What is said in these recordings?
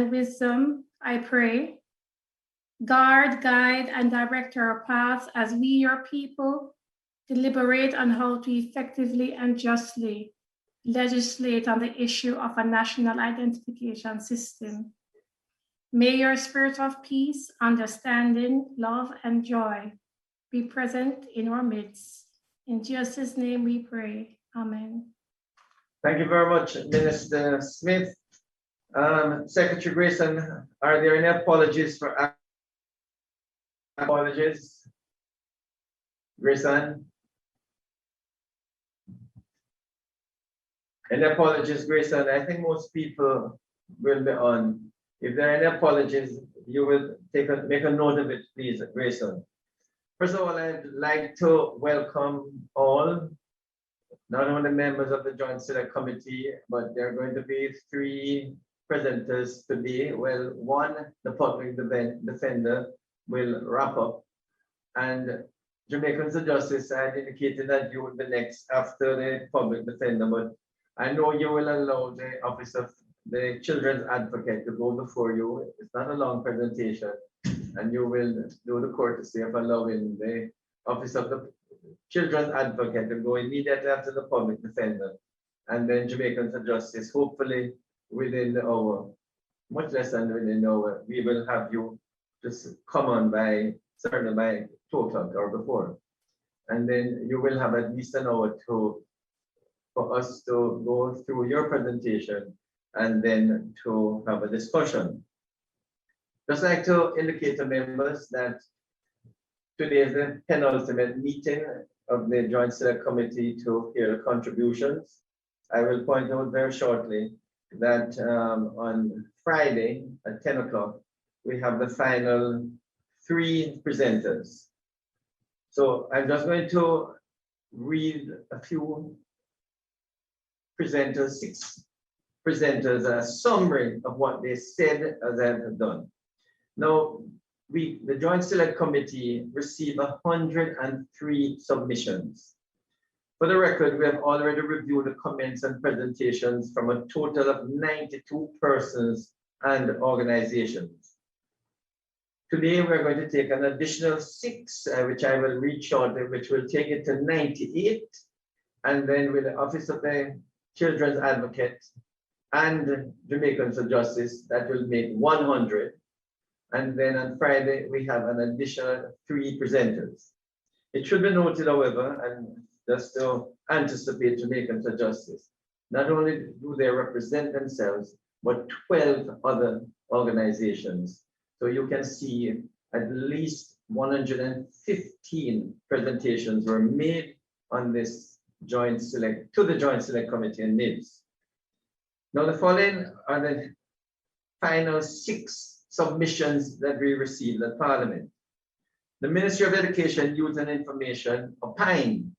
wisdom, I pray. Guard, guide, and direct our paths as we, your people, deliberate on how to effectively and justly legislate on the issue of a national identification system. May your spirit of peace, understanding, love, and joy be present in our midst. In Jesus' name we pray. Amen. Thank you very much, Minister Smith. Secretary Grayson, are there any apologies for apologies? Grayson? Any apologies, Grayson? I think most people will be on. If there are any apologies, you will make a note of it, please, Grayson. First of all, I'd like to welcome all, not only members of the Joint Select Committee, but there are going to be 3 presenters today. Well, one, the public defender, will wrap up. And Jamaicans of Justice, I had indicated that you would be next after the public defender, but I know you will allow the Office of the Children's Advocate to go before you. It's not a long presentation, and you will do the courtesy of allowing the Office of the Children's Advocate to go immediately after the public defender, and then Jamaicans of Justice, hopefully within the hour, much less than within the hour, we will have you just come on by, certainly by 2 o'clock or before. And then you will have at least an hour for us to go through your presentation and then to have a discussion. Just like to indicate to members that today is the penultimate meeting of the Joint Select Committee to hear the contributions. I will point out very shortly that on Friday at 10 o'clock, we have the final 3 presenters. So I'm just going to read a few presenters, 6 presenters, a summary of what they said as I have done. Now, the Joint Select Committee received 103 submissions. For the record, we have already reviewed the comments and presentations from a total of 92 persons and organizations. Today, we're going to take an additional 6, which I will read shortly, which will take it to 98. And then with the Office of the Children's Advocate and Jamaicans of Justice, that will make 100. And then on Friday, we have an additional 3 presenters. It should be noted, however, and just to anticipate Jamaicans of Justice, not only do they represent themselves, but 12 other organizations. So you can see at least 115 presentations were made on this Joint Select, to the Joint Select Committee and NIBS. Now the following are the final 6 submissions that we received at Parliament. The Ministry of Education, Youth and Information opined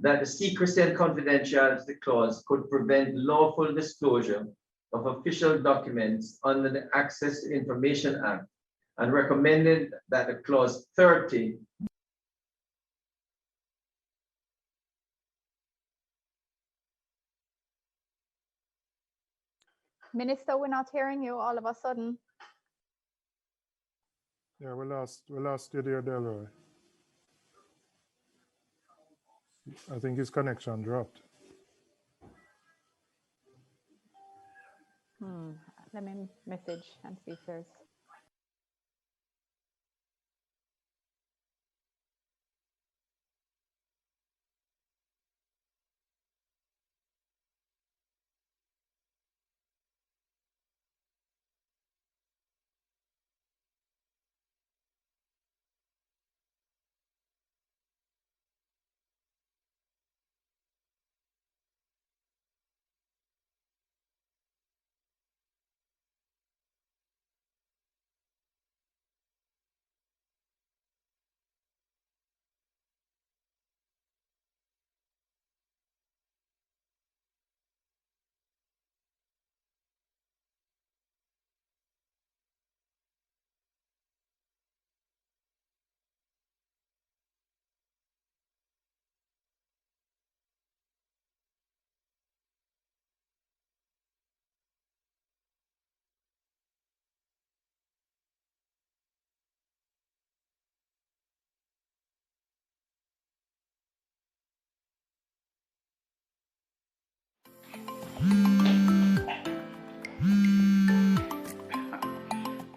that the secrecy and confidentiality clause could prevent lawful disclosure of official documents under the Access to Information Act and recommended that the clause 30 Minister, we're not hearing you all of a sudden. Yeah, we lost Studio Delroy. I think his connection dropped. Let me message and see if there's.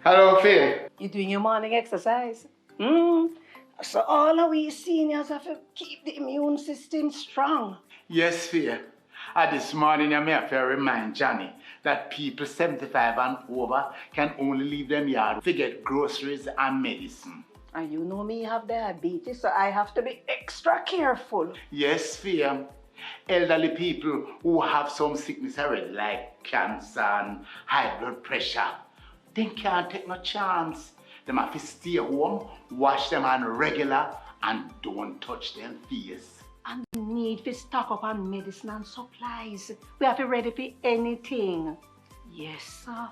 Hello, Phil. You doing your morning exercise? So all of we seniors have to keep the immune system strong. Yes, Phil. This morning, I have to remind Johnny that people 75 and over can only leave them yard to get groceries and medicine. And you know me have diabetes, so I have to be extra careful. Yes, Phil. Elderly people who have some sickness already, like cancer and high blood pressure, they can't take no chance. They have to stay home, wash them hands regular, and don't touch them face. And we need to stock up on medicine and supplies. We have to be ready for anything. Yes, sir.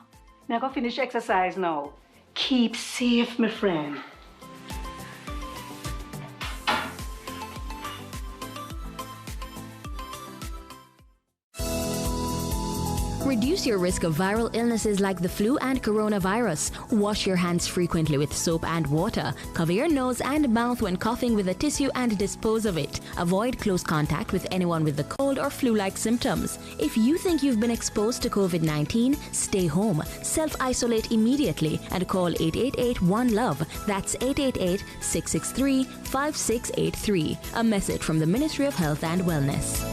Now go finish exercise now. Keep safe, my friend. Reduce your risk of viral illnesses like the flu and coronavirus. Wash your hands frequently with soap and water. Cover your nose and mouth when coughing with a tissue and dispose of it. Avoid close contact with anyone with the cold or flu-like symptoms. If you think you've been exposed to COVID-19, stay home. Self-isolate immediately and call 888-1-LOVE. That's 888-663-5683. A message from the Ministry of Health and Wellness.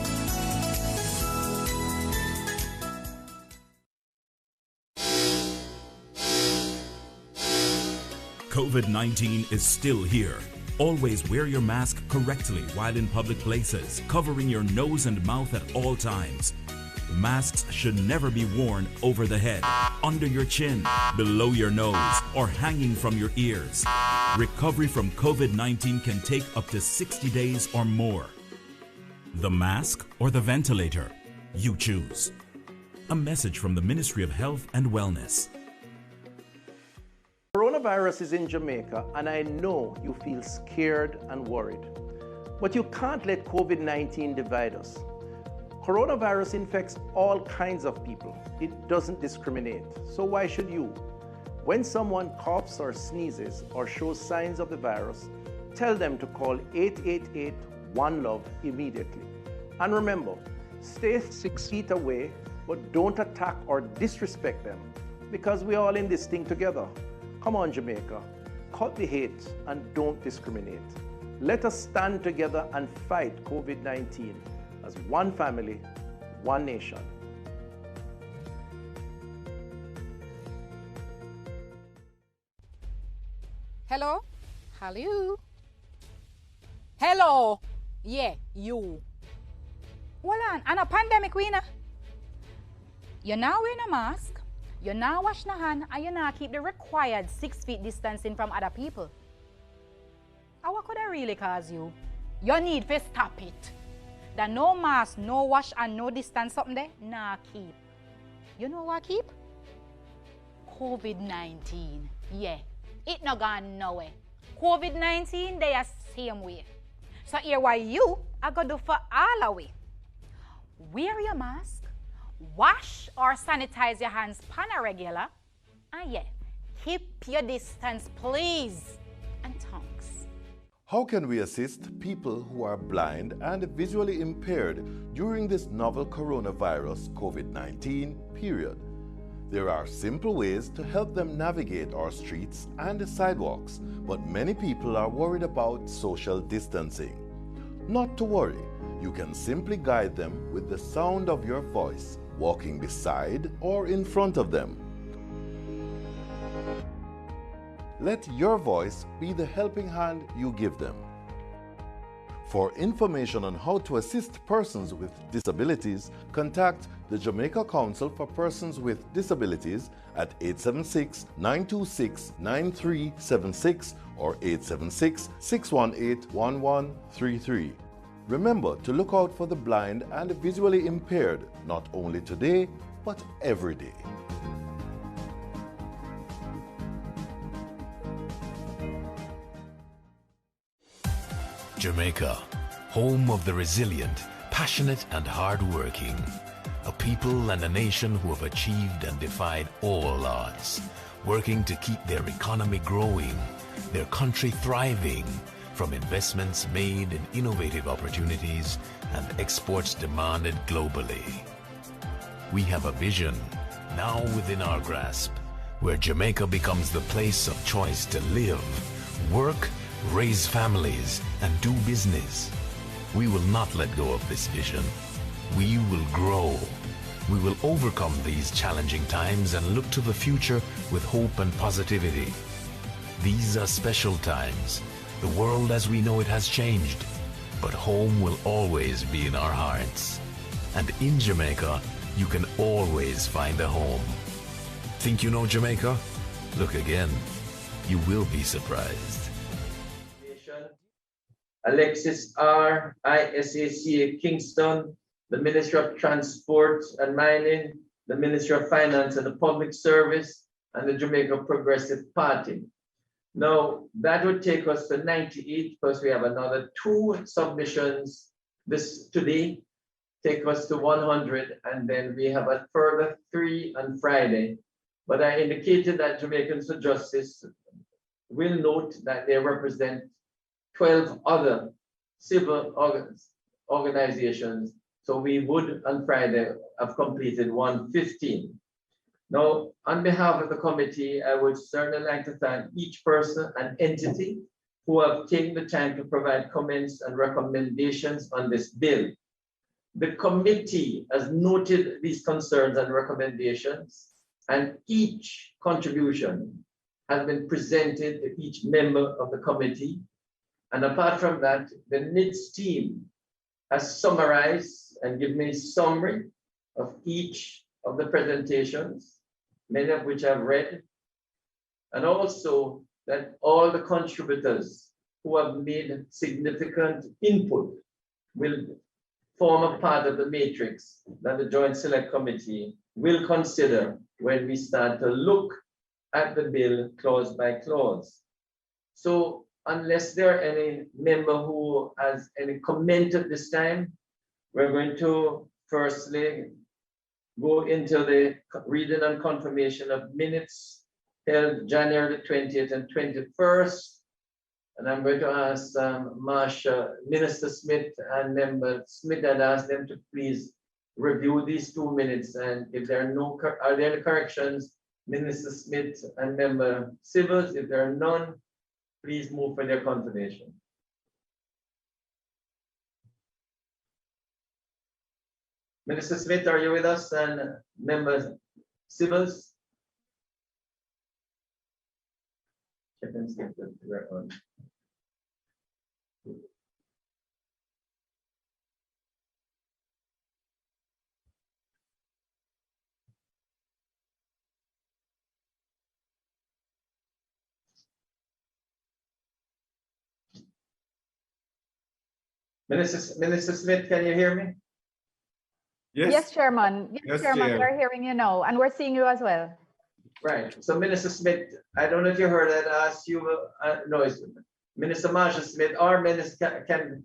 COVID-19 is still here. Always wear your mask correctly while in public places, covering your nose and mouth at all times. Masks should never be worn over the head, under your chin, below your nose, or hanging from your ears. Recovery from COVID-19 can take up to 60 days or more. The mask or the ventilator? You choose. A message from the Ministry of Health and Wellness. Coronavirus is in Jamaica, and I know you feel scared and worried. But you can't let COVID-19 divide us. Coronavirus infects all kinds of people. It doesn't discriminate. So why should you? When someone coughs or sneezes or shows signs of the virus, tell them to call 888-1-LOVE immediately. And remember, stay 6 feet away, but don't attack or disrespect them, because we're all in this thing together. Come on, Jamaica, cut the hate and don't discriminate. Let us stand together and fight COVID-19 as one family, one nation. Hello? Hello? Hello? Yeah, you. Hold on, and a pandemic winner. You're now wearing a mask. You now wash your hand and you now keep the required 6 feet distancing from other people. And what could I really cause you? You need to stop it. That no mask, no wash and no distance something there, nah keep. You know what keep? COVID-19. Yeah, it not gone nowhere. COVID-19, they are same way. So here why you are going to do for all of we. Wear your mask. Wash or sanitize your hands pan a regular. And yeah, keep your distance, please. And thanks. How can we assist people who are blind and visually impaired during this novel coronavirus COVID-19 period? There are simple ways to help them navigate our streets and sidewalks, but many people are worried about social distancing. Not to worry, you can simply guide them with the sound of your voice, walking beside or in front of them. Let your voice be the helping hand you give them. For information on how to assist persons with disabilities, contact the Jamaica Council for Persons with Disabilities at 876-926-9376 or 876-618-1133. Remember to look out for the blind and visually impaired, not only today, but every day. Jamaica, home of the resilient, passionate and hard-working. A people and a nation who have achieved and defied all odds, working to keep their economy growing, their country thriving, from investments made in innovative opportunities and exports demanded globally. We have a vision now within our grasp, where Jamaica becomes the place of choice to live, work, raise families, and do business. We will not let go of this vision. We will grow. We will overcome these challenging times and look to the future with hope and positivity. These are special times. The world as we know it has changed, but home will always be in our hearts. And in Jamaica, you can always find a home. Think you know Jamaica? Look again. You will be surprised. Alexis R., ISACA Kingston, the Ministry of Transport and Mining, the Ministry of Finance and the Public Service, and the Jamaica Progressive Party. Now, that would take us to 98 because we have another 2 submissions today, take us to 100, and then we have a further 3 on Friday. But I indicated that Jamaicans for Justice will note that they represent 12 other civil organizations. So we would on Friday have completed 115. Now, on behalf of the committee, I would certainly like to thank each person and entity who have taken the time to provide comments and recommendations on this bill. The committee has noted these concerns and recommendations, and each contribution has been presented to each member of the committee. And apart from that, the NIDS team has summarized and given me a summary of each of the presentations, many of which I've read, and also that all the contributors who have made significant input will form a part of the matrix that the Joint Select Committee will consider when we start to look at the bill clause by clause. So unless there are any member who has any comment at this time, we're going to firstly go into the reading and confirmation of minutes held January the 20th and 21st. And I'm going to ask Marsha, Minister Smith and Member Smith, and ask them to please review these 2 minutes. And if there are there any corrections, Minister Smith and Member Sivers, if there are none, please move for their confirmation. Minister Smith, are you with us? And Member Sivers? Check and see if we're on. Minister Smith, can you hear me? Yes, Chairman. Yes, Chairman, Chair. we're hearing you now, and we're seeing you as well. Right. So, Minister Smith, I don't know if you heard that. I asked you. No, it's Minister Marsha Smith. Our minister can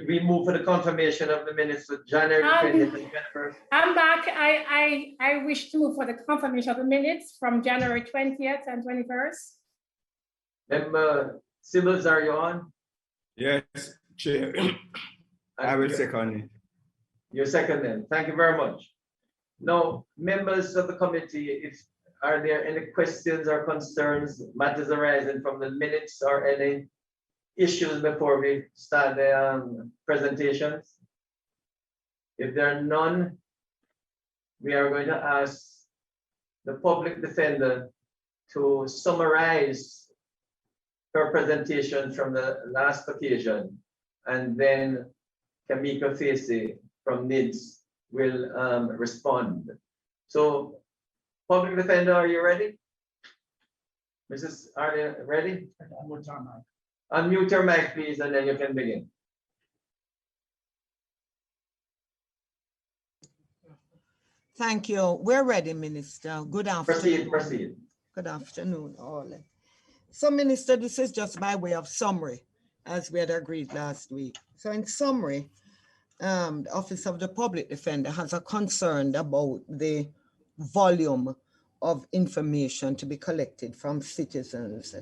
we move for the confirmation of the minutes of January 20th and 21st? I'm back. I wish to move for the confirmation of the minutes from January 20th and 21st. Member Sivers, are you on? Yes, Chair. I will second it. You're second then. Thank you very much. Now, members of the committee, are there any questions or concerns, matters arising from the minutes, or any issues before we start the presentations? If there are none, we are going to ask the public defender to summarize her presentation from the last occasion, and then Kamika Facey from NIDS will respond. So, public defender, are you ready? Mrs. Are you ready? Unmute your mic, please, and then you can begin. Thank you. We're ready, Minister. Good afternoon. Proceed. Good afternoon, all. So, Minister, this is just by way of summary, as we had agreed last week. So, in summary, the Office of the Public Defender has a concern about the volume of information to be collected from citizens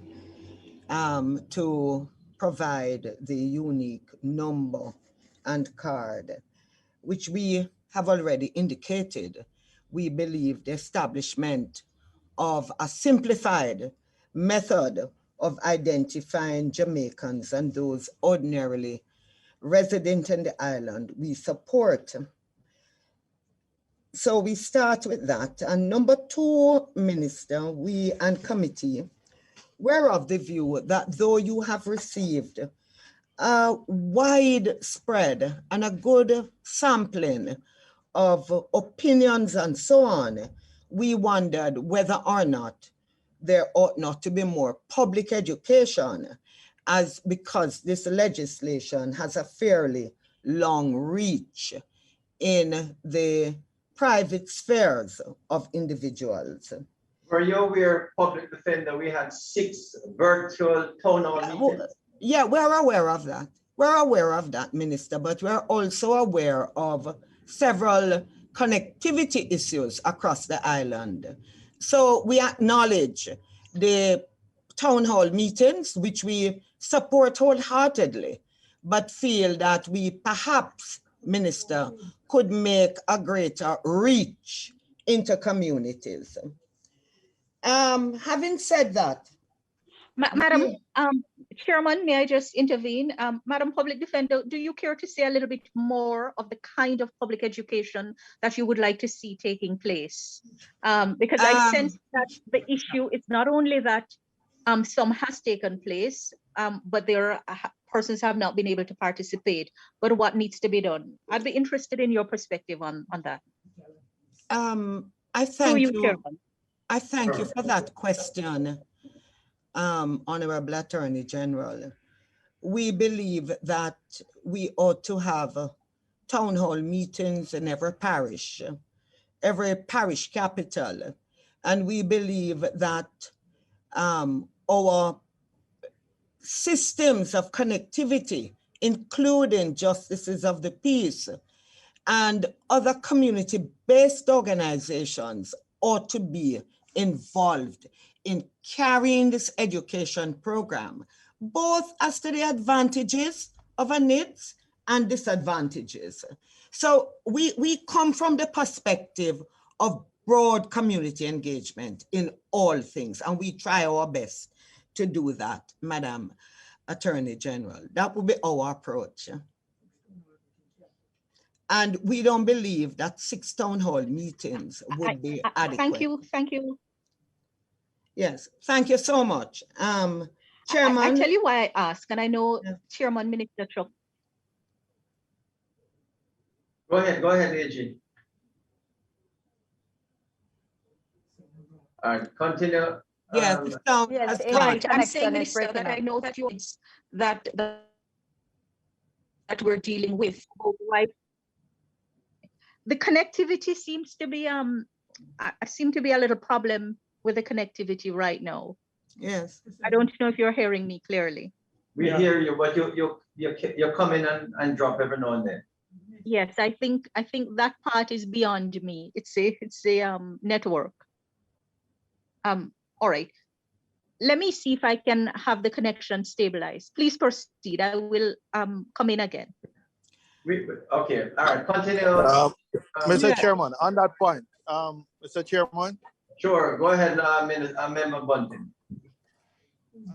to provide the unique number and card, which we have already indicated. We believe the establishment of a simplified method of identifying Jamaicans and those ordinarily resident in the island, we support. So we start with that. And number two, Minister, we and committee, we're of the view that though you have received a widespread and a good sampling of opinions and so on, we wondered whether or not there ought not to be more public education, as because this legislation has a fairly long reach in the private spheres of individuals. Were you aware, public defender, we had 6 virtual town hall meetings? Yeah, we're aware of that. We're aware of that, Minister, but we're also aware of several connectivity issues across the island. So we acknowledge the town hall meetings, which we support wholeheartedly, but feel that we perhaps, Minister, could make a greater reach into communities. Having said that, Madam Chairman, may I just intervene? Madam Public Defender, do you care to say a little bit more of the kind of public education that you would like to see taking place? Because I sense that the issue is not only that some has taken place, but there are persons have not been able to participate, but what needs to be done? I'd be interested in your perspective on that. I thank you. I thank you for that question, Honorable Attorney General. We believe that we ought to have town hall meetings in every parish capital. And we believe that our systems of connectivity, including justices of the peace and other community-based organizations, ought to be involved in carrying this education program, both as to the advantages of our needs and disadvantages. So we come from the perspective of broad community engagement in all things, and we try our best to do that, Madam Attorney General. That would be our approach. And we don't believe that 6 town hall meetings would be adequate. Thank you. Yes, thank you so much. Chairman. I tell you why I ask, and I know Chairman Minister Chuck. Go ahead, AG. All right, continue. Yes, right. I'm saying, Minister, that I know that that we're dealing with. The connectivity seems to be seem to be a little problem with the connectivity right now. Yes. I don't know if you're hearing me clearly. We hear you, but you're coming and drop every now and then. Yes, I think that part is beyond me. It's a network. All right. Let me see if I can have the connection stabilized. Please proceed. I will come in again. Okay. All right. Continue. Mr. Chairman, on that point, Mr. Chairman. Sure. Go ahead, Member Bunting.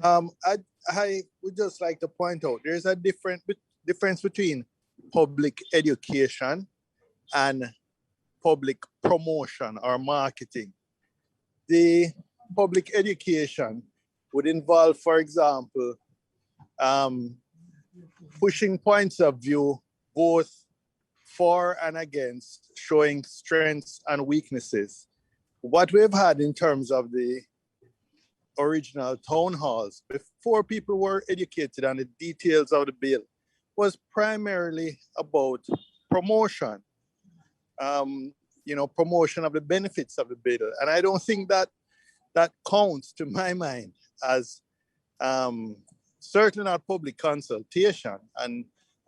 I would just like to point out there's a difference between public education and public promotion or marketing. The public education would involve, for example, pushing points of view both for and against, showing strengths and weaknesses. What we've had in terms of the original town halls, before people were educated on the details of the bill, was primarily about promotion, promotion of the benefits of the bill. And I don't think that counts, to my mind, as certainly not public consultation and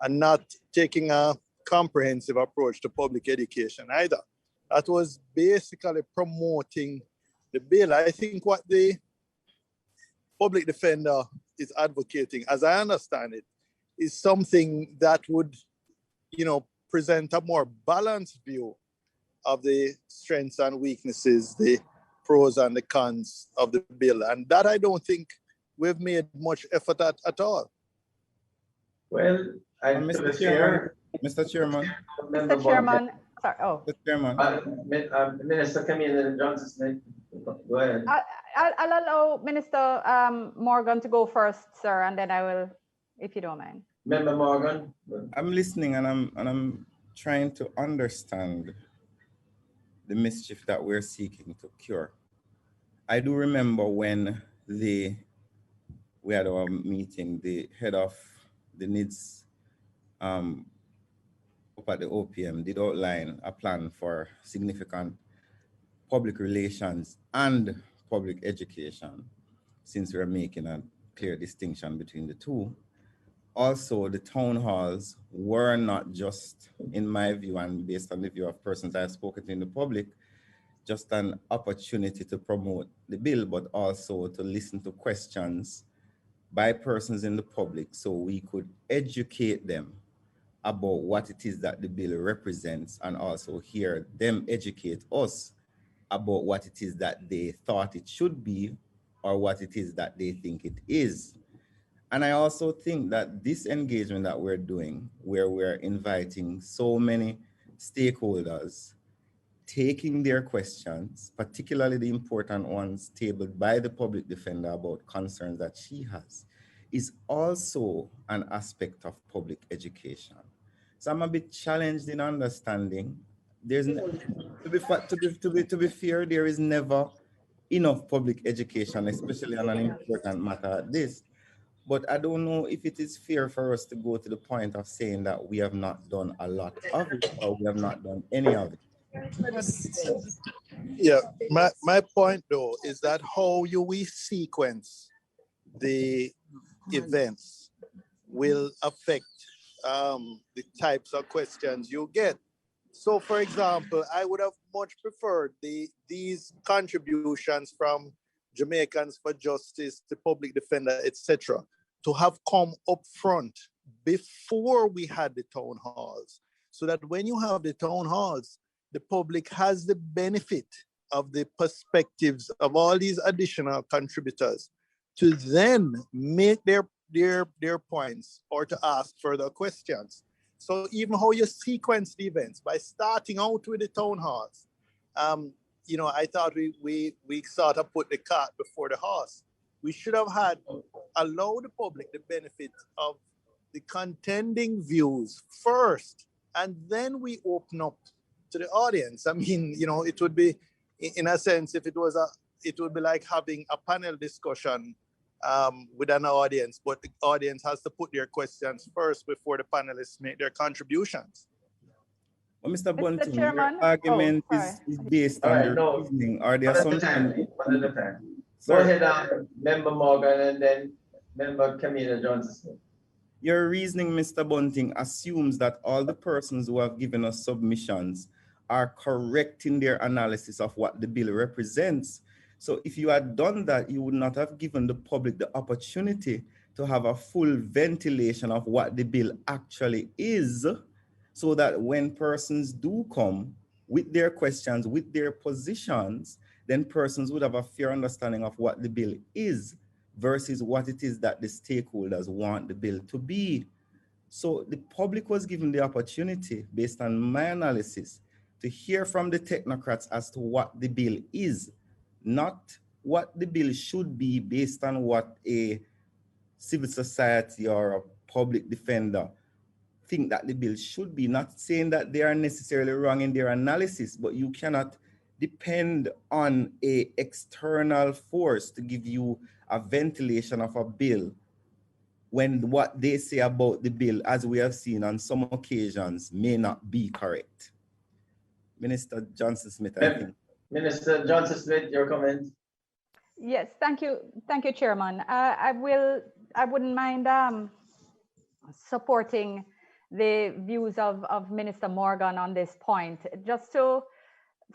not taking a comprehensive approach to public education either. That was basically promoting the bill. I think what the public defender is advocating, as I understand it, is something that would, present a more balanced view of the strengths and weaknesses, the pros and the cons of the bill. And that I don't think we've made much effort at all. Well, Mr. Chairman, Mr. Chairman. Mr. Chairman, sorry, Mr. Chairman. Minister Camille Johnson, go ahead. I'll allow Minister Morgan to go first, sir, and then I will, if you don't mind. Member Morgan. I'm listening and I'm trying to understand the mischief that we're seeking to cure. I do remember when we had our meeting, the head of the NIDS up at the OPM did outline a plan for significant public relations and public education, since we're making a clear distinction between the two. Also, the town halls were not just, in my view and based on the view of persons I've spoken to in the public, just an opportunity to promote the bill, but also to listen to questions by persons in the public so we could educate them about what it is that the bill represents, and also hear them educate us about what it is that they thought it should be or what it is that they think it is. And I also think that this engagement that we're doing, where we're inviting so many stakeholders, taking their questions, particularly the important ones tabled by the public defender about concerns that she has, is also an aspect of public education. So I'm a bit challenged in understanding. There's to be fair, there is never enough public education, especially on an important matter like this. But I don't know if it is fair for us to go to the point of saying that we have not done a lot of it or we have not done any of it. Yeah, my point though is that how we sequence the events will affect the types of questions you get. So for example, I would have much preferred these contributions from Jamaicans for Justice, the public defender, etc., to have come up front before we had the town halls, so that when you have the town halls, the public has the benefit of the perspectives of all these additional contributors to then make their points or to ask further questions. So even how you sequence the events by starting out with the town halls, I thought we sort of put the cart before the horse. We should have allowed the public the benefit of the contending views first, and then we open up to the audience. I mean, it would be, in a sense, if it would be like having a panel discussion with an audience, but the audience has to put their questions first before the panelists make their contributions. Well, Mr. Bunting, your argument is based on the reasoning, or there are some one at a time. Go ahead, Member Morgan, and then Member Camila Johnson. Your reasoning, Mr. Bunting, assumes that all the persons who have given us submissions are correct in their analysis of what the bill represents. So if you had done that, you would not have given the public the opportunity to have a full ventilation of what the bill actually is, so that when persons do come with their questions, with their positions, then persons would have a fair understanding of what the bill is versus what it is that the stakeholders want the bill to be. So the public was given the opportunity, based on my analysis, to hear from the technocrats as to what the bill is, not what the bill should be based on what a civil society or a public defender think that the bill should be. Not saying that they are necessarily wrong in their analysis, but you cannot depend on an external force to give you a ventilation of a bill when what they say about the bill, as we have seen on some occasions, may not be correct. Minister Johnson Smith, I think. Minister Johnson Smith, your comment. Yes, thank you, Chairman. I wouldn't mind supporting the views of Minister Morgan on this point. Just to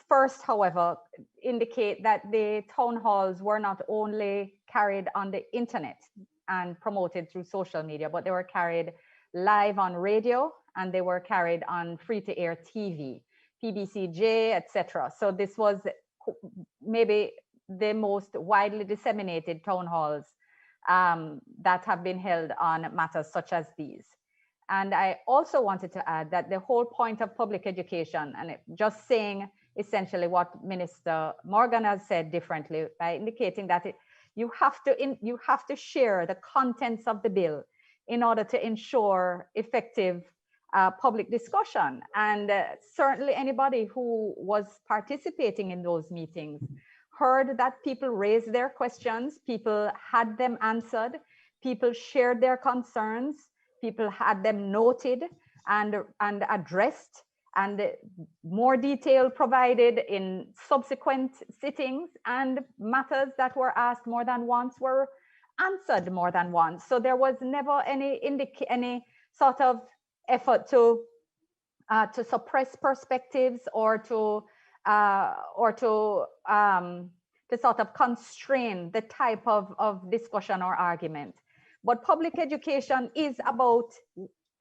first, however, indicate that the town halls were not only carried on the internet and promoted through social media, but they were carried live on radio, and they were carried on free-to-air TV, PBCJ, etc. So this was maybe the most widely disseminated town halls that have been held on matters such as these. And I also wanted to add that the whole point of public education, and just saying essentially what Minister Morgan has said differently by indicating that you have to share the contents of the bill in order to ensure effective public discussion. And certainly anybody who was participating in those meetings heard that people raised their questions, people had them answered, people shared their concerns, people had them noted and addressed, and more detail provided in subsequent sittings, and matters that were asked more than once were answered more than once. So there was never any sort of effort to suppress perspectives or to sort of constrain the type of discussion or argument. But public education is about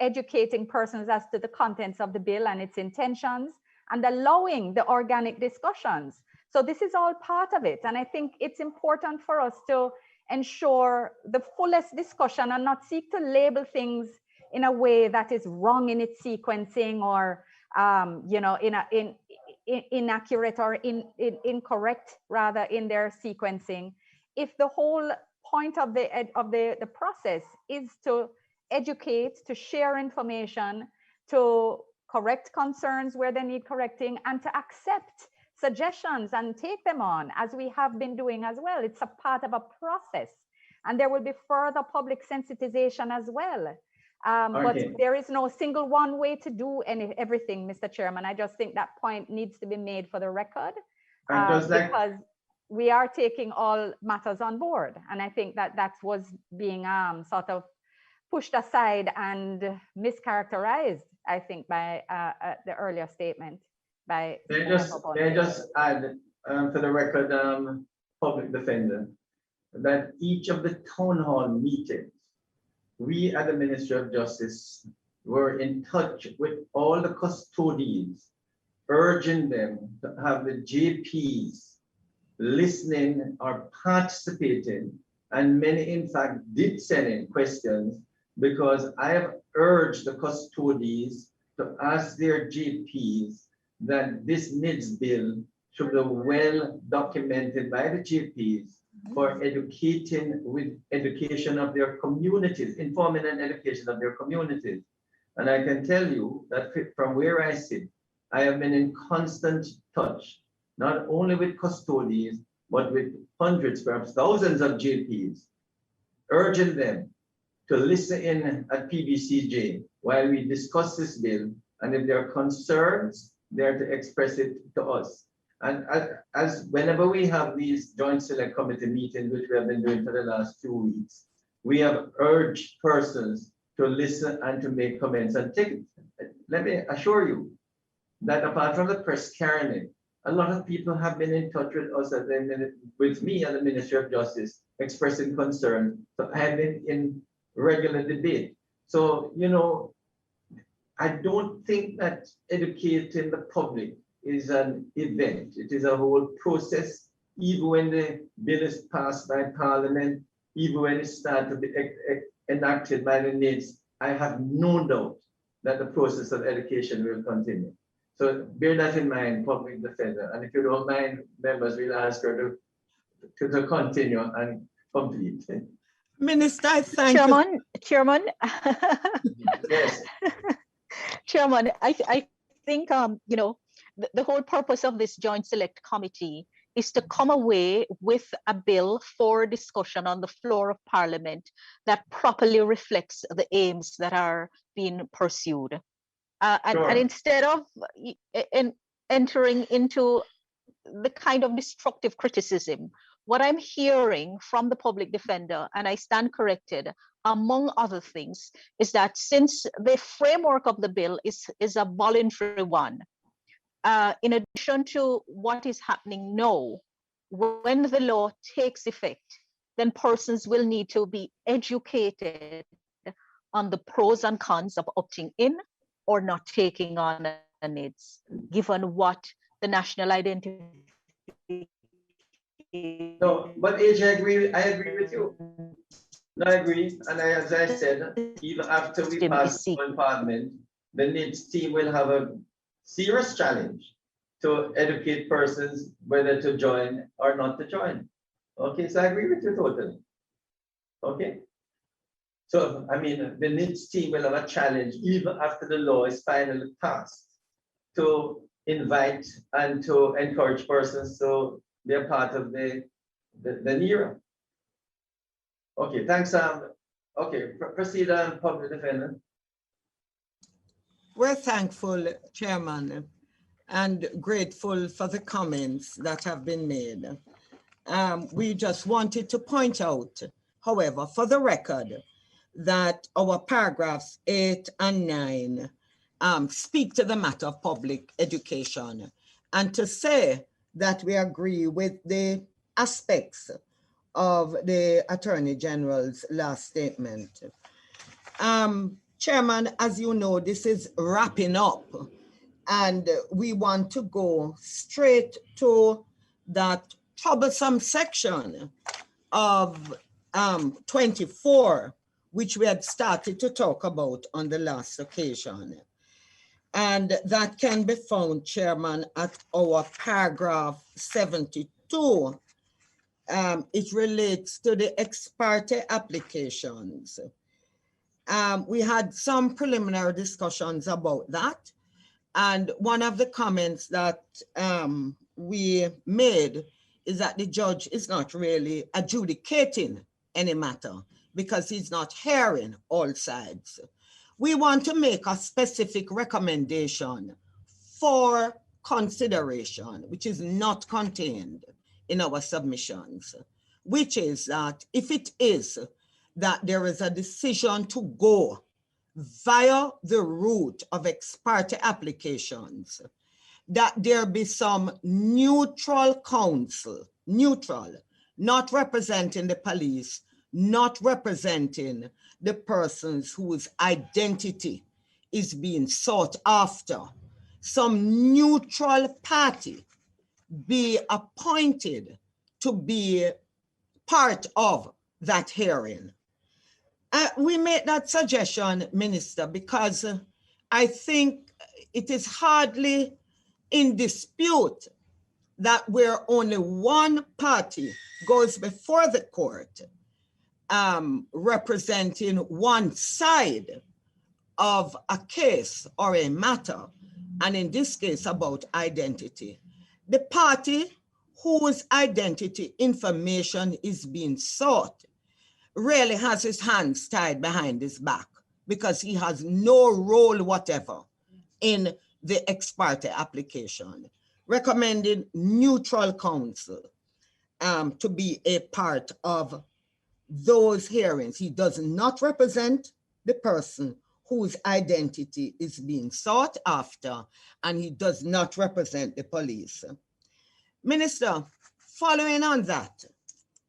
educating persons as to the contents of the bill and its intentions, and allowing the organic discussions. So this is all part of it. And I think it's important for us to ensure the fullest discussion and not seek to label things in a way that is wrong in its sequencing, or inaccurate or incorrect rather in their sequencing. If the whole point of the process is to educate, to share information, to correct concerns where they need correcting, and to accept suggestions and take them on, as we have been doing as well. It's a part of a process, and there will be further public sensitization as well. But there is no single one way to do everything, Mr. Chairman. I just think that point needs to be made for the record, because we are taking all matters on board. And I think that was being sort of pushed aside and mischaracterized, I think, by the earlier statement by. May I just add for the record, public defender, that each of the town hall meetings, we at the Ministry of Justice were in touch with all the custodians, urging them to have the JPs listening or participating, and many in fact did send in questions, because I have urged the custodians to ask their JPs that this NIDS bill should be well documented by the JPs for education of their communities, informing and education of their communities. And I can tell you that from where I sit, I have been in constant touch, not only with custodians, but with hundreds, perhaps thousands of JPs, urging them to listen in at PBCJ while we discuss this bill. And if there are concerns, they're to express it to us. And as whenever we have these joint select committee meetings, which we have been doing for the last 2 weeks, we have urged persons to listen and to make comments. And let me assure you that apart from the press carrying it, a lot of people have been in touch with us, with me and the Ministry of Justice, expressing concern. So I have been in regular debate. So, I don't think that educating the public is an event. It is a whole process. Even when the bill is passed by Parliament, even when it starts to be enacted by the NIDS, I have no doubt that the process of education will continue. So bear that in mind, public defender. And if you don't mind, members, we'll ask her to continue and complete. Minister, I thank you. Chairman. Yes. Chairman, I think, the whole purpose of this Joint Select Committee is to come away with a bill for discussion on the floor of Parliament that properly reflects the aims that are being pursued. And instead of entering into the kind of destructive criticism, what I'm hearing from the public defender, and I stand corrected, among other things, is that since the framework of the bill is a voluntary one, in addition to what is happening now, when the law takes effect, then persons will need to be educated on the pros and cons of opting in or not taking on a NIDS, given what the national identification No, but AJ, I agree with you. No, I agree, and as I said, even after we pass one parliament, the NIDS team will have a serious challenge to educate persons whether to join or not to join. Okay, so I agree with you totally. Okay. So, I mean, the NIDS team will have a challenge even after the law is finally passed to invite and to encourage persons to be a part of the NERA. Okay, thanks. Okay, proceed, Public Defender. We're thankful, Chairman, and grateful for the comments that have been made. We just wanted to point out, however, for the record, that our paragraphs 8 and 9 speak to the matter of public education, and to say that we agree with the aspects of the Attorney General's last statement. Chairman, as you know, this is wrapping up, and we want to go straight to that troublesome section of 24, which we had started to talk about on the last occasion. And that can be found, Chairman, at our paragraph 72. It relates to the ex parte applications. We had some preliminary discussions about that. And one of the comments that we made is that the judge is not really adjudicating any matter because he's not hearing all sides. We want to make a specific recommendation for consideration, which is not contained in our submissions, which is that if it is that there is a decision to go via the route of ex parte applications, that there be some neutral counsel, neutral, not representing the police, not representing the persons whose identity is being sought after. Some neutral party be appointed to be part of that hearing. We made that suggestion, Minister, because I think it is hardly in dispute that where only one party goes before the court representing one side of a case or a matter, and in this case about identity, the party whose identity information is being sought really has his hands tied behind his back because he has no role whatever in the ex parte application, recommending neutral counsel to be a part of those hearings. He does not represent the person whose identity is being sought after, and he does not represent the police. Minister, following on that,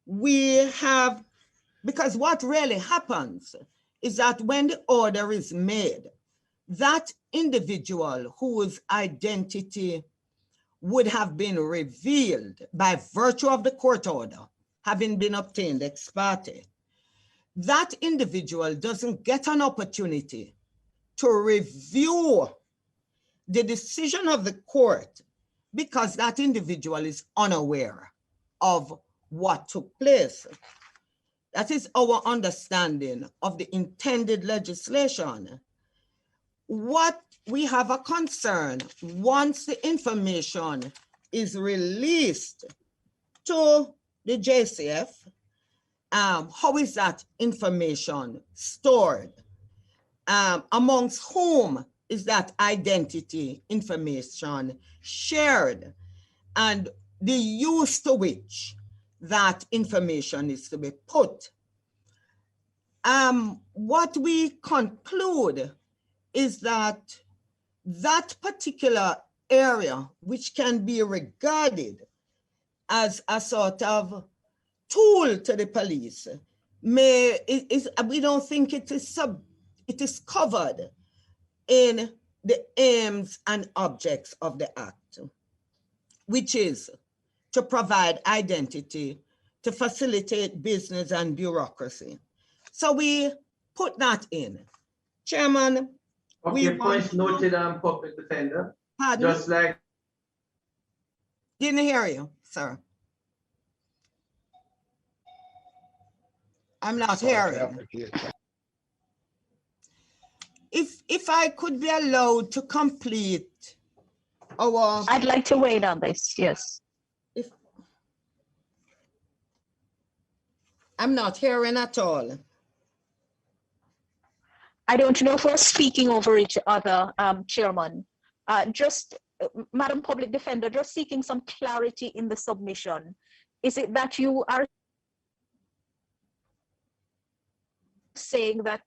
we have, because what really happens is that when the order is made, that individual whose identity would have been revealed by virtue of the court order having been obtained ex parte, that individual doesn't get an opportunity to review the decision of the court because that individual is unaware of what took place. That is our understanding of the intended legislation. What we have a concern, once the information is released to the JCF, how is that information stored? Amongst whom is that identity information shared? And the use to which that information is to be put. What we conclude is that that particular area, which can be regarded as a sort of tool to the police, we don't think it is covered in the aims and objects of the act, which is to provide identity to facilitate business and bureaucracy. So we put that in. Chairman, okay, points noted on public defender. Pardon? Just like. Didn't hear you, sir. I'm not hearing. If I could be allowed to complete our... I'd like to weigh in on this, yes. I'm not hearing at all. I don't know if we're speaking over each other, Chairman. Madam Public Defender, just seeking some clarity in the submission. Is it that you are saying that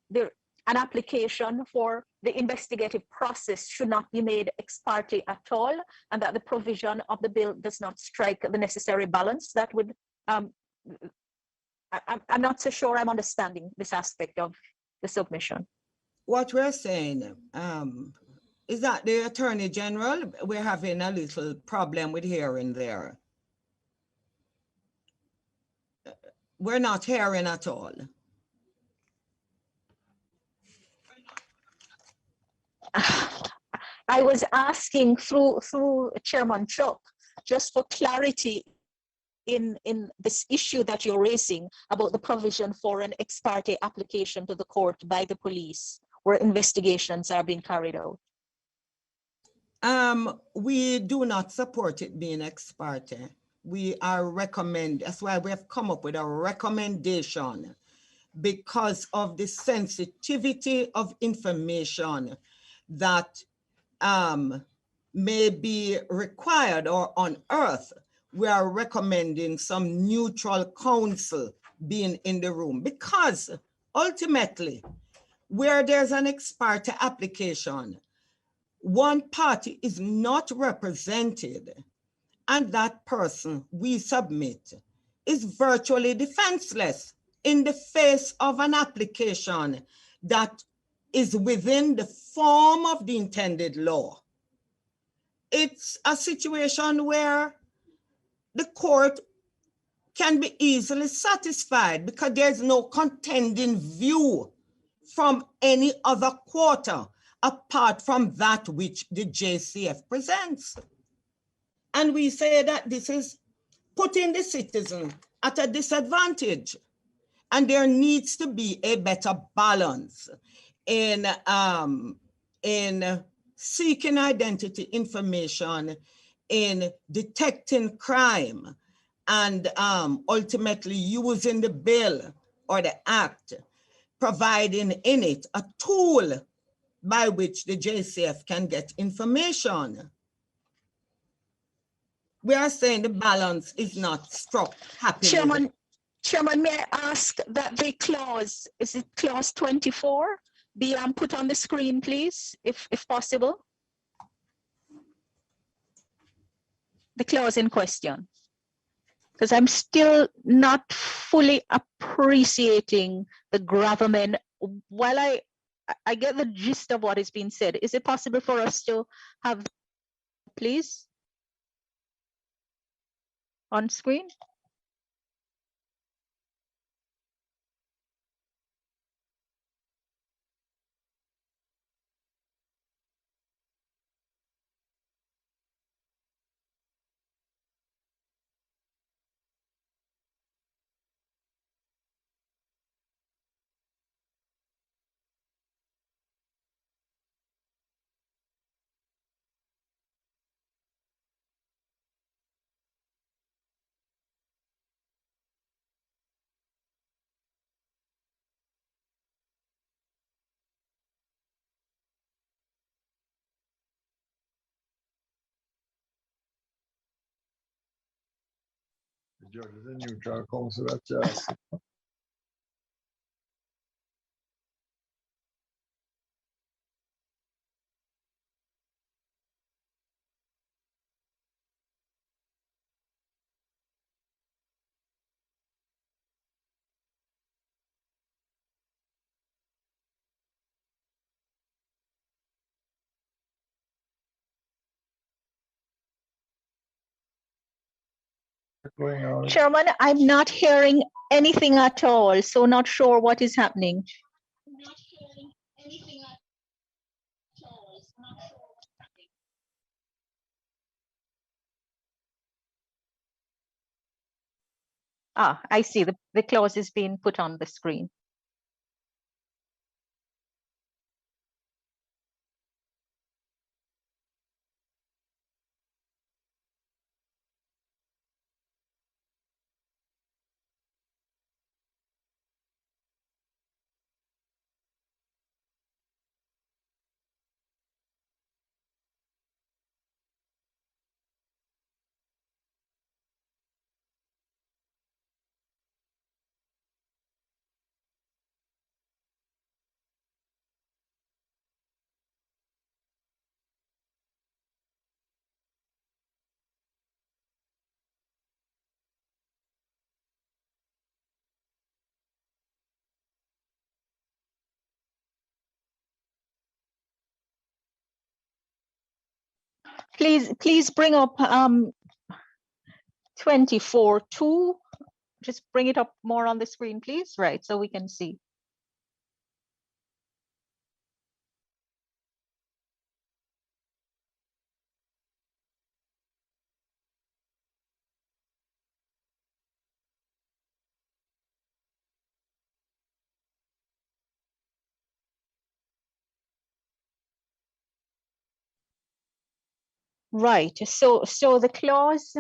an application for the investigative process should not be made ex parte at all, and that the provision of the bill does not strike the necessary balance? That would, I'm not so sure I'm understanding this aspect of the submission. What we're saying is that the Attorney General, we're having a little problem with hearing there. We're not hearing at all. I was asking through Chairman Chuck, just for clarity in this issue that you're raising about the provision for an ex parte application to the court by the police where investigations are being carried out. We do not support it being ex parte. That's why we have come up with a recommendation, because of the sensitivity of information that may be required or unearthed. We are recommending some neutral counsel being in the room, because ultimately, where there's an ex parte application, one party is not represented, and that person we submit is virtually defenseless in the face of an application that is within the form of the intended law. It's a situation where the court can be easily satisfied because there's no contending view from any other quarter apart from that which the JCF presents. And we say that this is putting the citizen at a disadvantage. And there needs to be a better balance in seeking identity information, in detecting crime, and ultimately using the bill or the act, providing in it a tool by which the JCF can get information. We are saying the balance is not struck happily. Chairman, may I ask that the clause, is it clause 24, be put on the screen, please, if possible? The clause in question. Because I'm still not fully appreciating the gravamen. While I get the gist of what is being said, is it possible for us to have, please, on screen? The judge is a neutral counsel that just. Chairman, I'm not hearing anything at all, so not sure what is happening. Ah, I see the clause is being put on the screen. Please bring up 24.2. Just bring it up more on the screen, please. Right, so we can see. Right, so the clause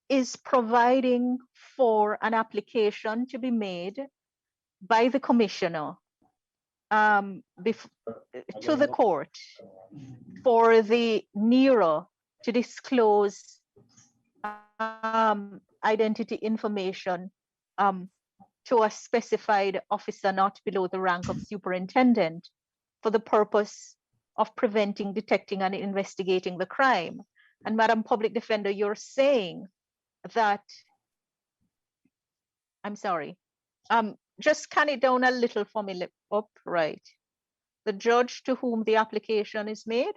is providing for an application to be made by the commissioner to the court for the NERA to disclose identity information to a specified officer not below the rank of superintendent for the purpose of preventing, detecting, and investigating the crime. And Madam Public Defender, you're saying that, I'm sorry, just scan it down a little for me, up, right. The judge to whom the application is made.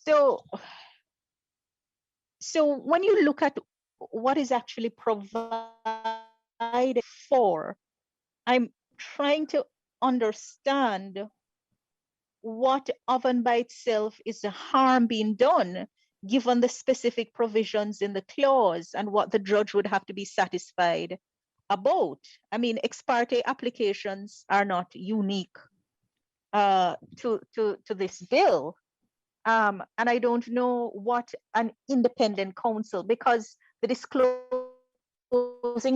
So when you look at what is actually provided for, I'm trying to understand what of and by itself is the harm being done given the specific provisions in the clause and what the judge would have to be satisfied about. I mean, ex parte applications are not unique to this bill. And I don't know what an independent counsel, because the disclosing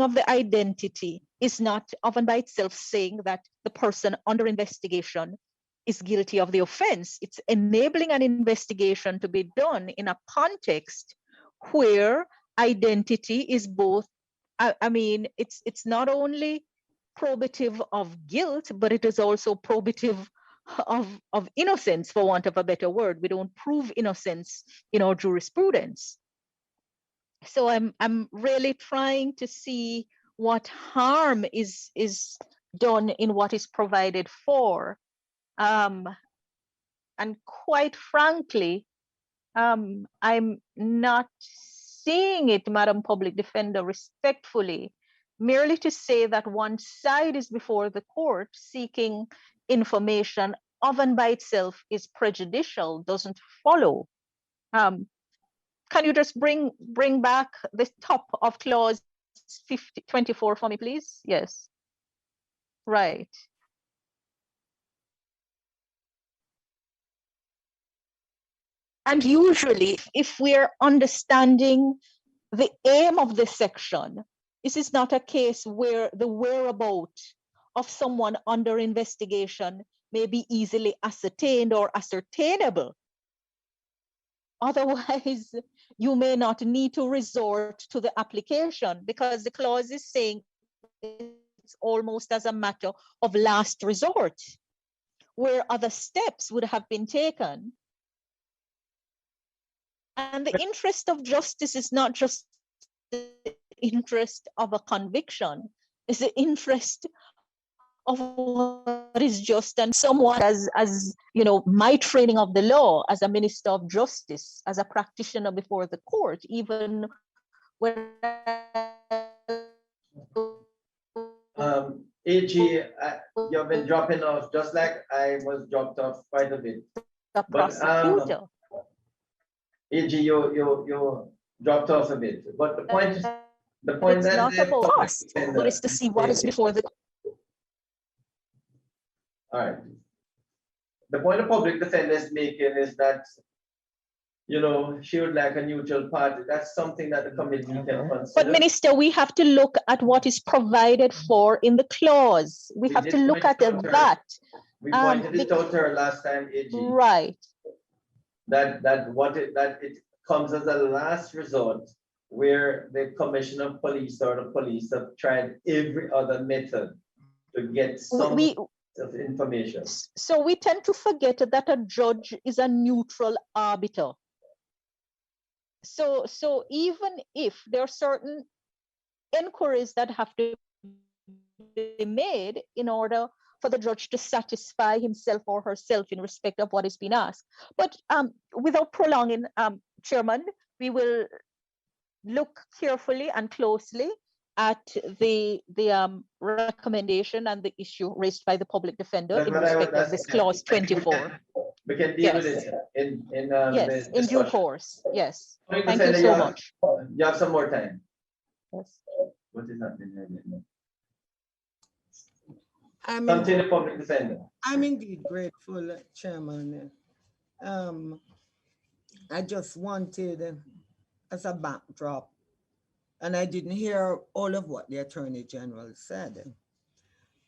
of the identity is not of and by itself saying that the person under investigation is guilty of the offense. It's enabling an investigation to be done in a context where identity is both, I mean, it's not only probative of guilt, but it is also probative of innocence, for want of a better word. We don't prove innocence in our jurisprudence. So I'm really trying to see what harm is done in what is provided for. And quite frankly, I'm not seeing it, Madam Public Defender, respectfully, merely to say that one side is before the court seeking information of and by itself is prejudicial, doesn't follow. Can you just bring back the top of clause 24 for me, please? Yes. Right. And usually, if we're understanding the aim of this section, this is not a case where the whereabouts of someone under investigation may be easily ascertained or ascertainable. Otherwise, you may not need to resort to the application, because the clause is saying it's almost as a matter of last resort, where other steps would have been taken. And the interest of justice is not just the interest of a conviction. It's the interest of what is just, and someone as you know, my training of the law as a minister of justice, as a practitioner before the court, even when AG, you've been dropping off just like I was dropped off quite a bit. the prosecutor. AG, you dropped off a bit. But the point It's that not the about public us, defender but it's to see what is before the. All right. The point the public defender is making is that, you know, she would like a neutral party. That's something that the committee can consider. But Minister, we have to look at what is provided for in the clause. We have to look at that. We pointed it out to her last time, AG. Right. That it comes as a last resort where the commissioner of police or the police have tried every other method to get some of information. So we tend to forget that a judge is a neutral arbiter. So even if there are certain inquiries that have to be made in order for the judge to satisfy himself or herself in respect of what is being asked. But without prolonging, Chairman, we will look carefully and closely at the recommendation and the issue raised by the public defender in respect of this clause 24. We can deal with it in yes, in due course. Yes. Thank you so much. You have some more time. Yes. What is happening here? Continue, public defender. I'm indeed grateful, Chairman. I just wanted, as a backdrop, and I didn't hear all of what the Attorney General said,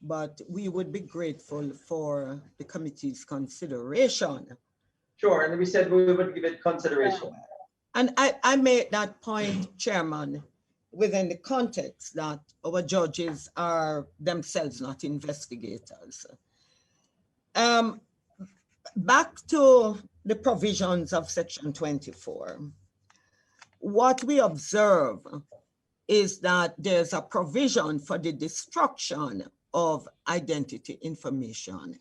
but we would be grateful for the committee's consideration. Sure, and we said we would give it consideration. And I made that point, Chairman, within the context that our judges are themselves not investigators. Back to the provisions of Section 24. What we observe is that there's a provision for the destruction of identity information.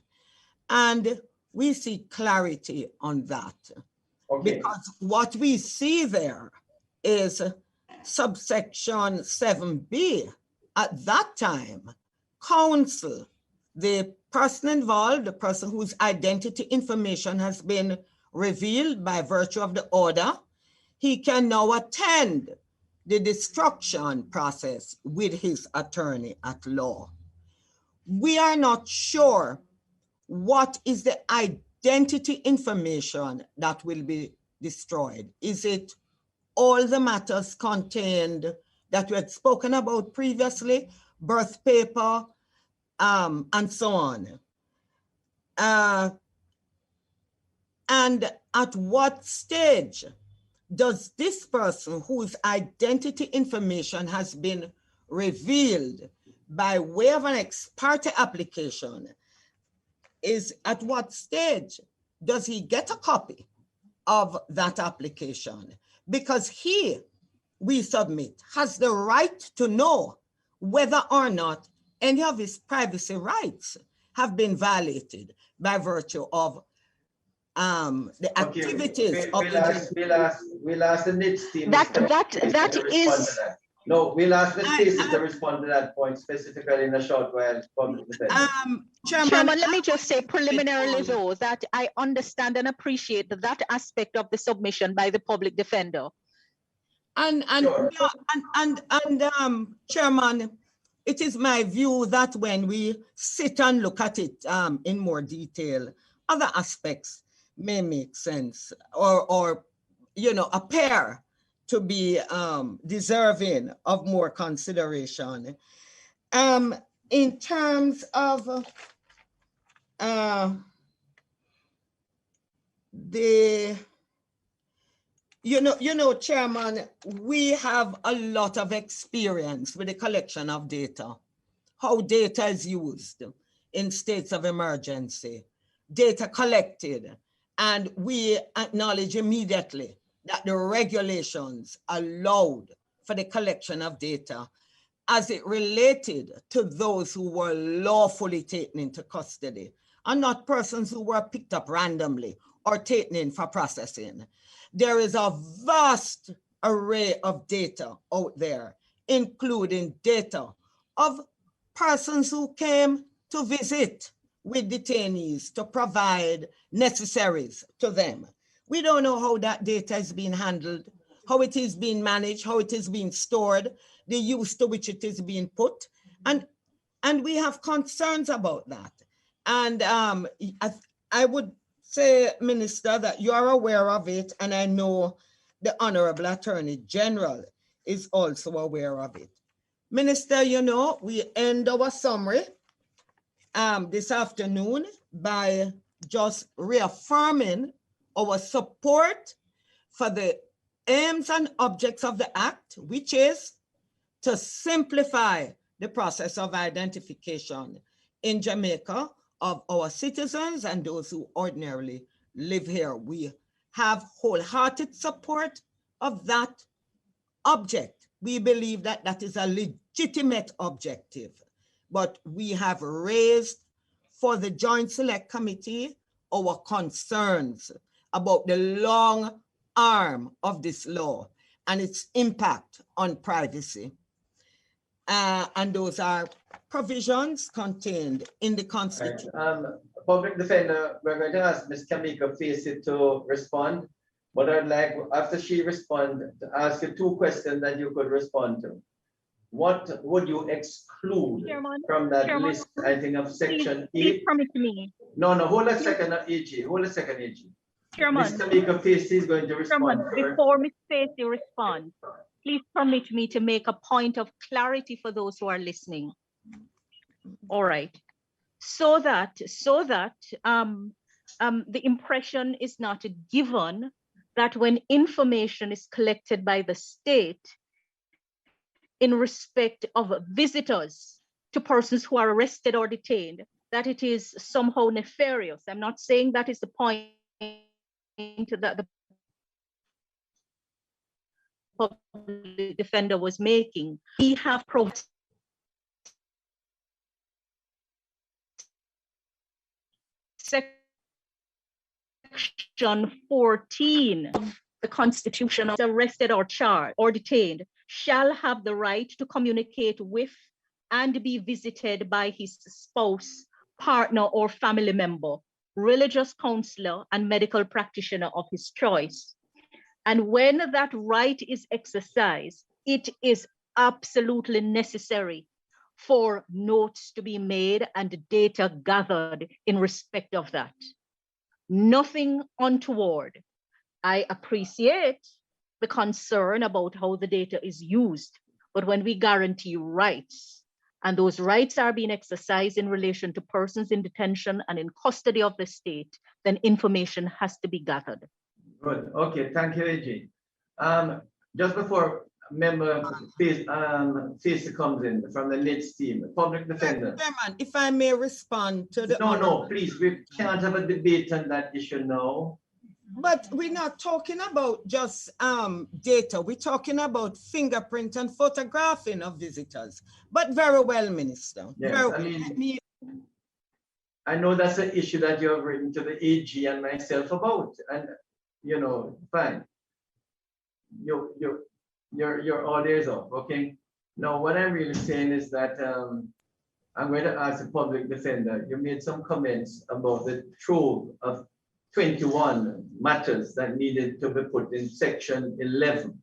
And we see clarity on that. Okay. Because what we see there is subsection 7B. At that time, counsel, the person involved, the person whose identity information has been revealed by virtue of the order, he can now attend the destruction process with his attorney at law. We are not sure what is the identity information that will be destroyed. Is it all the matters contained that we had spoken about previously, birth paper, and so on? And at what stage does this person whose identity information has been revealed by way of an ex parte application, at what stage does he get a copy of that application? Because we submit, has the right to know whether or not any of his privacy rights have been violated by virtue of the activities of we'll ask the NITS team. That is. No, we'll ask the cases to respond to that point specifically in a short while. Chairman, let me just say preliminarily though that I understand and appreciate that aspect of the submission by the public defender. Sure. Chairman, it is my view that when we sit and look at it in more detail, other aspects may make sense or appear to be deserving of more consideration. In terms of Chairman, we have a lot of experience with the collection of data, how data is used in states of emergency, data collected, and we acknowledge immediately that the regulations allowed for the collection of data as it related to those who were lawfully taken into custody and not persons who were picked up randomly or taken in for processing. There is a vast array of data out there, including data of persons who came to visit with detainees to provide necessaries to them. We don't know how that data is being handled, how it is being managed, how it is being stored, the use to which it is being put. And we have concerns about that. And I would say, Minister, that you are aware of it, and I know the Honorable Attorney General is also aware of it. Minister, you know, we end our summary this afternoon by just reaffirming our support for the aims and objects of the Act, which is to simplify the process of identification in Jamaica of our citizens and those who ordinarily live here. We have wholehearted support of that object. We believe that that is a legitimate objective, but we have raised for the Joint Select Committee our concerns about the long arm of this law and its impact on privacy. And those are provisions contained in the Constitution. Right. Public Defender, we're going to ask Ms. Kamika Facey to respond, but I'd like, after she responds, to ask you two questions that you could respond to. What would you exclude from that list, I think, of section please 8? permit me. No, hold a second, AG. Hold a second, AG. Chairman, Ms. Kamika Facey is going to respond. Chairman, before Ms. Facey responds, please permit me to make a point of clarity for those who are listening. All right. So that the impression is not given that when information is collected by the state in respect of visitors to persons who are arrested or detained, that it is somehow nefarious. I'm not saying that is the point that the public defender was making. We have Section 14 of the Constitution, arrested or charged or detained shall have the right to communicate with and be visited by his spouse, partner, or family member, religious counselor, and medical practitioner of his choice. And when that right is exercised, it is absolutely necessary for notes to be made and data gathered in respect of that. Nothing untoward. I appreciate the concern about how the data is used, but when we guarantee rights, and those rights are being exercised in relation to persons in detention and in custody of the state, then information has to be gathered. Good. Okay. Thank you, AG. Just before member Facey comes in from the NITS team, Public Defender. Chairman, if I may respond to the... No, please. We can't have a debate on that issue now. But we're not talking about just data. We're talking about fingerprint and photographing of visitors. But very well, Minister. Yes, very I know that's an issue that you have written to the AG and myself about, and you know, fine. Your order is up, okay? Now, what I'm really saying is that I'm going to ask the Public Defender. You made some comments about the trove of 21 matters that needed to be put in section 11.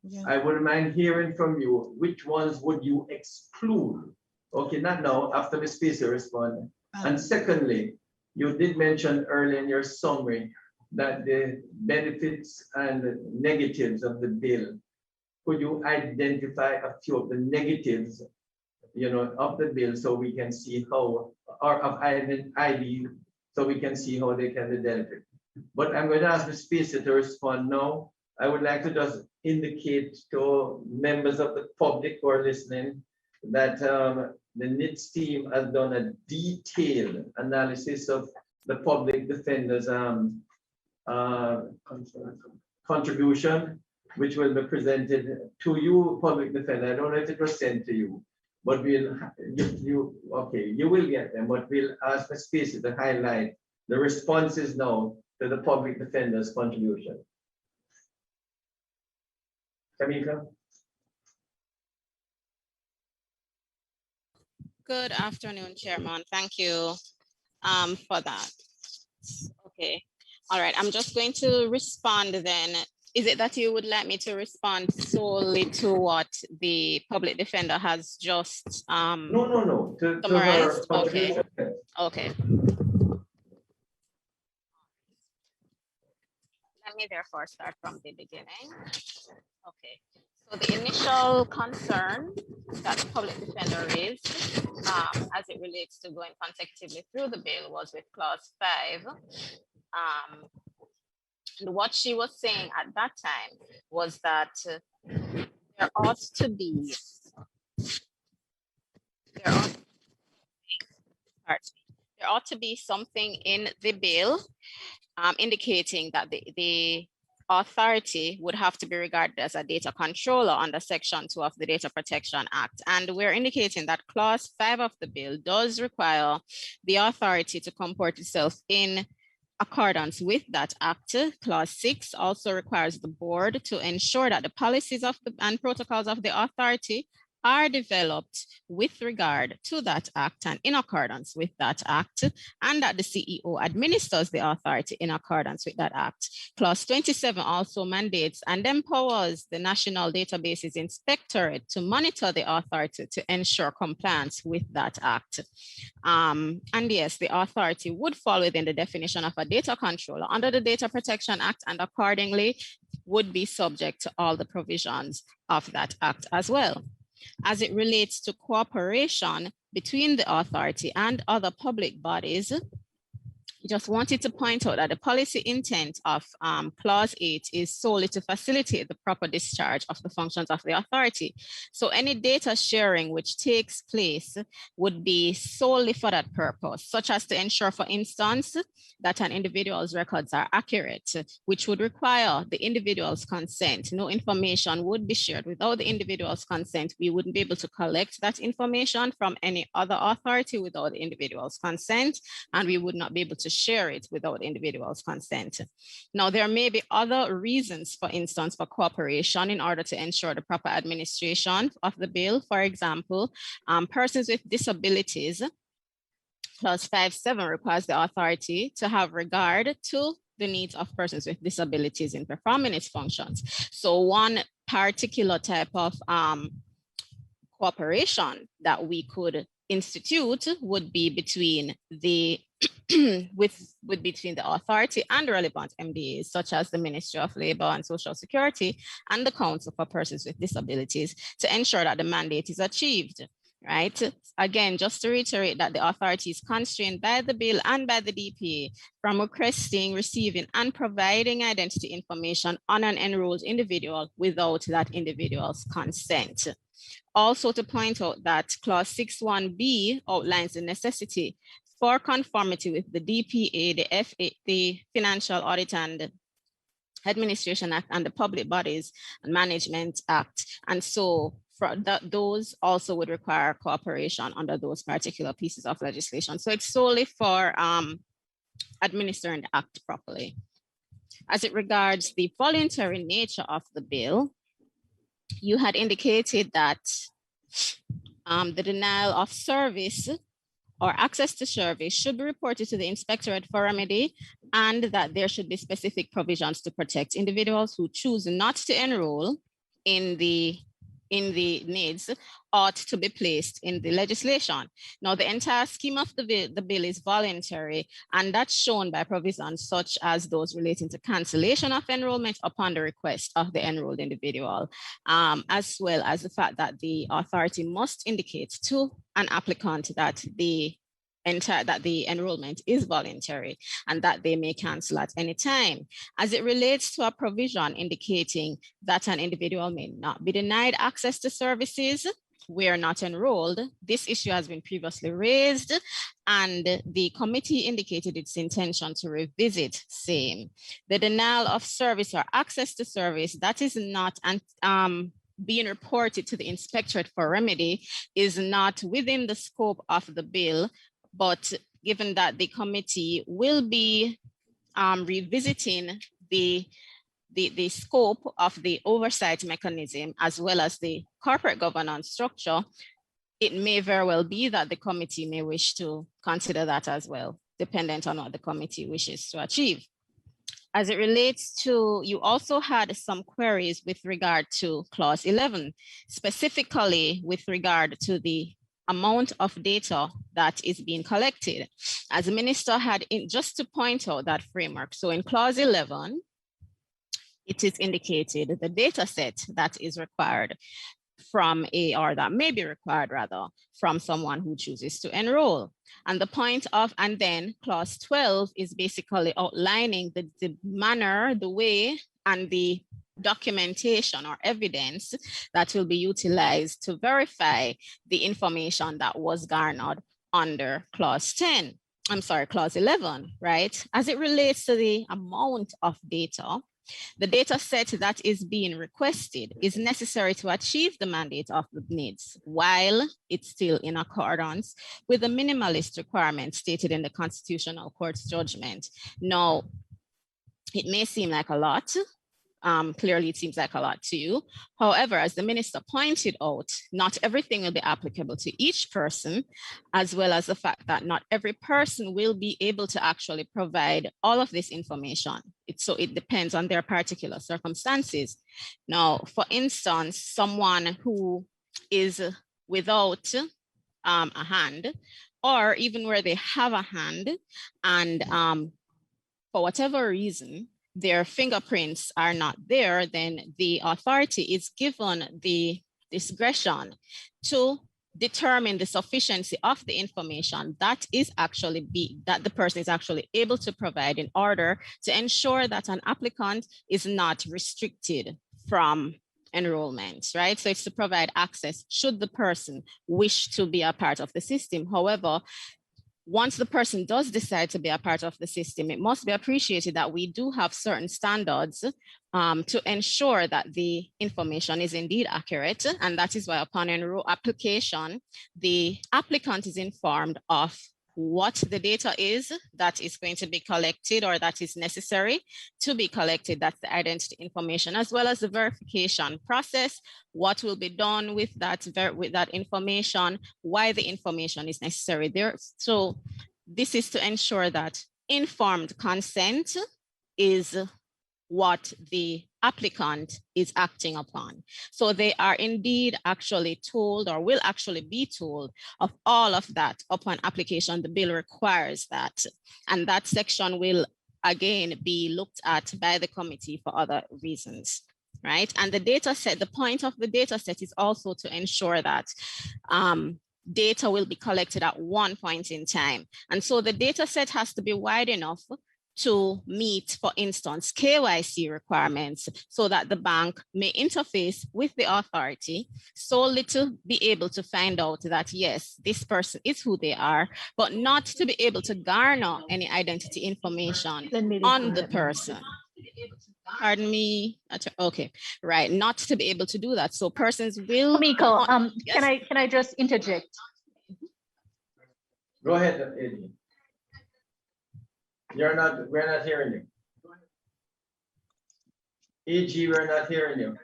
Yeah. I wouldn't mind hearing from you, which ones would you exclude? Okay, not now, after Ms. Facey responded. And secondly, you did mention earlier in your summary that the benefits and negatives of the bill. Could you identify a few of the negatives, you know, of the bill so we can see how, or of ID, so we can see how they can be dealt with? But I'm going to ask Ms. Facey to respond now. I would like to just indicate to members of the public who are listening that the NITS team has done a detailed analysis of the Public Defender's contribution, which will be presented to you, public defender. I don't know if it was sent to you, but you will get them, but we'll ask for spaces to highlight the responses now to the public defender's contribution. Jamaicans? Good afternoon, Chairman. Thank you for that. Okay. All right. I'm just going to respond then. Is it that you would like me to respond solely to what the public defender has just No. To summarized? her Okay. Okay. Let me therefore start from the beginning. Okay. So the initial concern that the public defender raised as it relates to going consecutively through the bill was with clause 5. And what she was saying at that time was that there ought to be something in the bill indicating that the authority would have to be regarded as a data controller under Section 2 of the Data Protection Act. And we're indicating that clause 5 of the bill does require the authority to comport itself in accordance with that act. Clause 6 also requires the board to ensure that the policies of and protocols of the authority are developed with regard to that act and in accordance with that act, and that the CEO administers the authority in accordance with that act. Clause 27 also mandates and empowers the National Databases Inspectorate to monitor the authority to ensure compliance with that act. And yes, the authority would fall within the definition of a data controller under the Data Protection Act, and accordingly would be subject to all the provisions of that act as well. As it relates to cooperation between the authority and other public bodies, just wanted to point out that the policy intent of clause 8 is solely to facilitate the proper discharge of the functions of the authority. So any data sharing which takes place would be solely for that purpose, such as to ensure, for instance, that an individual's records are accurate, which would require the individual's consent. No information would be shared without the individual's consent. We wouldn't be able to collect that information from any other authority without the individual's consent, and we would not be able to share it without individuals' consent. Now, there may be other reasons, for instance, for cooperation in order to ensure the proper administration of the bill. For example, persons with disabilities, clause 5.7 requires the authority to have regard to the needs of persons with disabilities in performing its functions. So one particular type of cooperation that we could institute would be between the between the authority and relevant MDAs, such as the Ministry of Labour and Social Security and the Council for Persons with Disabilities, to ensure that the mandate is achieved, right? Again, just to reiterate that the authority is constrained by the bill and by the DPA from requesting, receiving, and providing identity information on an enrolled individual without that individual's consent. Also to point out that clause 6.1b outlines the necessity for conformity with the DPA, the Financial Audit and Administration Act, and the Public Bodies and Management Act. And so for those also would require cooperation under those particular pieces of legislation. So it's solely for administering the act properly. As it regards the voluntary nature of the bill, you had indicated that the denial of service or access to service should be reported to the Inspectorate for remedy, and that there should be specific provisions to protect individuals who choose not to enroll in the needs ought to be placed in the legislation. Now, the entire scheme of the bill is voluntary, and that's shown by provisions such as those relating to cancellation of enrollment upon the request of the enrolled individual, as well as the fact that the authority must indicate to an applicant that the enrollment is voluntary and that they may cancel at any time. As it relates to a provision indicating that an individual may not be denied access to services, were not enrolled. This issue has been previously raised, and the committee indicated its intention to revisit same. The denial of service or access to service that is not being reported to the Inspectorate for Remedy is not within the scope of the bill, but given that the committee will be revisiting the scope of the oversight mechanism as well as the corporate governance structure, it may very well be that the committee may wish to consider that as well, dependent on what the committee wishes to achieve. As it relates to, you also had some queries with regard to clause 11, specifically with regard to the amount of data that is being collected. As the minister had, just to point out that framework, so in clause 11, it is indicated the data set that is required from or that may be required rather, from someone who chooses to enroll. And the point of, and then clause 12 is basically outlining the manner, the way, and the documentation or evidence that will be utilized to verify the information that was garnered under clause 11, right? As it relates to the amount of data, the data set that is being requested is necessary to achieve the mandate of the NIDS, while it's still in accordance with the minimalist requirements stated in the Constitutional Court's judgment. Now, it may seem like a lot. Clearly, it seems like a lot to you. However, as the minister pointed out, not everything will be applicable to each person, as well as the fact that not every person will be able to actually provide all of this information. So it depends on their particular circumstances. Now, for instance, someone who is without a hand, or even where they have a hand, and for whatever reason, their fingerprints are not there, then the authority is given the discretion to determine the sufficiency of the information that the person is actually able to provide in order to ensure that an applicant is not restricted from enrollment, right? So it's to provide access should the person wish to be a part of the system. However, once the person does decide to be a part of the system, it must be appreciated that we do have certain standards to ensure that the information is indeed accurate. And that is why upon application, the applicant is informed of what the data is that is going to be collected or that is necessary to be collected. That's the identity information, as well as the verification process, what will be done with that information, why the information is necessary there. So this is to ensure that informed consent is what the applicant is acting upon. So they are indeed actually told, or will actually be told, of all of that upon application. The bill requires that. And that section will again be looked at by the committee for other reasons, right? And the data set, the point of the data set is also to ensure that data will be collected at one point in time. And so the data set has to be wide enough to meet, for instance, KYC requirements, so that the bank may interface with the authority solely to be able to find out that, yes, this person is who they are, but not to be able to garner any identity information on the person. Pardon me. Okay, right. Not to be able to do that. So persons will. Miko, yes. Can I just interject? Go ahead, Eddie. We're not hearing you. E.g., we're not hearing you.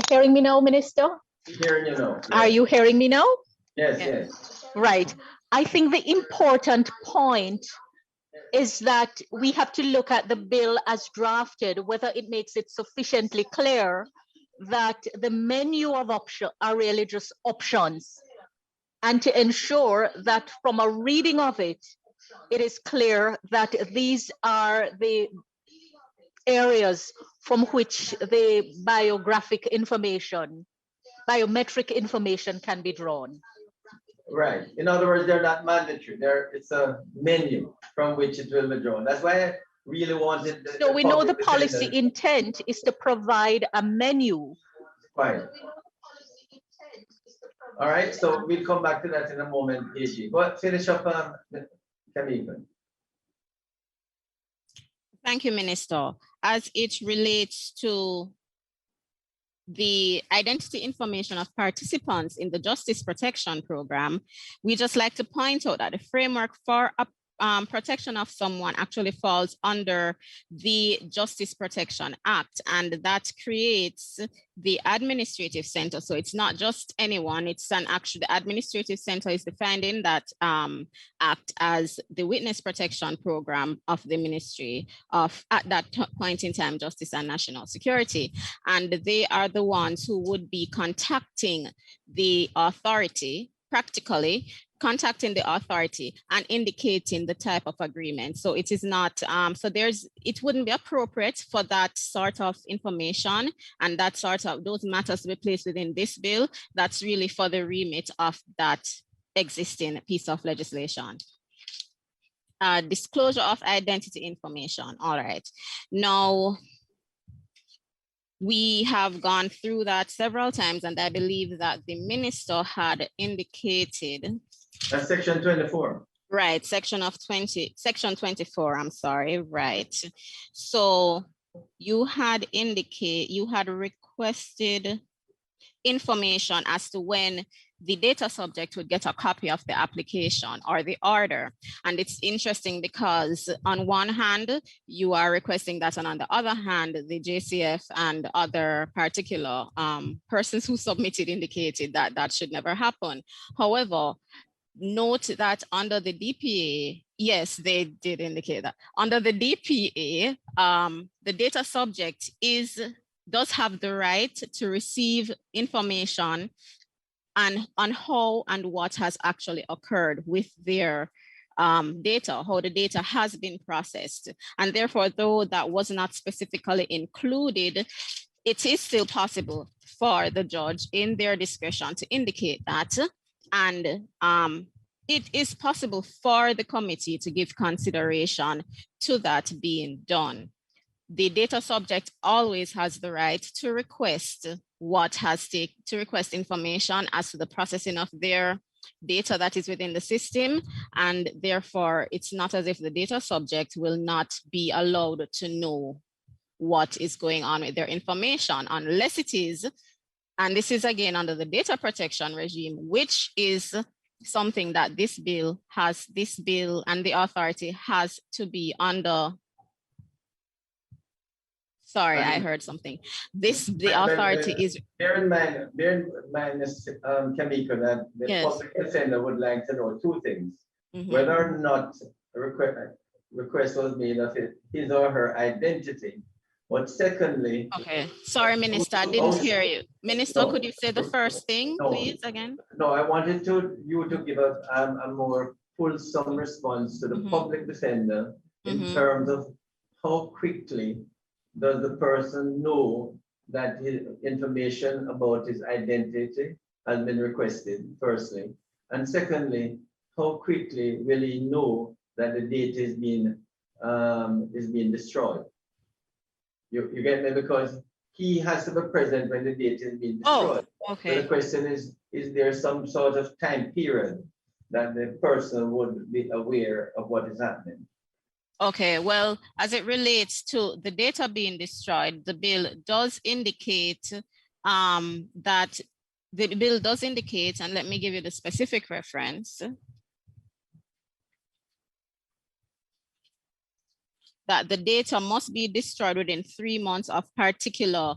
Hearing me now, Minister? Hearing you now. Yes. Are you hearing me now? Yes, yes. Right. I think the important point is that we have to look at the bill as drafted, whether it makes it sufficiently clear that the menu of options are really just options, and to ensure that from a reading of it, it is clear that these are the areas from which the biometric information can be drawn. Right. In other words, they're not mandatory. It's a menu from which it will be drawn. That's why I really wanted. So we know the policy intent is to provide a menu. Right. All right, so we'll come back to that in a moment, AG. But finish up, Jamaica. Thank you, Minister. As it relates to the identity information of participants in the Justice Protection Program, we just like to point out that the framework for protection of someone actually falls under the Justice Protection Act, and that creates the administrative center. So it's not just anyone, it's an actual, the administrative center is defined in that act as the witness protection program of the Ministry of, at that point in time, Justice and National Security. And they are the ones who would be contacting the authority, practically contacting the authority and indicating the type of agreement. So it is not, it wouldn't be appropriate for that sort of information and that sort of, those matters to be placed within this bill. That's really for the remit of that existing piece of legislation. Disclosure of identity information. All right. Now, we have gone through that several times, and I believe that the minister had indicated. That's section 24. Right, section 24, I'm sorry, right. So you had requested information as to when the data subject would get a copy of the application or the order. And it's interesting because on one hand, you are requesting that, and on the other hand, the JCF and other particular persons who submitted indicated that that should never happen. However, note that under the DPA, yes, they did indicate that. Under the DPA, the data subject does have the right to receive information on how and what has actually occurred with their data, how the data has been processed. And therefore, though that was not specifically included, it is still possible for the judge in their discretion to indicate that. And it is possible for the committee to give consideration to that being done. The data subject always has the right to request request information as to the processing of their data that is within the system. And therefore, it's not as if the data subject will not be allowed to know what is going on with their information, unless it is, and this is again under the data protection regime, which is something that this bill and the authority has to be under. Sorry, I heard something. The authority is. Bear in mind, Jamaica, that the public defender would like to know two things: whether or not a request was made of his or her identity. But secondly, okay, sorry, Minister, I didn't hear you. Minister, could you say the first thing, please, again? No, I wanted you to give a more fulsome response to the public defender in terms of how quickly does the person know that his information about his identity has been requested, firstly. And secondly, how quickly will he know that the data is being destroyed? You get me? Because he has to be present when the data is being destroyed. Oh, okay. So the question is there some sort of time period that the person would be aware of what is happening? Okay, well, as it relates to the data being destroyed, the bill does indicate and let me give you the specific reference, that the data must be destroyed within 3 months of particular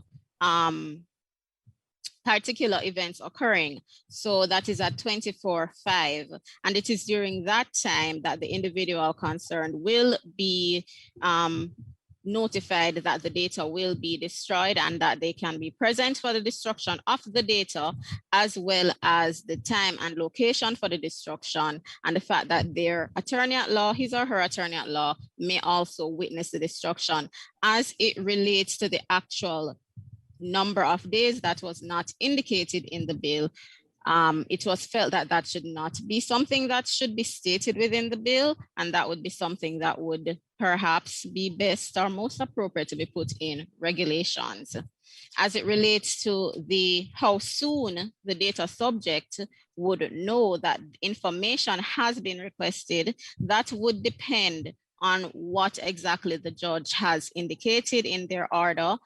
events occurring. So that is at 24/5. And it is during that time that the individual concerned will be notified that the data will be destroyed and that they can be present for the destruction of the data, as well as the time and location for the destruction, and the fact that their attorney at law, his or her attorney at law, may also witness the destruction. As it relates to the actual number of days, that was not indicated in the bill. It was felt that that should not be something that should be stated within the bill, and that would be something that would perhaps be best or most appropriate to be put in regulations. As it relates to how soon the data subject would know that information has been requested, that would depend on what exactly the judge has indicated in their order.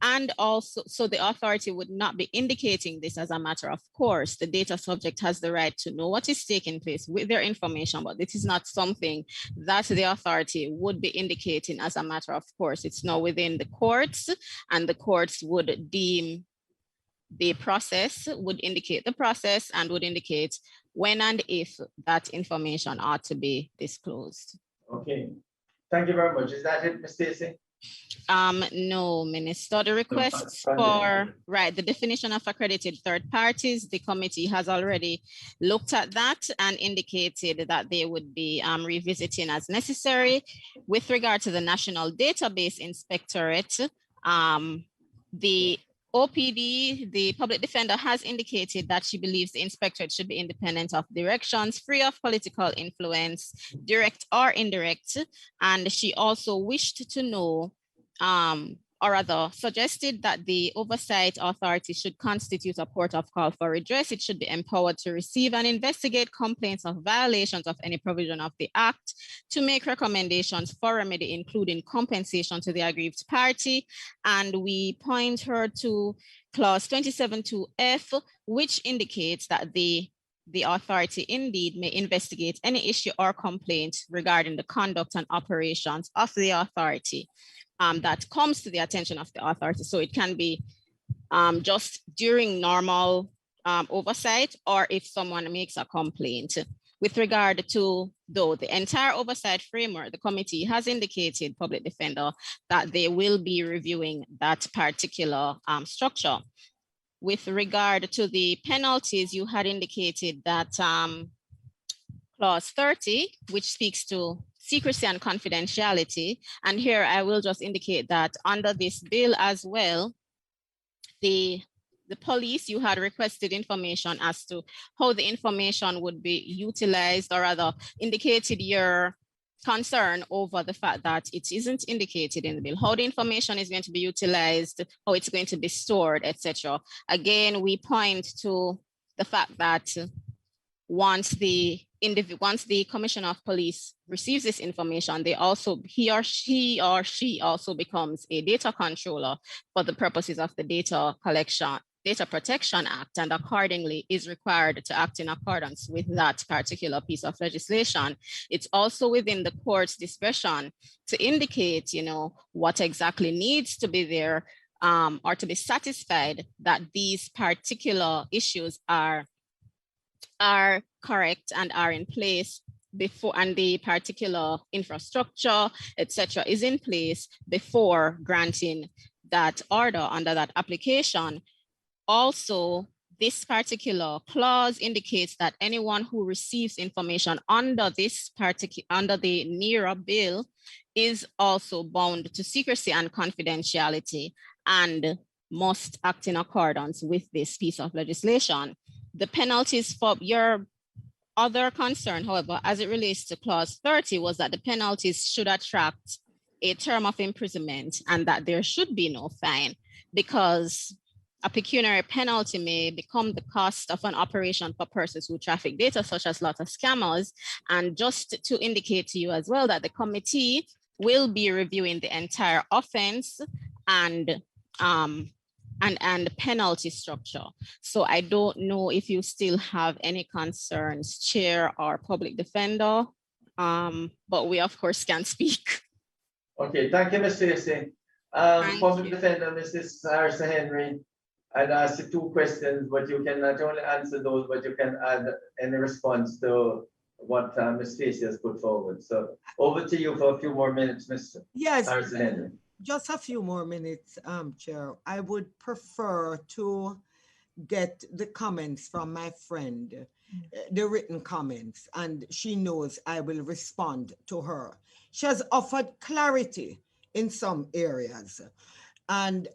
And also, so the authority would not be indicating this as a matter of course. The data subject has the right to know what is taking place with their information, but this is not something that the authority would be indicating as a matter of course. It's now within the courts, and the courts would deem the process, would indicate the process, and would indicate when and if that information ought to be disclosed. Okay, thank you very much. Is that it, Ms. Stacey? No, Minister. The requests for, right, the definition of accredited third parties, the committee has already looked at that and indicated that they would be revisiting as necessary. With regard to the National Database Inspectorate, the OPD, the public defender, has indicated that she believes the inspectorate should be independent of directions, free of political influence, direct or indirect. And she also wished to know, or rather suggested that the oversight authority should constitute a port of call for redress. It should be empowered to receive and investigate complaints of violations of any provision of the Act, to make recommendations for remedy, including compensation to the aggrieved party. And we point her to clause 27.2F, which indicates that the authority indeed may investigate any issue or complaint regarding the conduct and operations of the authority that comes to the attention of the authority. So it can be just during normal oversight, or if someone makes a complaint. With regard to, though, the entire oversight framework, the committee has indicated, public defender, that they will be reviewing that particular structure. With regard to the penalties, you had indicated that clause 30, which speaks to secrecy and confidentiality. And here I will just indicate that under this bill as well, the police, you had requested information as to how the information would be utilized, or rather indicated your concern over the fact that it isn't indicated in the bill, how the information is going to be utilized, how it's going to be stored, etc. Again, we point to the fact that once the commissioner of police receives this information, he or she also becomes a data controller for the purposes of the Data Protection Act, and accordingly is required to act in accordance with that particular piece of legislation. It's also within the court's discretion to indicate, what exactly needs to be there, or to be satisfied that these particular issues are correct and are in place before, and the particular infrastructure, etc., is in place before granting that order under that application. Also, this particular clause indicates that anyone who receives information under the NERA bill is also bound to secrecy and confidentiality and must act in accordance with this piece of legislation. The penalties for your other concern, however, as it relates to clause 30, was that the penalties should attract a term of imprisonment and that there should be no fine, because a pecuniary penalty may become the cost of an operation for persons who traffic data, such as lot of scammers. And just to indicate to you as well that the committee will be reviewing the entire offense and penalty structure. So I don't know if you still have any concerns, Chair or Public Defender, but we of course can speak. Okay, thank you, Ms. Stacey. Public Defender, Mrs. Harrison Henry, I'd ask you 2 questions, but you can not only answer those, but you can add any response to what Ms. Stacey has put forward. So over to you for a few more minutes, Ms. Harrison Henry. Just a few more minutes, Chair. I would prefer to get the comments from my friend, the written comments, and she knows I will respond to her. She has offered clarity in some areas,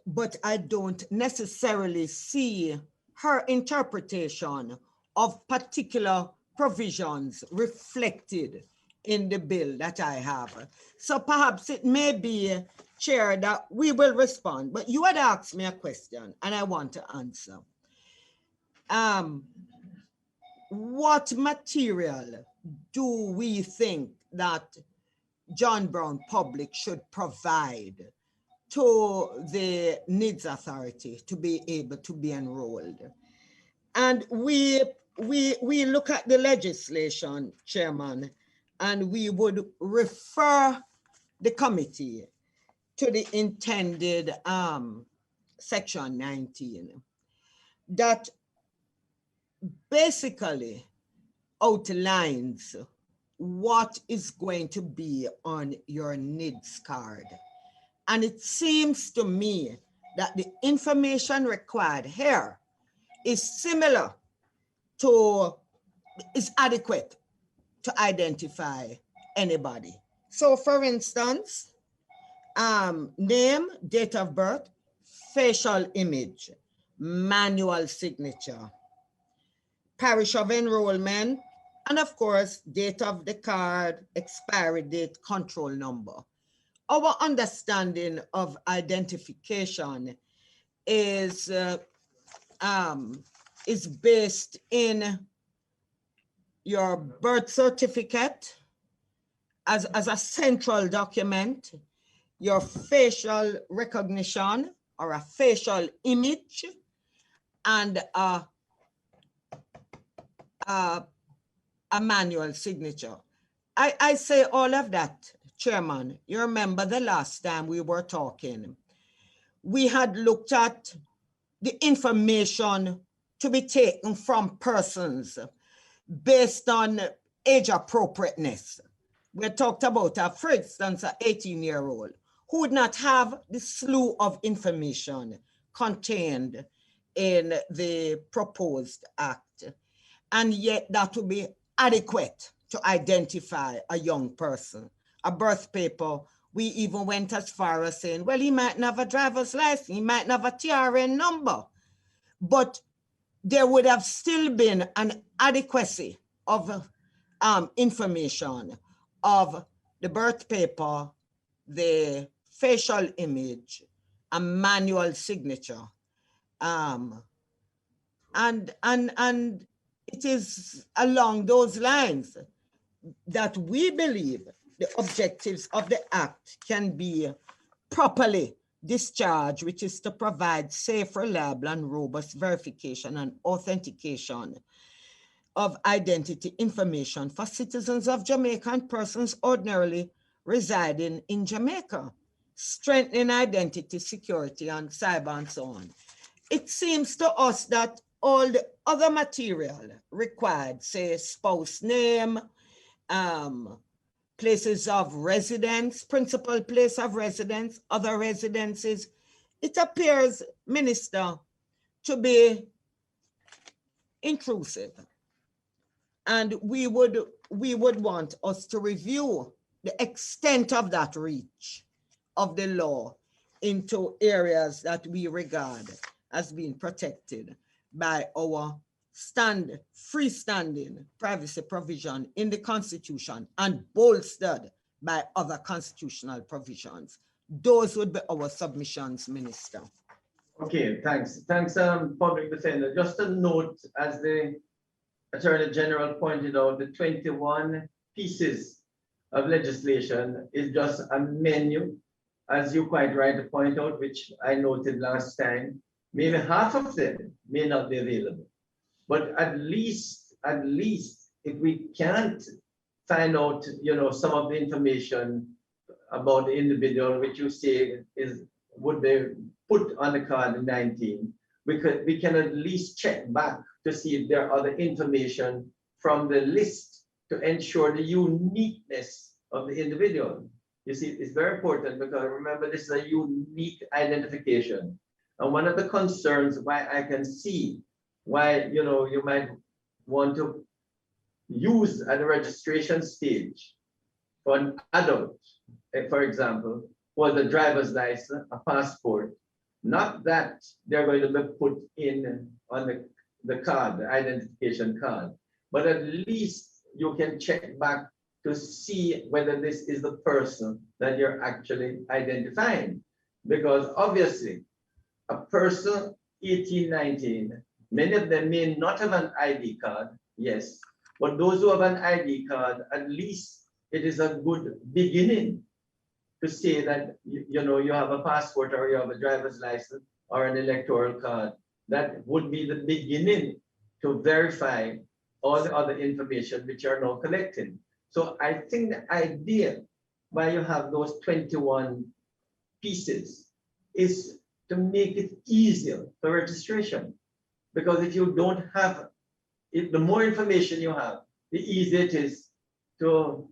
but I don't necessarily see her interpretation of particular provisions reflected in the bill that I have. So perhaps it may be, Chair, that we will respond, but you had asked me a question and I want to answer. What material do we think that John Brown Public should provide to the Needs Authority to be able to be enrolled? And we look at the legislation, Chairman, and we would refer the committee to the intended section 19 that basically outlines what is going to be on your NIDS card. And it seems to me that the information required here is similar to, is adequate to identify anybody. So for instance, name, date of birth, facial image, manual signature, parish of enrollment, and of course, date of the card, expiry date, control number. Our understanding of identification is based in your birth certificate as a central document, your facial recognition or a facial image, and a manual signature. I say all of that, Chairman. You remember the last time we were talking, we had looked at the information to be taken from persons based on age appropriateness. We talked about, for instance, an 18-year-old who would not have the slew of information contained in the proposed act. And yet that would be adequate to identify a young person. A birth paper, we even went as far as saying, well, he might not have a driver's license, he might not have a TRN number, but there would have still been an adequacy of information of the birth paper, the facial image, a manual signature. And it is along those lines that we believe the objectives of the Act can be properly discharged, which is to provide safe, reliable, and robust verification and authentication of identity information for citizens of Jamaica and persons ordinarily residing in Jamaica, strengthening identity, security, and cyber and so on. It seems to us that all the other material required, say spouse name, places of residence, principal place of residence, other residences, it appears, Minister, to be intrusive. And we would want us to review the extent of that reach of the law into areas that we regard as being protected by our freestanding privacy provision in the Constitution and bolstered by other constitutional provisions. Those would be our submissions, Minister. Okay, thanks. Thanks, Public Defender. Just a note, as the Attorney General pointed out, the 21 pieces of legislation is just a menu, as you quite right to point out, which I noted last time. Maybe half of them may not be available. But at least if we can't find out, some of the information about the individual, which you say would be put on the card in 19, we can at least check back to see if there are other information from the list to ensure the uniqueness of the individual. You see, it's very important because remember, this is a unique identification. And one of the concerns why I can see why you might want to use at the registration stage for an adult, for example, was a driver's license, a passport, Not that they're going to be put in on the card, the identification card, but at least you can check back to see whether this is the person that you're actually identifying. Because obviously, a person 18, 19, many of them may not have an ID card, yes, but those who have an ID card, at least it is a good beginning to say that you know you have a passport or you have a driver's license or an electoral card. That would be the beginning to verify all the other information which are now collecting. So I think the idea why you have those 21 pieces is to make it easier for registration. Because if you don't have, the more information you have, the easier it is to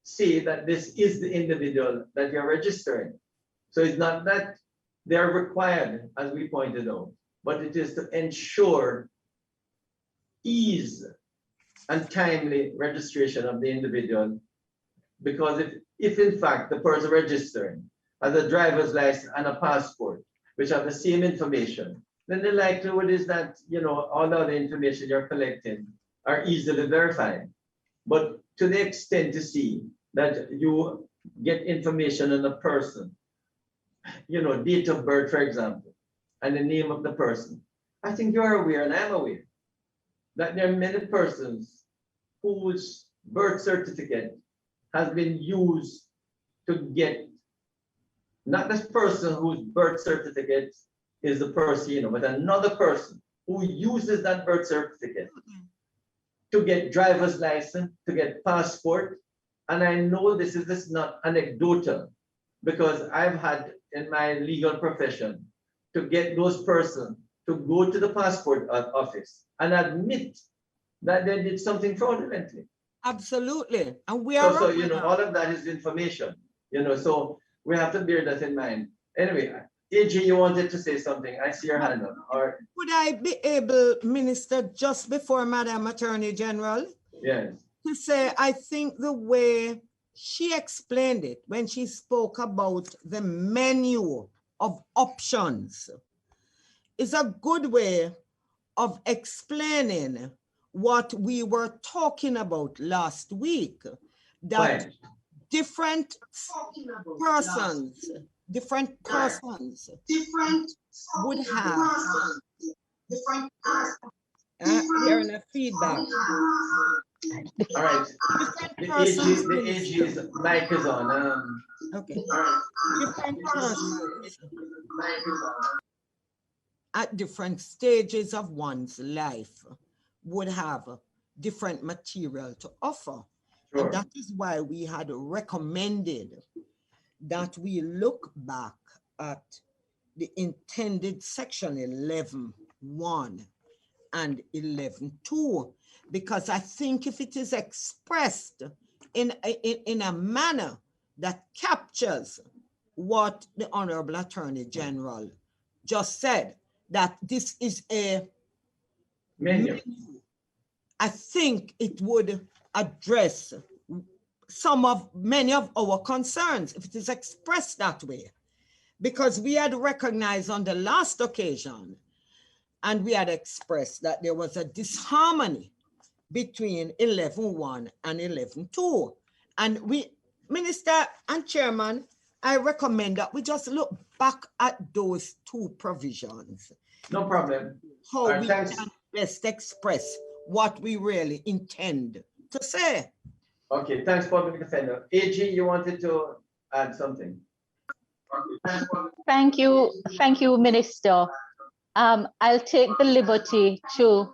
say that this is the individual that you're registering. So it's not that they're required, as we pointed out, but it is to ensure ease and timely registration of the individual. Because if in fact the person registering has a driver's license and a passport, which have the same information, then the likelihood is that, you know, all of the information you're collecting are easily verified. But to the extent to see that you get information on a person, you know, date of birth, for example, and the name of the person, I think you're aware, and I'm aware, that there are many persons whose birth certificate has been used to get, not this person whose birth certificate is the person, you know, but another person who uses that birth certificate to get driver's license, to get passport. And I know this is not anecdotal, because I've had in my legal profession to get those persons to go to the passport office and admit that they did something fraudulently. Absolutely. And we are so you know, all of that is information, you know, so we have to bear that in mind. Anyway, AG, you wanted to say something. I see your hand up. Or would I be able, Minister, just before Madam Attorney General, yes, to say, I think the way she explained it when she spoke about the menu of options is a good way of explaining what we were talking about last week, that different persons would have hearing a feedback. All right. The AG's mic is on. Okay. Different persons at different stages of one's life would have different material to offer. Sure. And that is why we had recommended that we look back at the intended section 11.1 and 11.2, because I think if it is expressed in a manner that captures what the Honorable Attorney General just said, that this is a menu, I think it would address many of our concerns if it is expressed that way. Because we had recognized on the last occasion, and we had expressed that there was a disharmony between 11.1 and 11.2. And we, Minister and Chairman, I recommend that we just look back at those two provisions. No problem. How we can best express what we really intend to say. Okay, thanks, Public Defender. AG, you wanted to add something? Thank you, Minister. I'll take the liberty to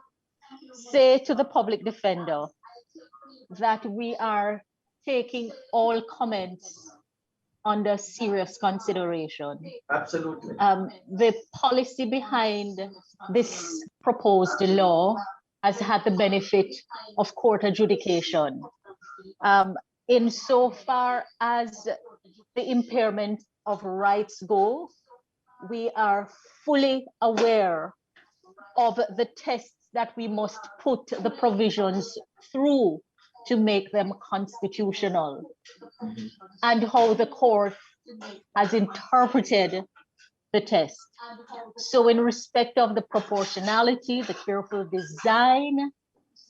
say to the Public Defender that we are taking all comments under serious consideration. Absolutely. The policy behind this proposed law has had the benefit of court adjudication. Insofar as the impairment of rights go, we are fully aware of the tests that we must put the provisions through to make them constitutional, and how the court has interpreted the test. So in respect of the proportionality, the careful design,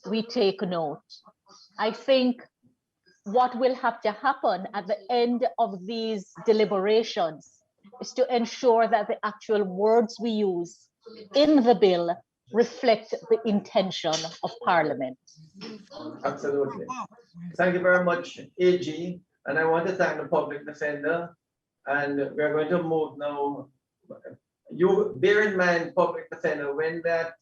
we take note. I think what will have to happen at the end of these deliberations is to ensure that the actual words we use in the bill reflect the intention of Parliament. Absolutely. Thank you very much, AG. And I want to thank the public defender. And we're going to move now. You bear in mind, public defender, when that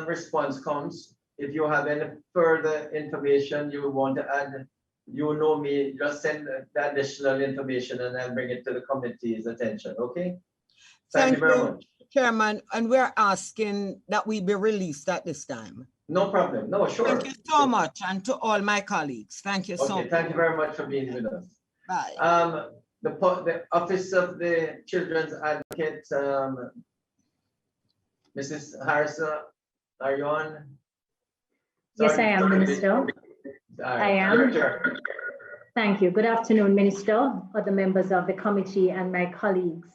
response comes, if you have any further information you want to add, you know me, just send the additional information and I'll bring it to the committee's attention, okay? Thank you very much. Chairman, and we're asking that we be released at this time. No problem. No, sure. Thank you so much, and to all my colleagues. Thank you so much. Thank you very much for being with us. Bye. The Office of the Children's Advocate, Mrs. Harrison, are you on? Yes, I am, Minister. I am. Thank you. Good afternoon, Minister, other members of the committee, and my colleagues.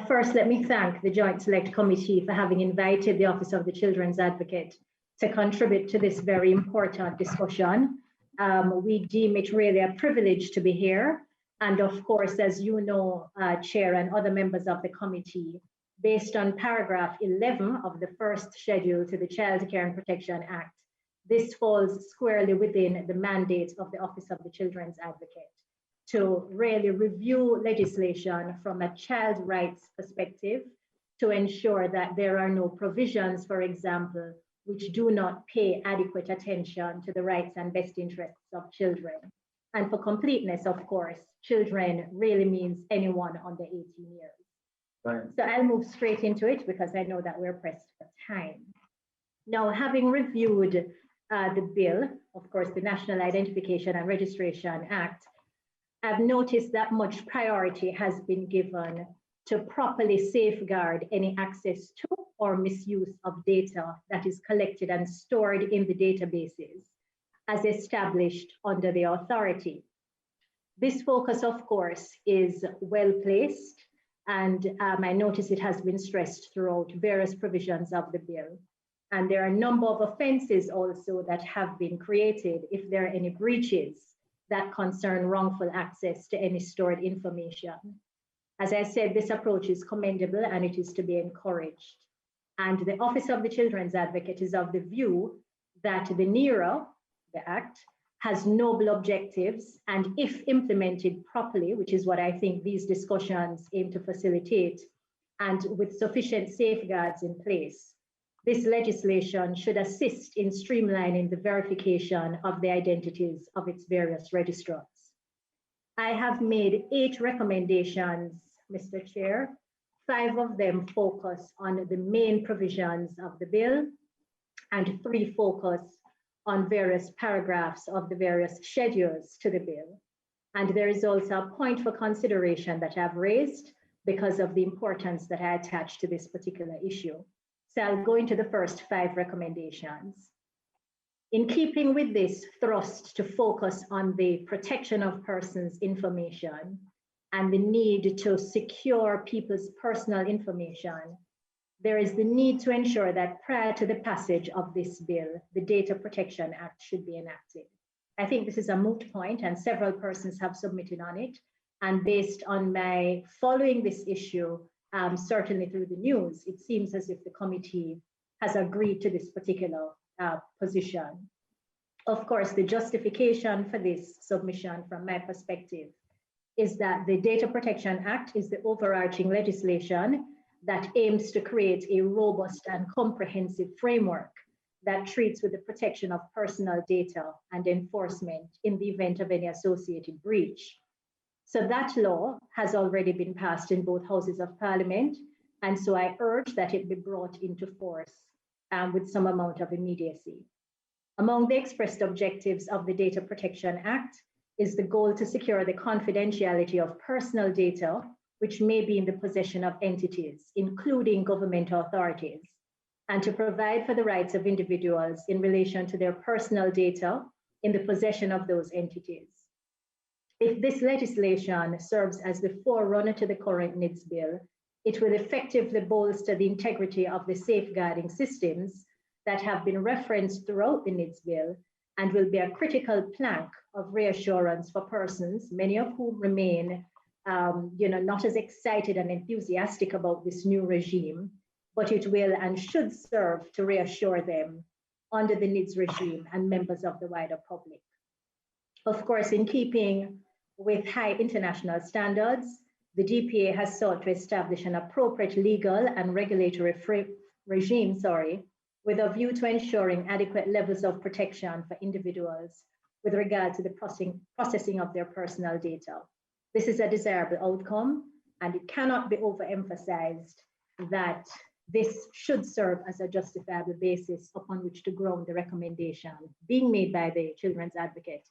First, let me thank the Joint Select Committee for having invited the Office of the Children's Advocate to contribute to this very important discussion. We deem it really a privilege to be here. And of course, as you know, Chair and other members of the committee, based on paragraph 11 of the first schedule to the Child Care and Protection Act, this falls squarely within the mandate of the Office of the Children's Advocate to really review legislation from a child rights perspective to ensure that there are no provisions, for example, which do not pay adequate attention to the rights and best interests of children. And for completeness, of course, children really means anyone under 18 years. Right. So I'll move straight into it because I know that we're pressed for time. Now, having reviewed the bill, of course, the National Identification and Registration Act, I've noticed that much priority has been given to properly safeguard any access to or misuse of data that is collected and stored in the databases as established under the authority. This focus, of course, is well placed, and I notice it has been stressed throughout various provisions of the bill. And there are a number of offenses also that have been created if there are any breaches that concern wrongful access to any stored information. As I said, this approach is commendable and it is to be encouraged. And the Office of the Children's Advocate is of the view that the NERA, the Act, has noble objectives, and if implemented properly, which is what I think these discussions aim to facilitate, and with sufficient safeguards in place, this legislation should assist in streamlining the verification of the identities of its various registrars. I have made 8 recommendations, Mr. Chair. 5 of them focus on the main provisions of the bill, and 3 focus on various paragraphs of the various schedules to the bill. And there is also a point for consideration that I've raised because of the importance that I attach to this particular issue. So I'll go into the first 5 recommendations. In keeping with this thrust to focus on the protection of persons' information and the need to secure people's personal information, there is the need to ensure that prior to the passage of this bill, the Data Protection Act should be enacted. I think this is a moot point and several persons have submitted on it. And based on my following this issue, certainly through the news, it seems as if the committee has agreed to this particular position. Of course, the justification for this submission from my perspective is that the Data Protection Act is the overarching legislation that aims to create a robust and comprehensive framework that treats with the protection of personal data and enforcement in the event of any associated breach. So that law has already been passed in both houses of parliament, and so I urge that it be brought into force with some amount of immediacy. Among the expressed objectives of the Data Protection Act is the goal to secure the confidentiality of personal data which may be in the possession of entities, including government authorities, and to provide for the rights of individuals in relation to their personal data in the possession of those entities. If this legislation serves as the forerunner to the current NIDS bill, It will effectively bolster the integrity of the safeguarding systems that have been referenced throughout the NIDS bill and will be a critical plank of reassurance for persons, many of whom remain not as excited and enthusiastic about this new regime, but it will and should serve to reassure them under the NIDS regime and members of the wider public. Of course, in keeping with high international standards, the DPA has sought to establish an appropriate legal and regulatory regime, with a view to ensuring adequate levels of protection for individuals with regard to the processing of their personal data. This is a desirable outcome, and it cannot be overemphasized that this should serve as a justifiable basis upon which to ground the recommendation being made by the Children's Advocate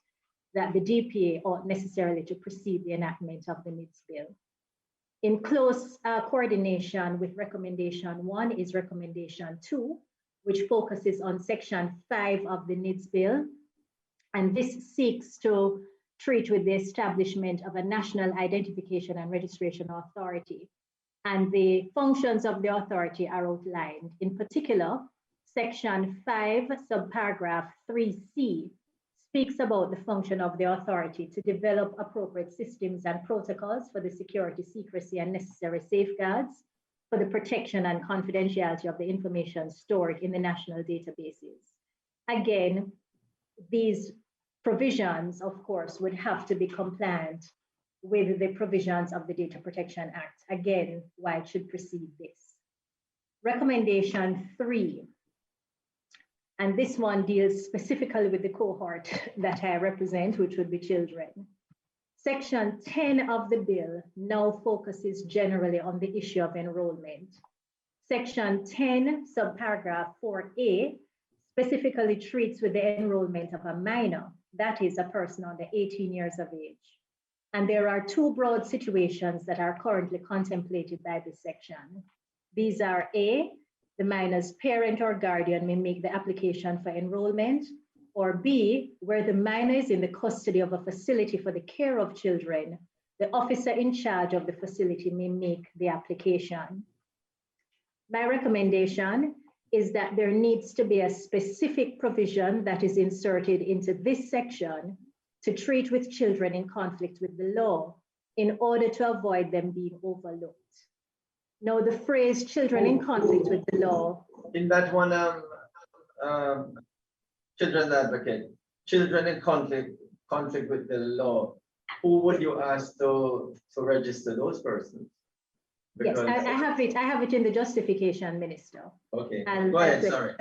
that the DPA ought necessarily to precede the enactment of the NIDS bill. In close coordination with recommendation 1 is recommendation 2, which focuses on section 5 of the NIDS bill. And this seeks to treat with the establishment of a national identification and registration authority. And the functions of the authority are outlined. In particular, section 5, subparagraph 3C speaks about the function of the authority to develop appropriate systems and protocols for the security, secrecy, and necessary safeguards for the protection and confidentiality of the information stored in the national databases. Again, these provisions, of course, would have to be compliant with the provisions of the Data Protection Act. Again, why it should precede this. Recommendation 3, and this one deals specifically with the cohort that I represent, which would be children. Section 10 of the bill now focuses generally on the issue of enrollment. Section 10, subparagraph 4A, specifically treats with the enrollment of a minor, that is a person under 18 years of age. And there are two broad situations that are currently contemplated by this section. These are A, the minor's parent or guardian may make the application for enrollment, or B, where the minor is in the custody of a facility for the care of children, the officer in charge of the facility may make the application. My recommendation is that there needs to be a specific provision that is inserted into this section to treat with children in conflict with the law in order to avoid them being overlooked. Now, the phrase children in conflict with the law. In that one, Children's Advocate, children in conflict with the law, who would you ask to register those persons? Because yes, I have it in the justification, Minister. Okay, and go ahead, sorry.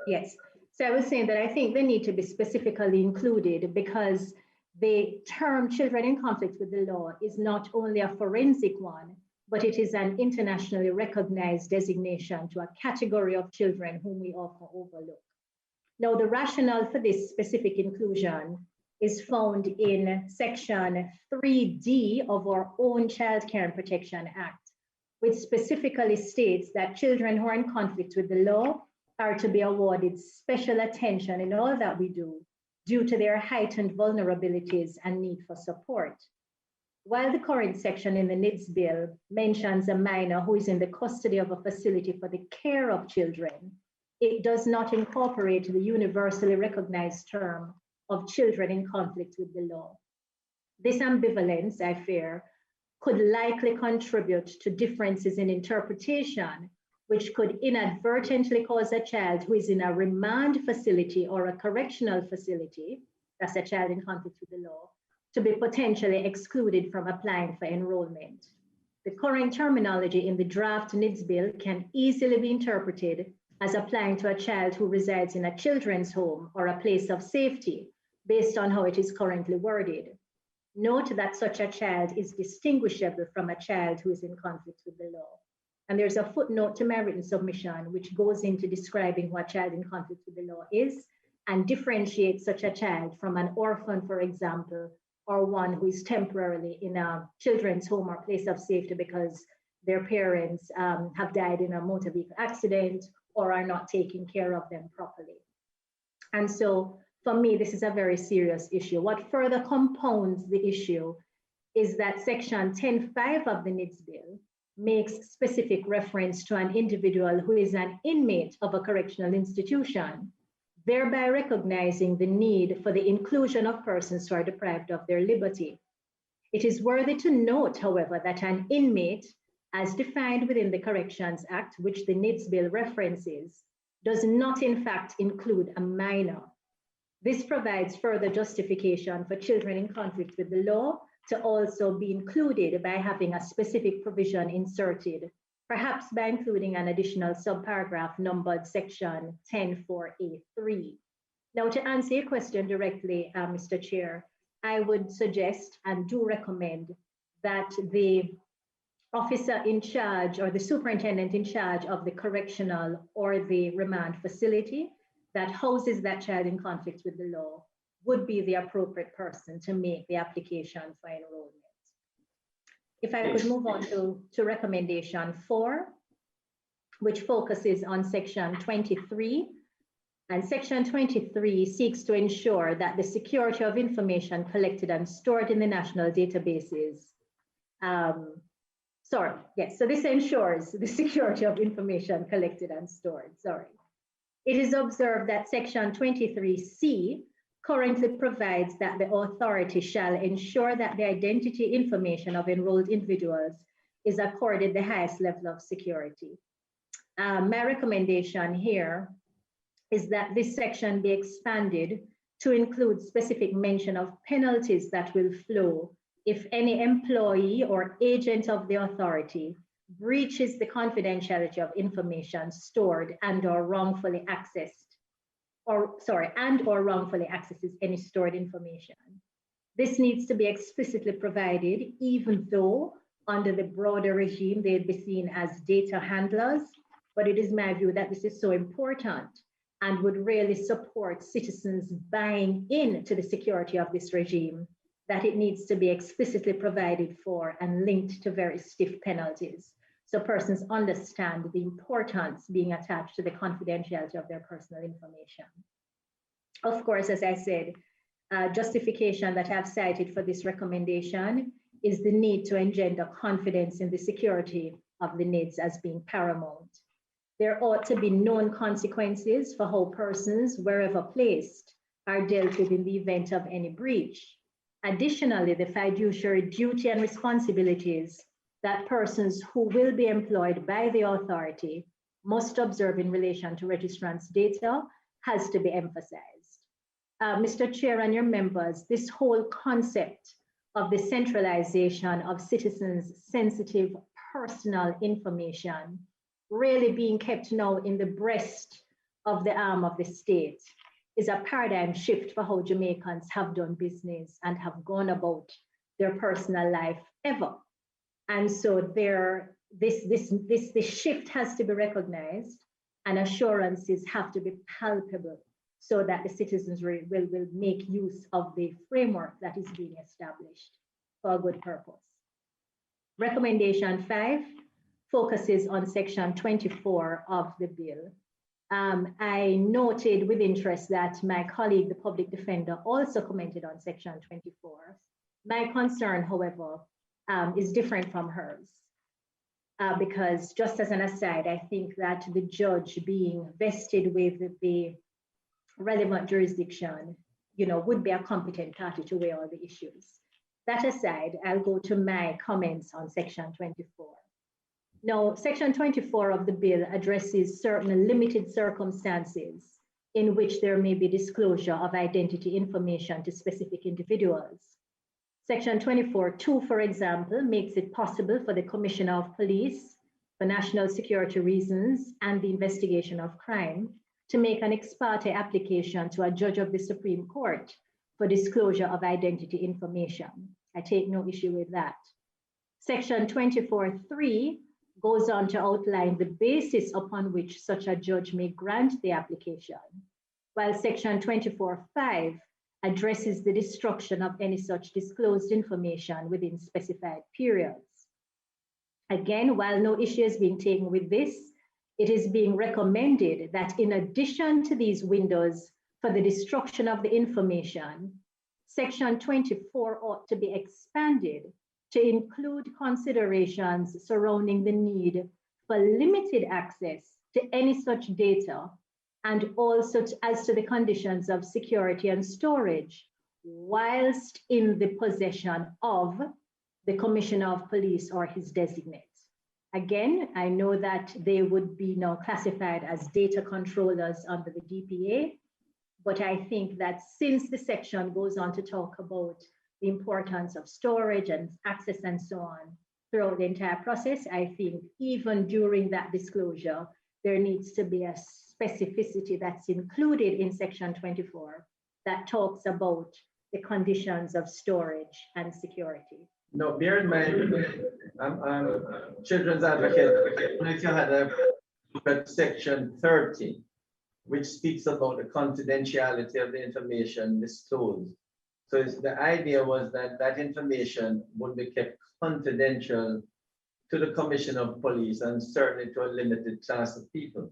Yes, so I was saying that I think they need to be specifically included because the term children in conflict with the law is not only a forensic one, but it is an internationally recognized designation to a category of children whom we often overlook. Now, the rationale for this specific inclusion is found in section 3D of our own Child Care and Protection Act, which specifically states that children who are in conflict with the law are to be awarded special attention in all that we do due to their heightened vulnerabilities and need for support. While the current section in the NIDS bill mentions a minor who is in the custody of a facility for the care of children, it does not incorporate the universally recognized term of children in conflict with the law. This ambivalence, I fear, could likely contribute to differences in interpretation, which could inadvertently cause a child who is in a remand facility or a correctional facility, that's a child in conflict with the law, to be potentially excluded from applying for enrollment. The current terminology in the draft NIDS bill can easily be interpreted as applying to a child who resides in a children's home or a place of safety based on how it is currently worded. Note that such a child is distinguishable from a child who is in conflict with the law. And there's a footnote to my written submission which goes into describing what child in conflict with the law is and differentiates such a child from an orphan, for example, or one who is temporarily in a children's home or place of safety because their parents have died in a motor vehicle accident or are not taking care of them properly. And so for me, this is a very serious issue. What further compounds the issue is that section 10.5 of the NIDS bill makes specific reference to an individual who is an inmate of a correctional institution, thereby recognizing the need for the inclusion of persons who are deprived of their liberty. It is worthy to note, however, that an inmate, as defined within the Corrections Act, which the NIDS bill references, does not in fact include a minor. This provides further justification for children in conflict with the law to also be included by having a specific provision inserted, perhaps by including an additional subparagraph numbered section 10.4A3. Now, to answer your question directly, Mr. Chair, I would suggest and do recommend that the officer in charge or the superintendent in charge of the correctional or the remand facility that houses that child in conflict with the law would be the appropriate person to make the application for enrollment. If I could move on to recommendation 4, which focuses on section 23. And section 23 seeks to ensure that the security of information collected and stored in the national databases. So this ensures the security of information collected and stored, It is observed that section 23C currently provides that the authority shall ensure that the identity information of enrolled individuals is accorded the highest level of security. My recommendation here is that this section be expanded to include specific mention of penalties that will flow if any employee or agent of the authority breaches the confidentiality of information stored and/or wrongfully accessed, and/or wrongfully accesses any stored information. This needs to be explicitly provided, even though under the broader regime, they'd be seen as data handlers, but it is my view that this is so important and would really support citizens buying into the security of this regime that it needs to be explicitly provided for and linked to very stiff penalties, so persons understand the importance being attached to the confidentiality of their personal information. Of course, as I said, justification that I've cited for this recommendation is the need to engender confidence in the security of the NIDS as being paramount. There ought to be known consequences for how persons, wherever placed, are dealt with in the event of any breach. Additionally, the fiduciary duty and responsibilities that persons who will be employed by the authority must observe in relation to registrants' data has to be emphasized. Mr. Chair and your members, this whole concept of the centralization of citizens' sensitive personal information really being kept now in the breast of the arm of the state is a paradigm shift for how Jamaicans have done business and have gone about their personal life ever. And so this shift has to be recognized and assurances have to be palpable so that the citizens will make use of the framework that is being established for a good purpose. Recommendation 5 focuses on section 24 of the bill. I noted with interest that my colleague, the public defender, also commented on section 24. My concern, however, is different from hers. Because just as an aside, I think that the judge being vested with the relevant jurisdiction, would be a competent party to weigh all the issues. That aside, I'll go to my comments on section 24. Now, section 24 of the bill addresses certain limited circumstances in which there may be disclosure of identity information to specific individuals. Section 24.2, for example, makes it possible for the Commissioner of Police, for national security reasons and the investigation of crime, to make an ex parte application to a judge of the Supreme Court for disclosure of identity information. I take no issue with that. Section 24.3 goes on to outline the basis upon which such a judge may grant the application, while section 24.5 addresses the destruction of any such disclosed information within specified periods. Again, while no issue is being taken with this, it is being recommended that in addition to these windows for the destruction of the information, section 24 ought to be expanded to include considerations surrounding the need for limited access to any such data, and also as to the conditions of security and storage, whilst in the possession of the Commissioner of Police or his designate. Again, I know that they would be now classified as data controllers under the DPA, but I think that since the section goes on to talk about the importance of storage and access and so on throughout the entire process, I think even during that disclosure, there needs to be a specificity that's included in section 24 that talks about the conditions of storage and security. No, bear in mind, I'm children's advocate. If you had a look at section 30, which speaks about the confidentiality of the information disclosed. So the idea was that that information would be kept confidential to the Commissioner of Police and certainly to a limited class of people.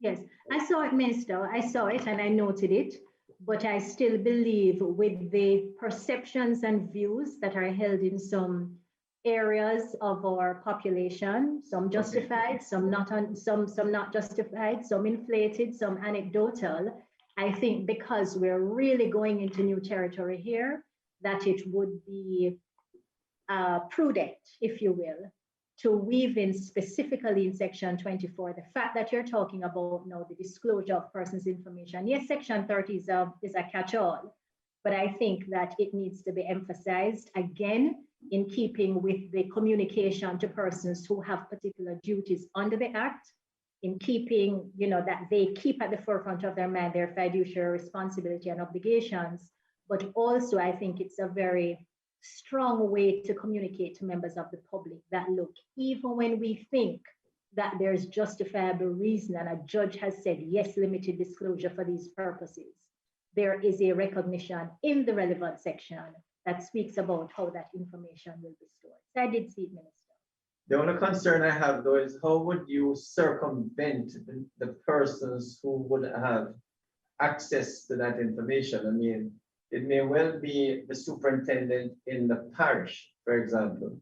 Yes, I saw it, Minister. I saw it and I noted it, but I still believe with the perceptions and views that are held in some areas of our population, some justified, some not justified, some inflated, some anecdotal. I think because we're really going into new territory here, that it would be prudent, if you will, to weave in specifically in section 24, the fact that you're talking about now the disclosure of persons' information. Yes, section 30 is a catch-all, but I think that it needs to be emphasized again in keeping with the communication to persons who have particular duties under the Act, in keeping, that they keep at the forefront of their mind their fiduciary responsibility and obligations, but also I think it's a very strong way to communicate to members of the public that, look, even when we think that there's justifiable reason and a judge has said, yes, limited disclosure for these purposes, there is a recognition in the relevant section that speaks about how that information will be stored. So I did see it, Minister. The only concern I have, though, is how would you circumvent the persons who would have access to that information? I mean, it may well be the superintendent in the parish, for example,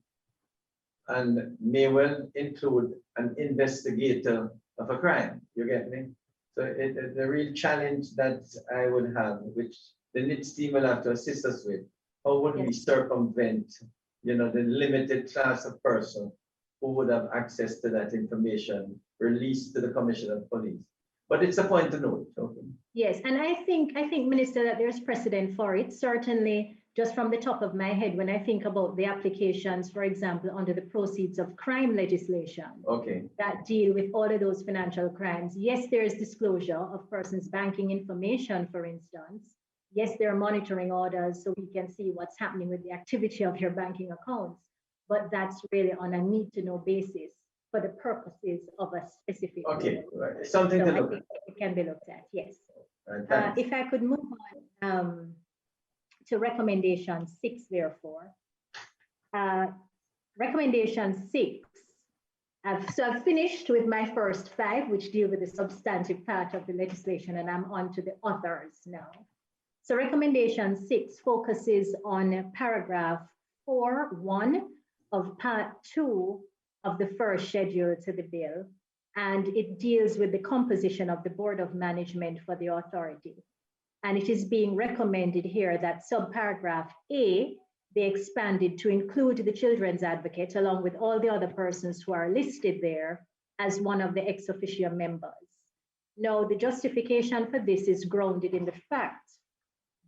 and may well include an investigator of a crime. You get me? So the real challenge that I would have, which the NITS team will have to assist us with, how would we circumvent, the limited class of person who would have access to that information released to the Commissioner of Police? But it's a point to note. Okay. Yes, and I think, Minister, that there's precedent for it. Certainly, just from the top of my head, when I think about the applications, for example, under the proceeds of crime legislation, that deal with all of those financial crimes. Yes, there is disclosure of persons' banking information, for instance. Yes, there are monitoring orders so we can see what's happening with the activity of your banking accounts, but that's really on a need-to-know basis for the purposes of a specific. Okay, something to look at. It can be looked at, yes. Right, if I could move on to recommendation 6, therefore. Recommendation 6, I've finished with my first 5, which deal with the substantive part of the legislation, and I'm on to the others now. So recommendation 6 focuses on paragraph 4.1 of part 2 of the first schedule to the bill, and it deals with the composition of the Board of Management for the authority. And it is being recommended here that subparagraph A be expanded to include the Children's Advocate along with all the other persons who are listed there as one of the ex officio members. Now, the justification for this is grounded in the fact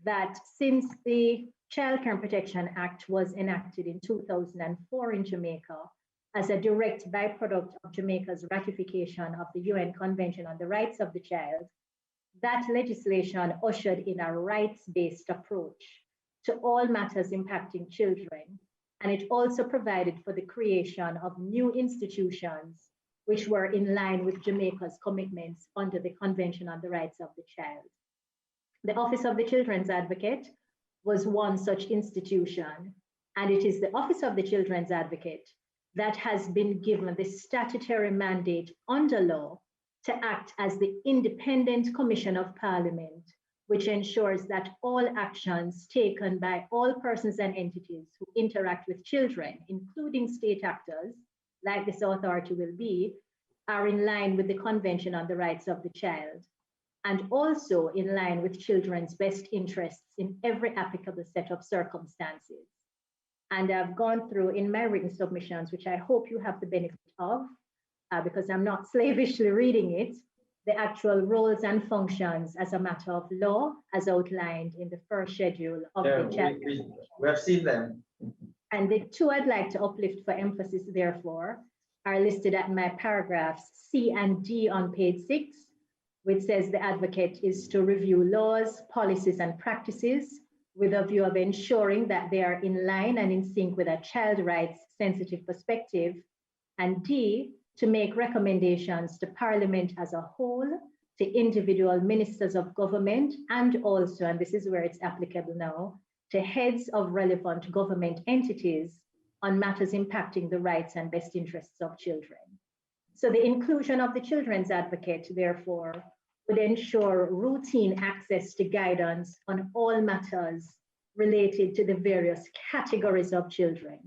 that since the Child Care and Protection Act was enacted in 2004 in Jamaica as a direct byproduct of Jamaica's ratification of the UN Convention on the Rights of the Child, that legislation ushered in a rights-based approach to all matters impacting children, and it also provided for the creation of new institutions which were in line with Jamaica's commitments under the Convention on the Rights of the Child. The Office of the Children's Advocate was one such institution, and it is the Office of the Children's Advocate that has been given the statutory mandate under law to act as the independent commission of Parliament which ensures that all actions taken by all persons and entities who interact with children, including state actors, like this authority will be, are in line with the Convention on the Rights of the Child, and also in line with children's best interests in every applicable set of circumstances. And I've gone through in my written submissions, which I hope you have the benefit of, because I'm not slavishly reading it, the actual roles and functions as a matter of law, as outlined in the first schedule of the child. We have seen them. And the two I'd like to uplift for emphasis, therefore, are listed at my paragraphs C and D on page 6, which says the advocate is to review laws, policies, and practices with a view of ensuring that they are in line and in sync with a child rights sensitive perspective, and D, to make recommendations to Parliament as a whole, to individual ministers of government, and also, and this is where it's applicable now, to heads of relevant government entities on matters impacting the rights and best interests of children. So the inclusion of the children's advocate, therefore, would ensure routine access to guidance on all matters related to the various categories of children,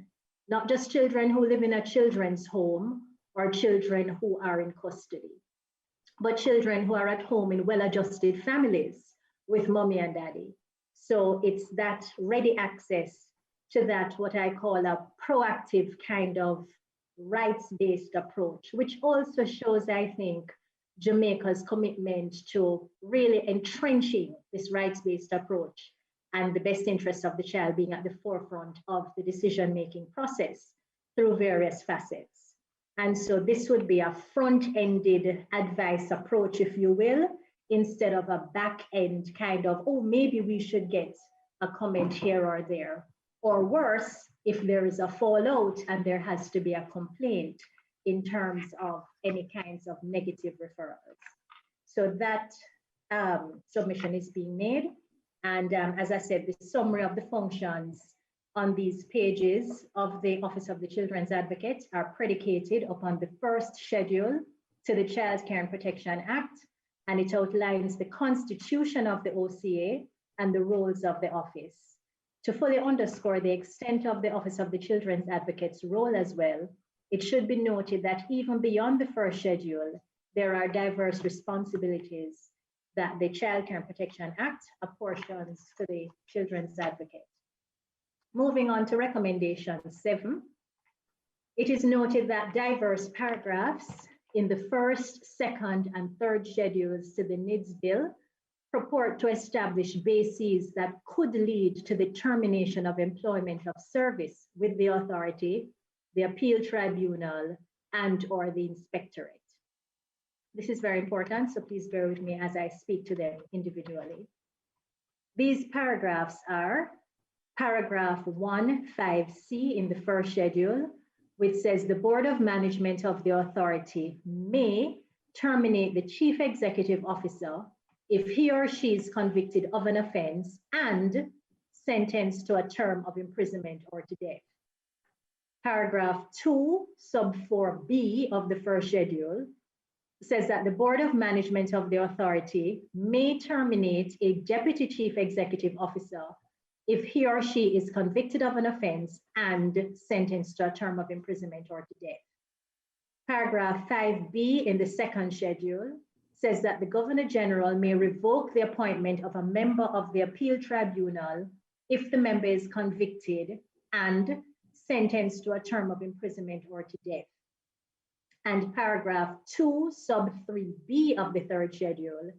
not just children who live in a children's home or children who are in custody, but children who are at home in well-adjusted families with mommy and daddy. So it's that ready access to that, what I call a proactive kind of rights-based approach, which also shows, I think, Jamaica's commitment to really entrenching this rights-based approach and the best interests of the child being at the forefront of the decision-making process through various facets. And so this would be a front-ended advice approach, if you will, instead of a back-end kind of, oh, maybe we should get a comment here or there. Or worse, if there is a fallout and there has to be a complaint in terms of any kinds of negative referrals. So that submission is being made. And as I said, the summary of the functions on these pages of the Office of the Children's Advocate are predicated upon the first schedule to the Child Care and Protection Act, and it outlines the constitution of the OCA and the roles of the office. To fully underscore the extent of the Office of the Children's Advocate's role as well, it should be noted that even beyond the first schedule, there are diverse responsibilities that the Child Care and Protection Act apportions to the Children's Advocate. Moving on to recommendation 7, it is noted that diverse paragraphs in the first, second, and third schedules to the NIDS bill purport to establish bases that could lead to the termination of employment of service with the authority, the appeal tribunal, and or the inspectorate. This is very important, so please bear with me as I speak to them individually. These paragraphs are paragraph 1(5)(c) in the first schedule, which says the Board of Management of the authority may terminate the Chief Executive Officer if he or she is convicted of an offense and sentenced to a term of imprisonment or to death. Paragraph 2, sub 4b of the first schedule says that the Board of Management of the authority may terminate a Deputy Chief Executive Officer if he or she is convicted of an offense and sentenced to a term of imprisonment or to death. Paragraph 5b in the second schedule says that the Governor General may revoke the appointment of a member of the appeal tribunal if the member is convicted and sentenced to a term of imprisonment or to death. And paragraph 2, sub 3b of the third schedule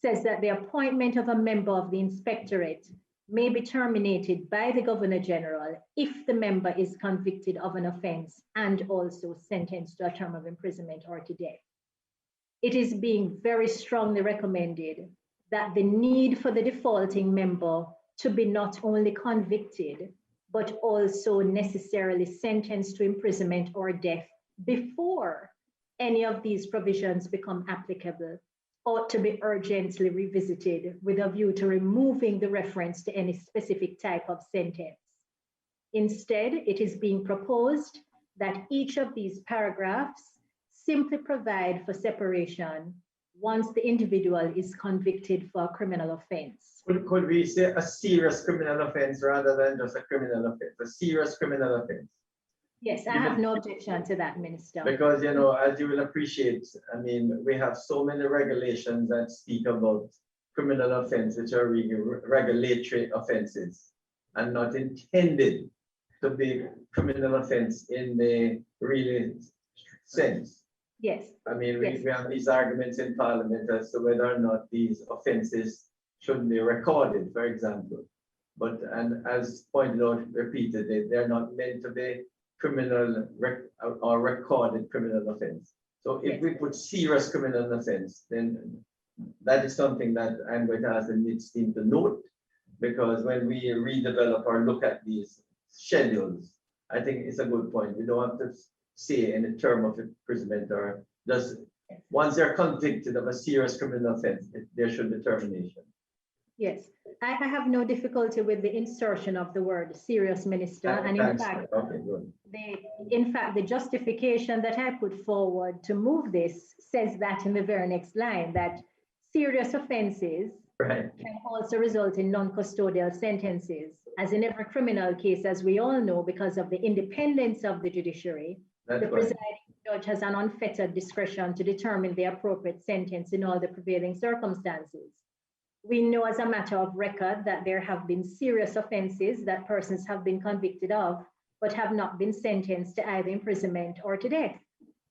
says that the appointment of a member of the inspectorate may be terminated by the Governor General if the member is convicted of an offense and also sentenced to a term of imprisonment or to death. It is being very strongly recommended that the need for the defaulting member to be not only convicted, but also necessarily sentenced to imprisonment or death before any of these provisions become applicable ought to be urgently revisited with a view to removing the reference to any specific type of sentence. Instead, it is being proposed that each of these paragraphs simply provide for separation once the individual is convicted for a criminal offense. Could we say a serious criminal offense rather than just a criminal offense? A serious criminal offense. Yes, I have no objection to that, Minister. Because, you know, as you will appreciate, I mean, we have so many regulations that speak about criminal offense, which are really regulatory offenses and not intended to be criminal offense in the really sense. Yes. I mean, we have these arguments in Parliament as to whether or not these offenses should be recorded, for example. But, and as pointed out repeatedly, they're not meant to be criminal or recorded criminal offense. So if we put serious criminal offense, then that is something that I'm going to ask the NITS team to note, because when we redevelop or look at these schedules, I think it's a good point. We don't have to say in a term of imprisonment or just once they're convicted of a serious criminal offense, there should be termination. Yes, I have no difficulty with the insertion of the word serious, Minister. And in fact, the justification that I put forward to move this says that in the very next line, that serious offenses can also result in non-custodial sentences, as in every criminal case, as we all know, because of the independence of the judiciary, the presiding judge has an unfettered discretion to determine the appropriate sentence in all the prevailing circumstances. We know as a matter of record that there have been serious offenses that persons have been convicted of, but have not been sentenced to either imprisonment or to death.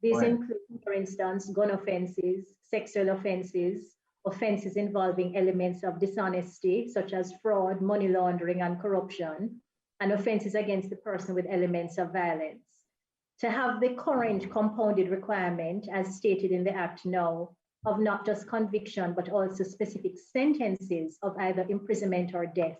These include, for instance, gun offenses, sexual offenses, offenses involving elements of dishonesty, such as fraud, money laundering, and corruption, and offenses against the person with elements of violence. To have the current compounded requirement, as stated in the Act now, of not just conviction, but also specific sentences of either imprisonment or death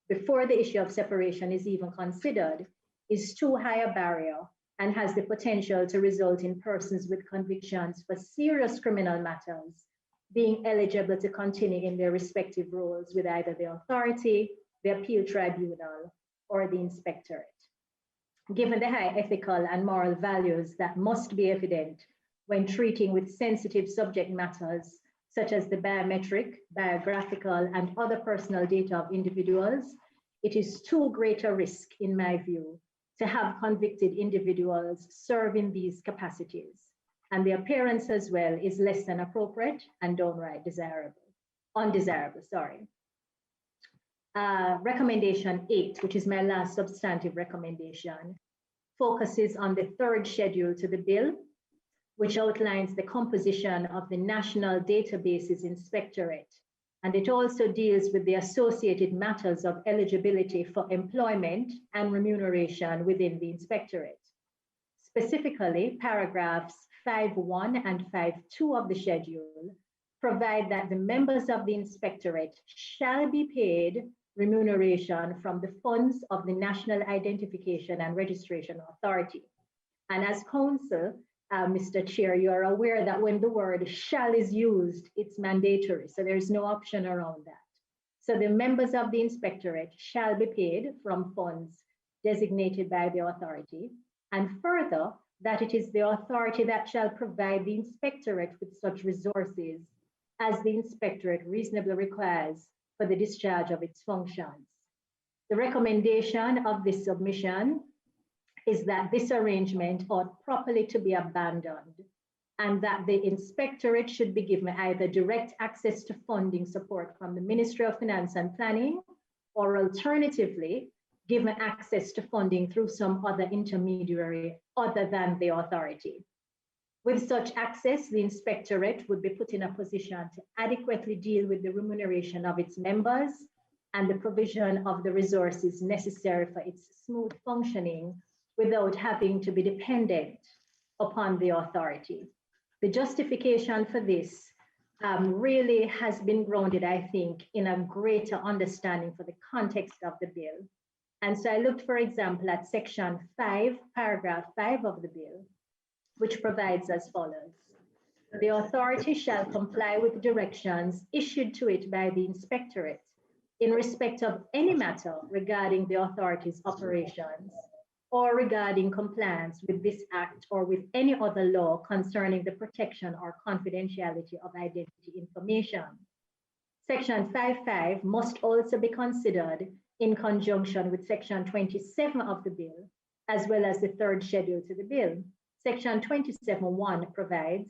before the issue of separation is even considered, is too high a barrier and has the potential to result in persons with convictions for serious criminal matters being eligible to continue in their respective roles with either the authority, the appeal tribunal, or the inspectorate. Given the high ethical and moral values that must be evident when treating with sensitive subject matters, such as the biometric, biographical, and other personal data of individuals, it is too great a risk, in my view, to have convicted individuals serve in these capacities. And the appearance as well is less than appropriate and downright undesirable. Recommendation 8, which is my last substantive recommendation, focuses on the third schedule to the bill, which outlines the composition of the National Databases Inspectorate. And it also deals with the associated matters of eligibility for employment and remuneration within the inspectorate. Specifically, paragraphs 5.1 and 5.2 of the schedule provide that the members of the inspectorate shall be paid remuneration from the funds of the National Identification and Registration Authority. And as counsel, Mr. Chair, you are aware that when the word shall is used, it's mandatory. So there's no option around that. So the members of the inspectorate shall be paid from funds designated by the authority. And further, that it is the authority that shall provide the inspectorate with such resources as the inspectorate reasonably requires for the discharge of its functions. The recommendation of this submission is that this arrangement ought properly to be abandoned and that the inspectorate should be given either direct access to funding support from the Ministry of Finance and Planning, or alternatively, given access to funding through some other intermediary other than the authority. With such access, the inspectorate would be put in a position to adequately deal with the remuneration of its members and the provision of the resources necessary for its smooth functioning without having to be dependent upon the authority. The justification for this really has been grounded, I think, in a greater understanding for the context of the bill. And so I looked, for example, at section 5, paragraph 5 of the bill, which provides as follows. The authority shall comply with directions issued to it by the inspectorate in respect of any matter regarding the authority's operations, or regarding compliance with this act or with any other law concerning the protection or confidentiality of identity information. Section 5.5 must also be considered in conjunction with Section 27 of the bill, as well as the third schedule to the bill. Section 27.1 provides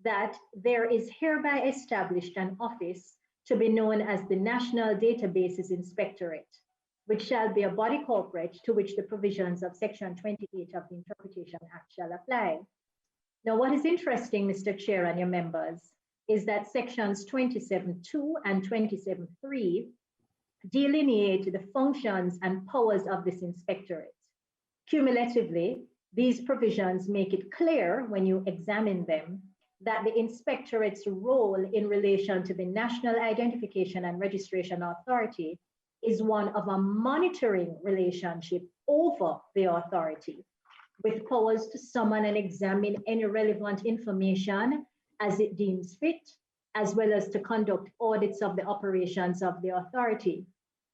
that there is hereby established an office to be known as the National Databases Inspectorate, which shall be a body corporate to which the provisions of Section 28 of the Interpretation Act shall apply. Now, what is interesting, Mr. Chair and your members, is that Sections 27.2 and 27.3 delineate the functions and powers of this inspectorate. Cumulatively, these provisions make it clear when you examine them that the inspectorate's role in relation to the National Identification and Registration Authority is one of a monitoring relationship over the authority, with powers to summon and examine any relevant information as it deems fit, as well as to conduct audits of the operations of the authority.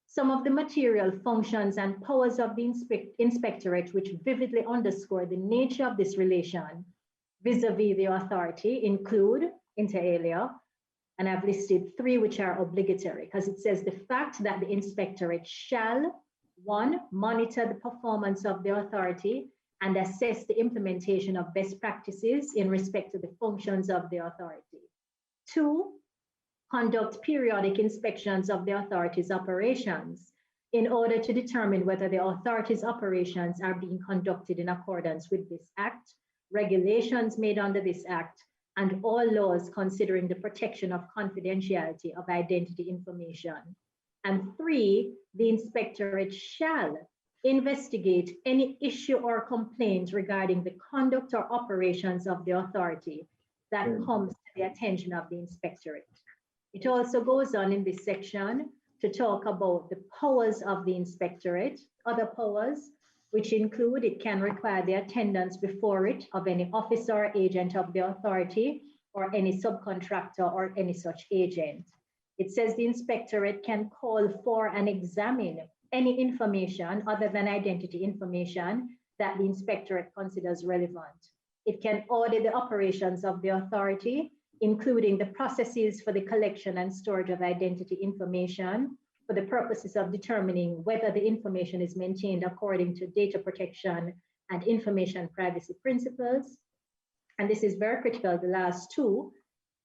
Some of the material functions and powers of the inspectorate which vividly underscore the nature of this relation vis-a-vis the authority include, inter alia, and I've listed 3 which are obligatory, because it says the fact that the inspectorate shall, 1, monitor the performance of the authority and assess the implementation of best practices in respect to the functions of the authority. 2, conduct periodic inspections of the authority's operations in order to determine whether the authority's operations are being conducted in accordance with this act, regulations made under this act, and all laws considering the protection of confidentiality of identity information. And 3, the inspectorate shall investigate any issue or complaint regarding the conduct or operations of the authority that comes to the attention of the inspectorate. It also goes on in this section to talk about the powers of the inspectorate, other powers, which include it can require the attendance before it of any officer or agent of the authority or any subcontractor or any such agent. It says the inspectorate can call for and examine any information other than identity information that the inspectorate considers relevant. It can audit the operations of the authority, including the processes for the collection and storage of identity information, for the purposes of determining whether the information is maintained according to data protection and information privacy principles. And this is very critical, the last 2.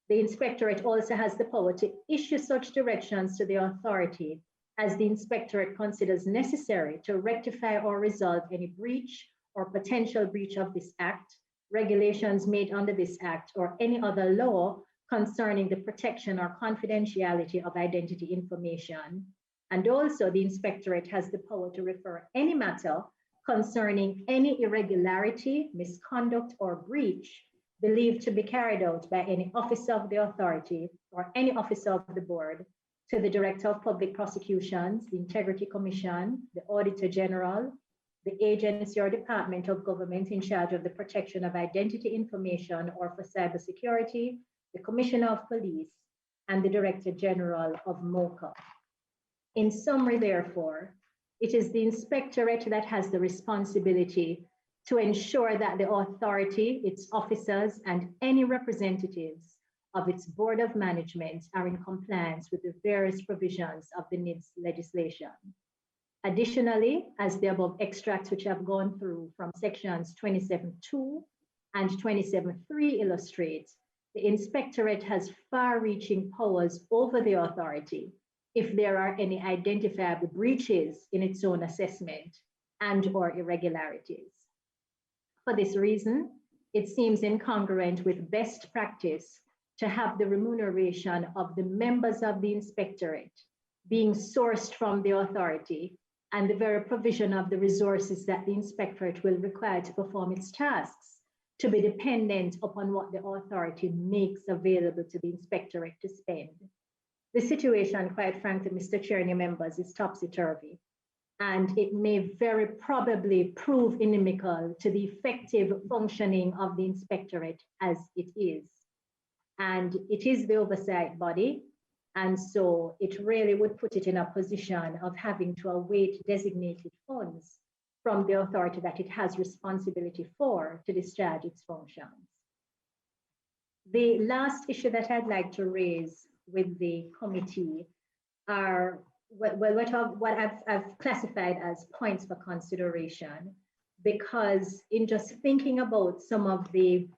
The inspectorate also has the power to issue such directions to the authority as the inspectorate considers necessary to rectify or resolve any breach or potential breach of this act, regulations made under this act, or any other law concerning the protection or confidentiality of identity information. And also the inspectorate has the power to refer any matter concerning any irregularity, misconduct, or breach believed to be carried out by any officer of the authority or any officer of the board to the Director of Public Prosecutions, the Integrity Commission, the Auditor General, the agency or department of government in charge of the protection of identity information or for cybersecurity, the Commissioner of Police, and the Director General of MOCA. In summary, therefore, it is the inspectorate that has the responsibility to ensure that the authority, its officers, and any representatives of its Board of Management are in compliance with the various provisions of the NIBS legislation. Additionally, as the above extracts which have gone through from sections 27.2 and 27.3 illustrate, the inspectorate has far-reaching powers over the authority if there are any identifiable breaches in its own assessment and/or irregularities. For this reason, it seems incongruent with best practice to have the remuneration of the members of the inspectorate being sourced from the authority and the very provision of the resources that the inspectorate will require to perform its tasks to be dependent upon what the authority makes available to the inspectorate to spend. The situation, quite frankly, Mr. Chair and your members, is topsy-turvy, and it may very probably prove inimical to the effective functioning of the inspectorate as it is. And it is the oversight body, and so it really would put it in a position of having to await designated funds from the authority that it has responsibility for to discharge its functions. The last issue that I'd like to raise with the committee are what I've classified as points for consideration, because in just thinking about some of the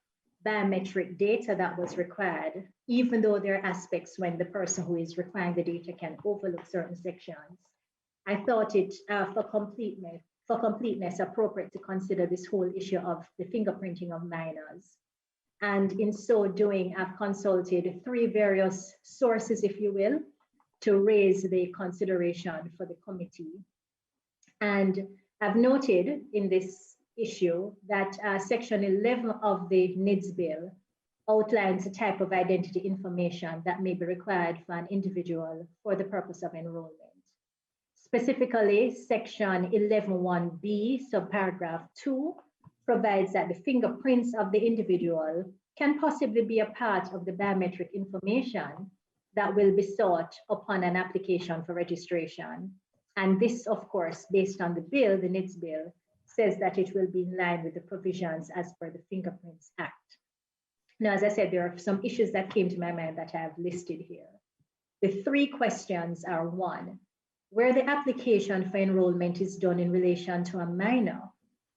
biometric data that was required, even though there are aspects when the person who is requiring the data can overlook certain sections, I thought it for completeness appropriate to consider this whole issue of the fingerprinting of minors. And in so doing, I've consulted 3 various sources, if you will, to raise the consideration for the committee. And I've noted in this issue that Section 11 of the NIDS bill outlines a type of identity information that may be required for an individual for the purpose of enrollment. Specifically, Section 11(1)(b), subparagraph 2, provides that the fingerprints of the individual can possibly be a part of the biometric information that will be sought upon an application for registration. And this, of course, based on the bill, the NIDS bill, says that it will be in line with the provisions as per the Fingerprints Act. Now, as I said, there are some issues that came to my mind that I have listed here. The 3 questions are: 1, where the application for enrollment is done in relation to a minor,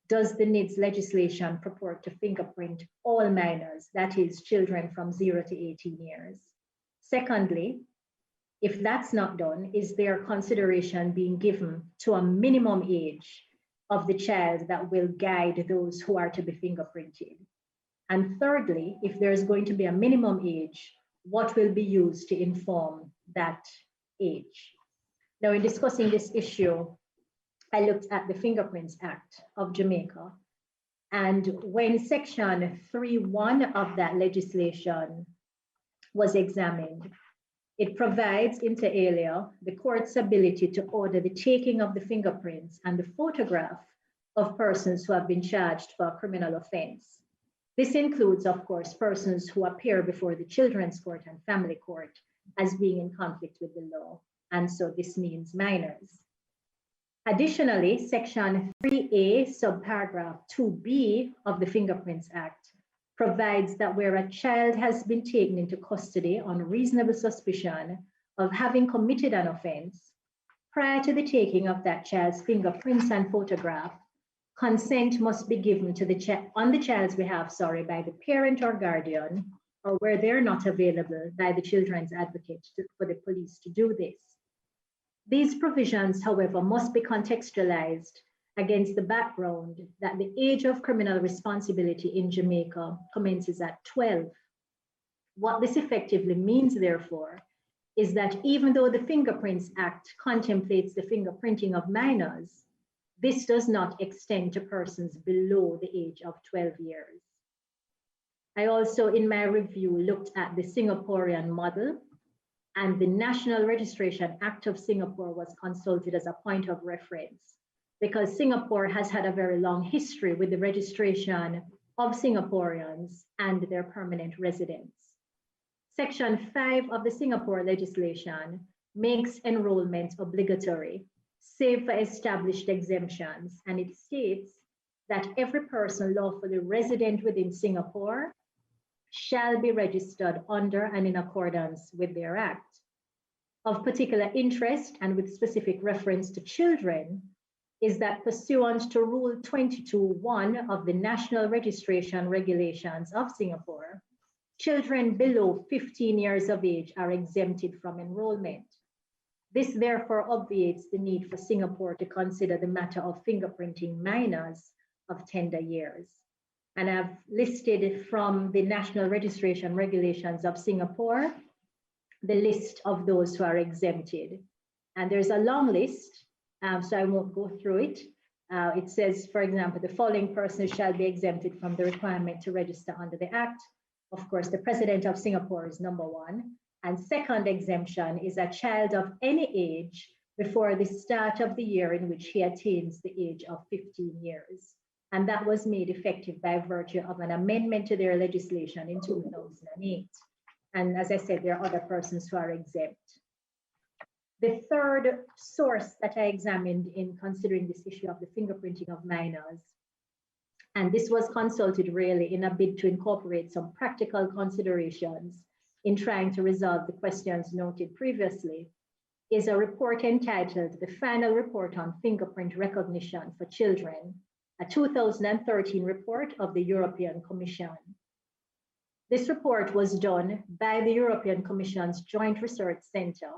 does the NIDS legislation purport to fingerprint all minors, that is, children from 0 to 18 years? Secondly, if that's not done, is there consideration being given to a minimum age of the child that will guide those who are to be fingerprinted? And thirdly, if there's going to be a minimum age, what will be used to inform that age? Now, in discussing this issue, I looked at the Fingerprints Act of Jamaica, and when Section 3(1) of that legislation was examined, it provides, inter alia, the court's ability to order the taking of the fingerprints and the photograph of persons who have been charged for a criminal offense. This includes, of course, persons who appear before the Children's Court and Family Court as being in conflict with the law, and so this means minors. Additionally, Section 3A, subparagraph 2B of the Fingerprints Act provides that where a child has been taken into custody on reasonable suspicion of having committed an offense, prior to the taking of that child's fingerprints and photograph, consent must be given to on the child's behalf, by the parent or guardian, or where they're not available, by the children's advocate for the police to do this. These provisions, however, must be contextualized against the background that the age of criminal responsibility in Jamaica commences at 12. What this effectively means, therefore, is that even though the Fingerprints Act contemplates the fingerprinting of minors, this does not extend to persons below the age of 12 years. I also, in my review, looked at the Singaporean model, and the National Registration Act of Singapore was consulted as a point of reference, because Singapore has had a very long history with the registration of Singaporeans and their permanent residents. Section 5 of the Singapore legislation makes enrollment obligatory, save for established exemptions, and it states that every person lawfully resident within Singapore shall be registered under and in accordance with their act. Of particular interest, and with specific reference to children, is that pursuant to Rule 22(1) of the National Registration Regulations of Singapore, children below 15 years of age are exempted from enrollment. This therefore obviates the need for Singapore to consider the matter of fingerprinting minors of tender years. And I've listed from the National Registration Regulations of Singapore the list of those who are exempted. And there's a long list, so I won't go through it. It says, for example, the following persons shall be exempted from the requirement to register under the Act. Of course, the President of Singapore is number 1. And second exemption is a child of any age before the start of the year in which he attains the age of 15 years. And that was made effective by virtue of an amendment to their legislation in 2008. And as I said, there are other persons who are exempt. The third source that I examined in considering this issue of the fingerprinting of minors, and this was consulted really in a bid to incorporate some practical considerations in trying to resolve the questions noted previously, is a report entitled The Final Report on Fingerprint Recognition for Children, a 2013 report of the European Commission. This report was done by the European Commission's Joint Research Center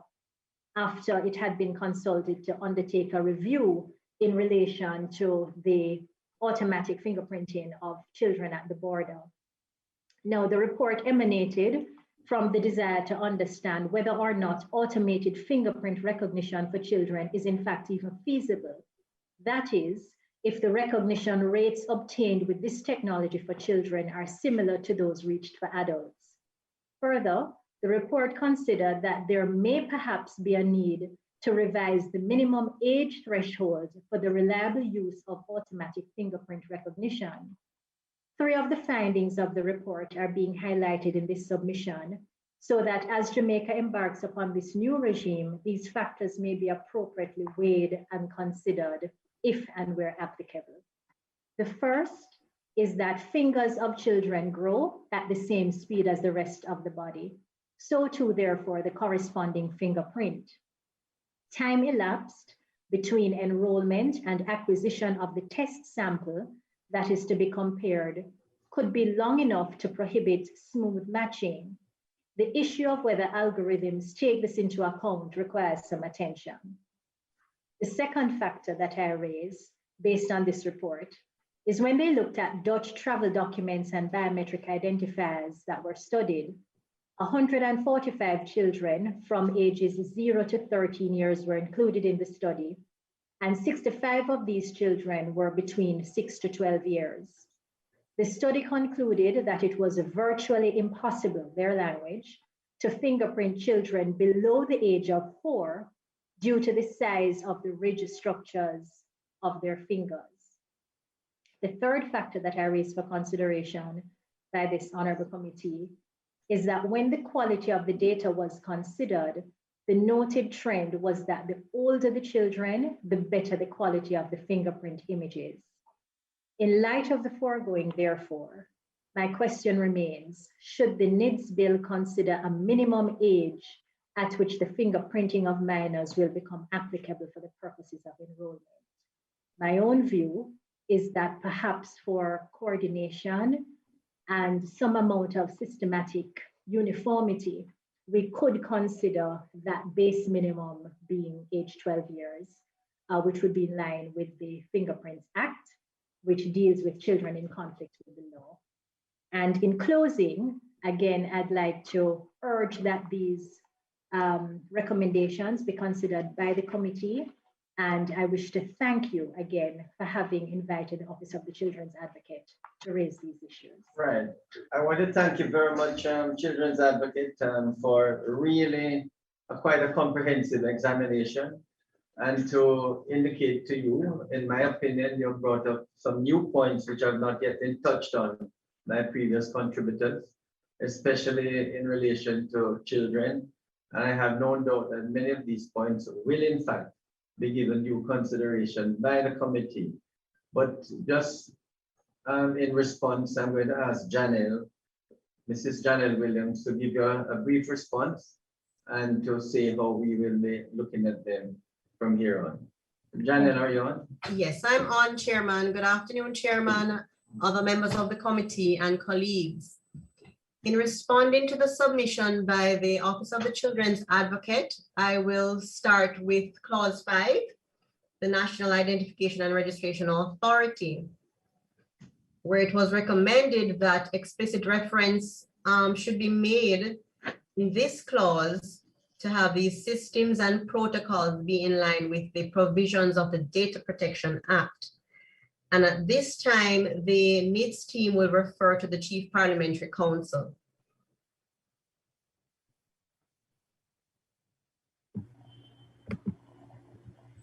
after it had been consulted to undertake a review in relation to the automatic fingerprinting of children at the border. Now, the report emanated from the desire to understand whether or not automated fingerprint recognition for children is in fact even feasible. That is, if the recognition rates obtained with this technology for children are similar to those reached for adults. Further, the report considered that there may perhaps be a need to revise the minimum age threshold for the reliable use of automatic fingerprint recognition. 3 of the findings of the report are being highlighted in this submission, so that as Jamaica embarks upon this new regime, these factors may be appropriately weighed and considered if and where applicable. The first is that fingers of children grow at the same speed as the rest of the body. So too, therefore, the corresponding fingerprint. Time elapsed between enrollment and acquisition of the test sample that is to be compared could be long enough to prohibit smooth matching. The issue of whether algorithms take this into account requires some attention. The second factor that I raise, based on this report, is when they looked at Dutch travel documents and biometric identifiers that were studied, 145 children from ages 0 to 13 years were included in the study, and 65 of these children were between 6 to 12 years. The study concluded that it was virtually impossible, their language, to fingerprint children below the age of 4 due to the size of the ridge structures of their fingers. The third factor that I raised for consideration by this honorable committee is that when the quality of the data was considered, the noted trend was that the older the children, the better the quality of the fingerprint images. In light of the foregoing, therefore, my question remains, should the NIDS bill consider a minimum age at which the fingerprinting of minors will become applicable for the purposes of enrollment? My own view is that perhaps for coordination and some amount of systematic uniformity, we could consider that base minimum being age 12 years, which would be in line with the Fingerprints Act, which deals with children in conflict with the law. And in closing, again, I'd like to urge that these recommendations be considered by the committee. And I wish to thank you again for having invited the Office of the Children's Advocate to raise these issues. Right. I want to thank you very much, Children's Advocate, for really quite a comprehensive examination, and to indicate to you, in my opinion, you've brought up some new points which have not yet been touched on by previous contributors, especially in relation to children. And I have no doubt that many of these points will in fact be given due consideration by the committee. But just in response, I'm going to ask Janelle, Mrs. Janelle Williams, to give you a brief response and to say how we will be looking at them from here on. Janelle, are you on? Yes, I'm on, Chairman. Good afternoon, Chairman, other members of the committee and colleagues. In responding to the submission by the Office of the Children's Advocate, I will start with Clause 5, the National Identification and Registration Authority, where it was recommended that explicit reference should be made in this clause to have these systems and protocols be in line with the provisions of the Data Protection Act. And at this time, the NIDS team will refer to the Chief Parliamentary Counsel.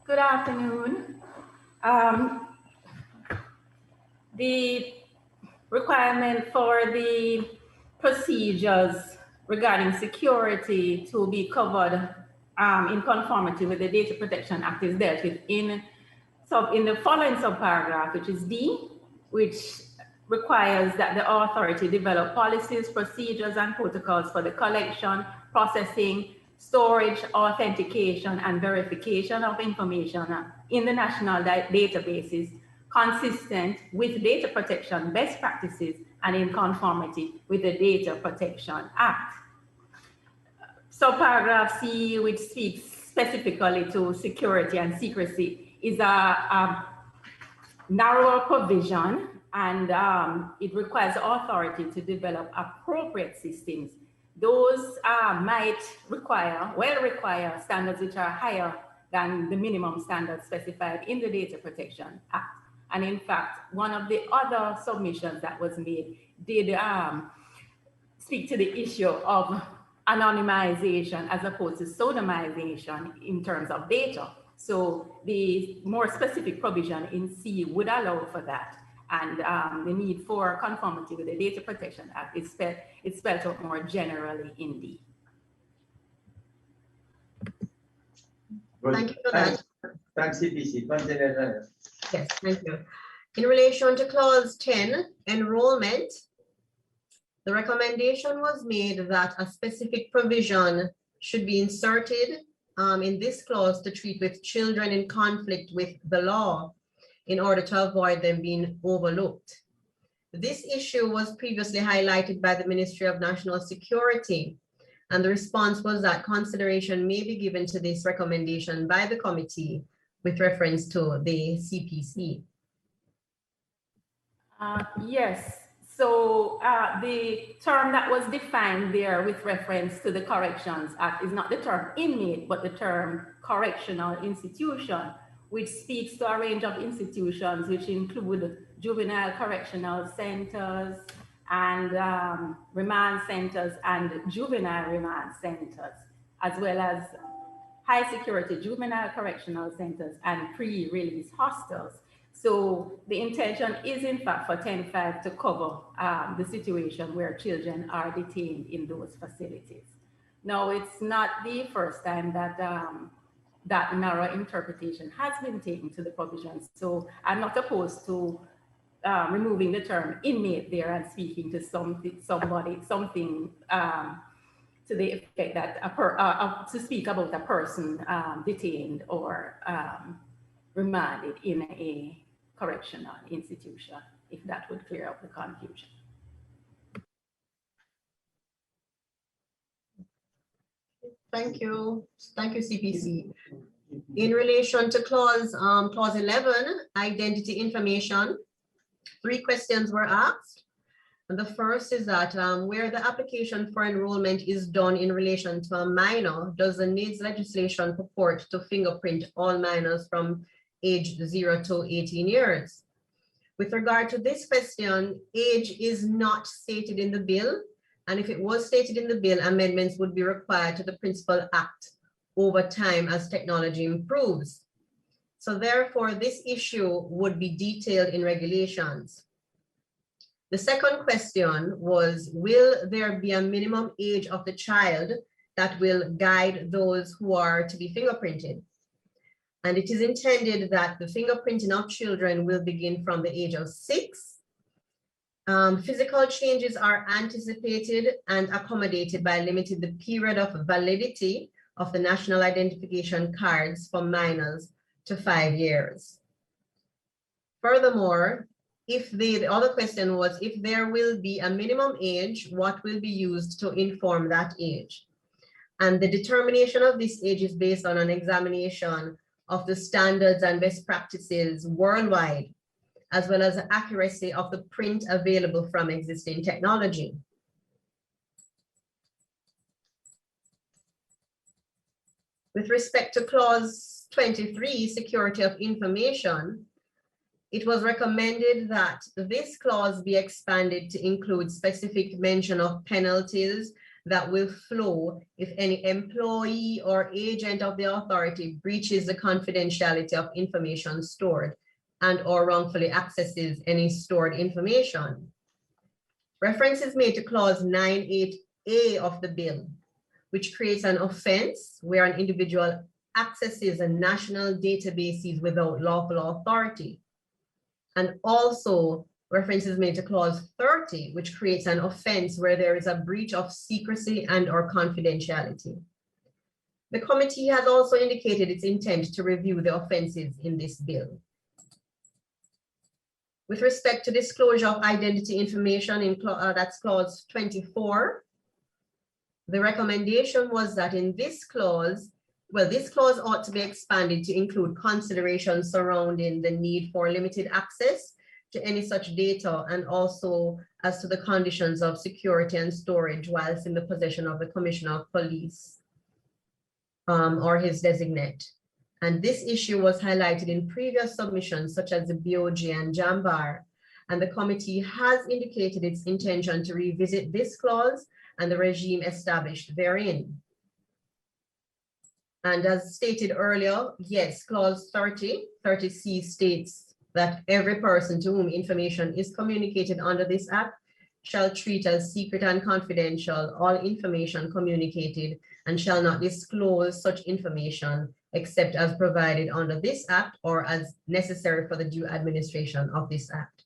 Good afternoon. The requirement for the procedures regarding security to be covered in conformity with the Data Protection Act is dealt with in the following subparagraph, which is D, which requires that the authority develop policies, procedures, and protocols for the collection, processing, storage, authentication, and verification of information in the national databases consistent with data protection best practices and in conformity with the Data Protection Act. Subparagraph C, which speaks specifically to security and secrecy, is a narrower provision, and it requires authority to develop appropriate systems. Those might require standards which are higher than the minimum standards specified in the Data Protection Act. And in fact, one of the other submissions that was made did speak to the issue of anonymization as opposed to pseudonymization in terms of data. So the more specific provision in C would allow for that. And the need for conformity with the Data Protection Act is spelled out more generally in D. Thank you for that. Thanks, CPC. Continue. Yes, thank you. In relation to clause 10, enrollment, the recommendation was made that a specific provision should be inserted in this clause to treat with children in conflict with the law in order to avoid them being overlooked. This issue was previously highlighted by the Ministry of National Security, and the response was that consideration may be given to this recommendation by the committee with reference to the CPC. Yes, so the term that was defined there with reference to the Corrections Act is not the term inmate, but the term correctional institution, which speaks to a range of institutions, which include juvenile correctional centers and remand centers and juvenile remand centers, as well as high security juvenile correctional centers and pre-release hostels. So the intention is in fact for 10.5 to cover the situation where children are detained in those facilities. Now, it's not the first time that that narrow interpretation has been taken to the provisions. So I'm not opposed to removing the term inmate there and speaking to something to the effect that to speak about a person detained or remanded in a correctional institution, if that would clear up the confusion. Thank you. Thank you, CPC. In relation to clause 11, identity information, 3 questions were asked. And the first is that where the application for enrollment is done in relation to a minor, does the NIDS legislation purport to fingerprint all minors from age 0 to 18 years? With regard to this question, age is not stated in the bill. And if it was stated in the bill, amendments would be required to the Principal Act over time as technology improves. So therefore, this issue would be detailed in regulations. The second question was, will there be a minimum age of the child that will guide those who are to be fingerprinted? And it is intended that the fingerprinting of children will begin from the age of 6. Physical changes are anticipated and accommodated by limiting the period of validity of the national identification cards for minors to 5 years. Furthermore, the other question was, if there will be a minimum age, what will be used to inform that age? And the determination of this age is based on an examination of the standards and best practices worldwide, as well as the accuracy of the print available from existing technology. With respect to clause 23, security of information, it was recommended that this clause be expanded to include specific mention of penalties that will flow if any employee or agent of the authority breaches the confidentiality of information stored and or wrongfully accesses any stored information. Reference is made to clause 9.8a of the bill, which creates an offense where an individual accesses a national databases without lawful authority. And also reference is made to clause 30, which creates an offense where there is a breach of secrecy and/or confidentiality. The committee has also indicated its intent to review the offenses in this bill. With respect to disclosure of identity information, in that's clause 24, the recommendation was that in this clause, well, this clause ought to be expanded to include considerations surrounding the need for limited access to any such data, and also as to the conditions of security and storage whilst in the possession of the Commissioner of Police or his designate. And this issue was highlighted in previous submissions such as the BOG and JAMBAR, and the committee has indicated its intention to revisit this clause and the regime established therein. And as stated earlier, yes, clause 30C states that every person to whom information is communicated under this act shall treat as secret and confidential all information communicated and shall not disclose such information except as provided under this act or as necessary for the due administration of this act.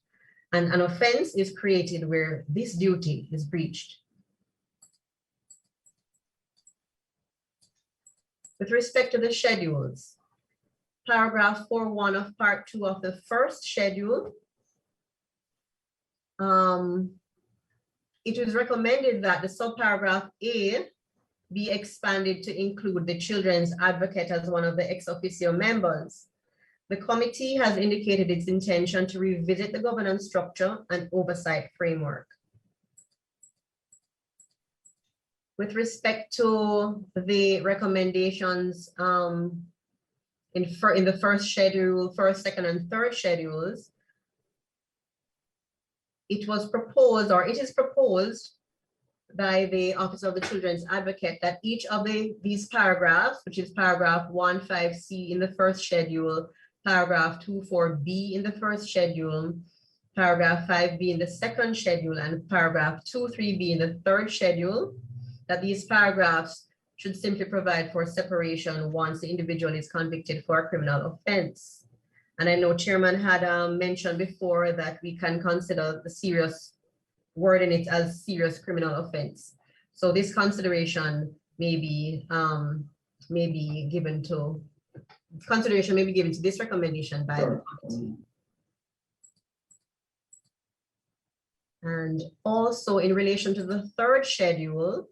And an offense is created where this duty is breached. With respect to the schedules, paragraph 4.1 of part 2 of the first schedule, it was recommended that the subparagraph A be expanded to include the children's advocate as one of the ex officio members. The committee has indicated its intention to revisit the governance structure and oversight framework. With respect to the recommendations in the first schedule, first, second, and third schedules, it was proposed, or it is proposed by the Office of the Children's Advocate, that each of these paragraphs, which is paragraph 1.5c in the first schedule, paragraph 2.4b in the first schedule, paragraph 5b in the second schedule, and paragraph 2.3b in the third schedule, that these paragraphs should simply provide for separation once the individual is convicted for a criminal offense. And I know Chairman had mentioned before that we can consider the serious word in it as serious criminal offense. So this consideration may be given to this recommendation by the committee. And also in relation to the third schedule,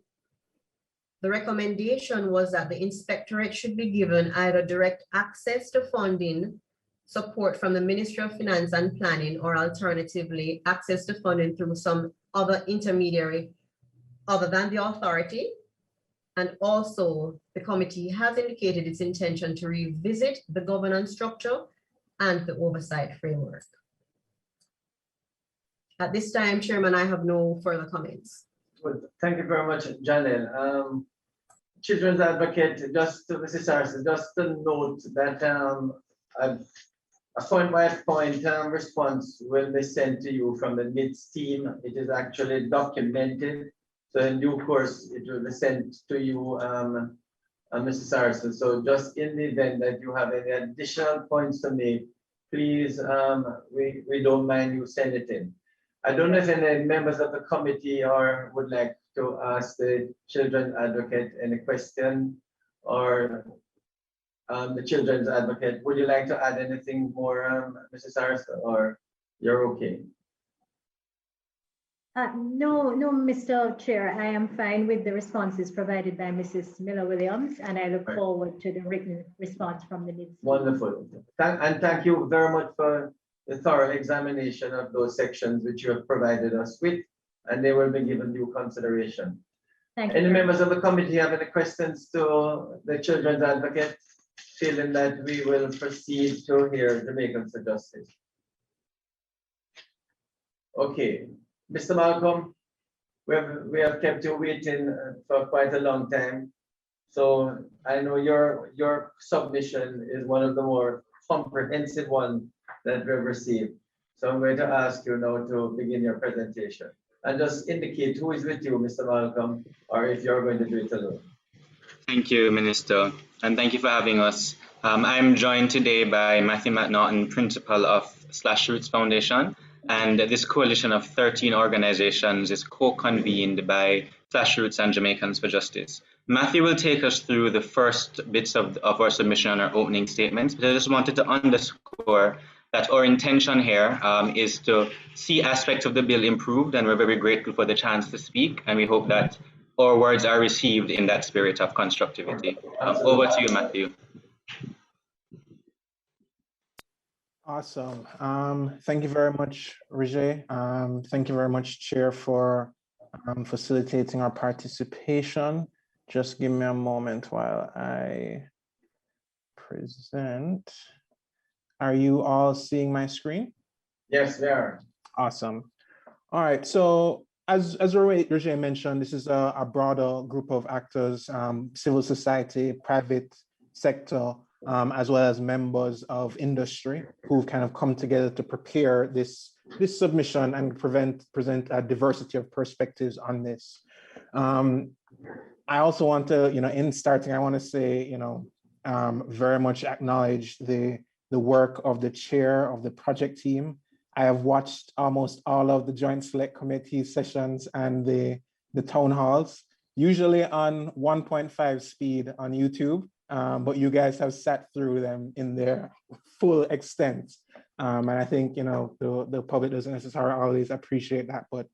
the recommendation was that the inspectorate should be given either direct access to funding support from the Ministry of Finance and Planning, or alternatively access to funding through some other intermediary other than the authority. And also the committee has indicated its intention to revisit the governance structure and the oversight framework. At this time, Chairman, I have no further comments. Well, thank you very much, Janelle. Children's Advocate, just to Mrs. Sarson, just to note that a point-by-point response will be sent to you from the NITS team. It is actually documented. So in due course, it will be sent to you, Mrs. Sarson. So just in the event that you have any additional points to make, please, we don't mind you send it in. I don't know if any members of the committee would like to ask the Children's Advocate any question, or the Children's Advocate. Would you like to add anything more, Mrs. Sarson, or you're okay? No, Mr. Chair, I am fine with the responses provided by Mrs. Miller-Williams, and I look forward to the written response from the NIDS. Wonderful. And thank you very much for the thorough examination of those sections which you have provided us with, and they will be given due consideration. Thank you. Any members of the committee have any questions to the Children's Advocate? Feeling that we will proceed to hear Jamaicans for justice. Okay, Mr. Malcolm, we have kept you waiting for quite a long time. So I know your submission is one of the more comprehensive ones that we've received. So I'm going to ask you now to begin your presentation. And just indicate who is with you, Mr. Malcolm, or if you're going to do it alone. Thank you, Minister, and thank you for having us. I'm joined today by Matthew McNaughton, Principal of Roots Foundation, and this coalition of 13 organizations is co-convened by Roots and Jamaicans for Justice. Matthew will take us through the first bits of our submission and our opening statements, but I just wanted to underscore that our intention here is to see aspects of the bill improved, and we're very grateful for the chance to speak, and we hope that our words are received in that spirit of constructivity. Over to you, Matthew. Awesome. Thank you very much, Roger. Thank you very much, Chair, for facilitating our participation. Just give me a moment while I present. Are you all seeing my screen? Yes, we are. Awesome. All right, so as Roger mentioned, this is a broader group of actors, civil society, private sector, as well as members of industry who've kind of come together to prepare this submission and present a diversity of perspectives on this. I also want to, in starting, I want to say, very much acknowledge the work of the chair of the project team. I have watched almost all of the Joint Select Committee sessions and the town halls, usually on 1.5 speed on YouTube, but you guys have sat through them in their full extent. And I think, the public doesn't necessarily always appreciate that, but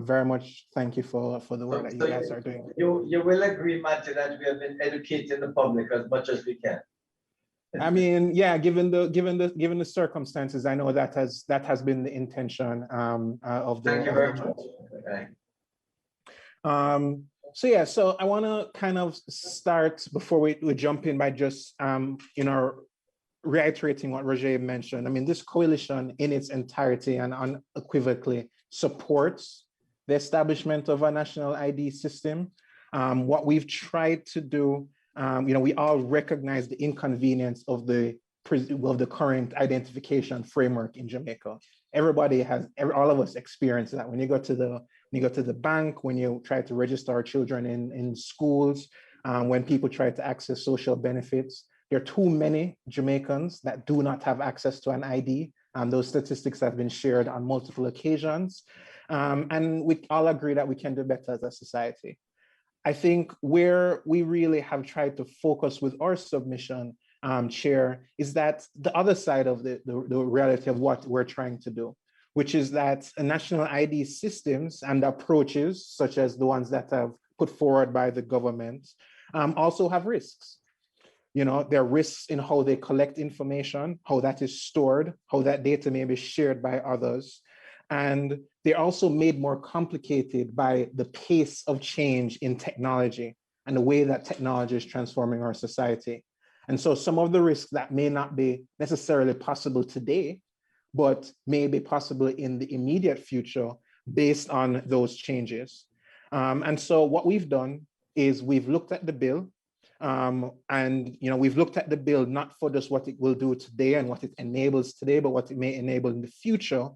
very much thank you for the work that you guys are doing. You will agree, Matthew, that we have been educating the public as much as we can. I mean, yeah, given the circumstances, I know that has been the intention of the. Thank you very much. Okay. So I want to kind of start before we jump in by just reiterating what Roger mentioned. I mean, this coalition in its entirety and unequivocally supports the establishment of a national ID system. What we've tried to do. We all recognize the inconvenience of the current identification framework in Jamaica. All of us experience that. When you go to the bank, when you try to register our children in schools, when people try to access social benefits, there are too many Jamaicans that do not have access to an ID. Those statistics have been shared on multiple occasions. And we all agree that we can do better as a society. I think where we really have tried to focus with our submission, Chair, is that the other side of the reality of what we're trying to do, which is that national ID systems and approaches, such as the ones that have put forward by the government, also have risks. There are risks in how they collect information, how that is stored, how that data may be shared by others. And they're also made more complicated by the pace of change in technology and the way that technology is transforming our society. And so some of the risks that may not be necessarily possible today, but may be possible in the immediate future based on those changes. And so what we've done is we've looked at the bill, and we've looked at the bill not for just what it will do today and what it enables today, but what it may enable in the future.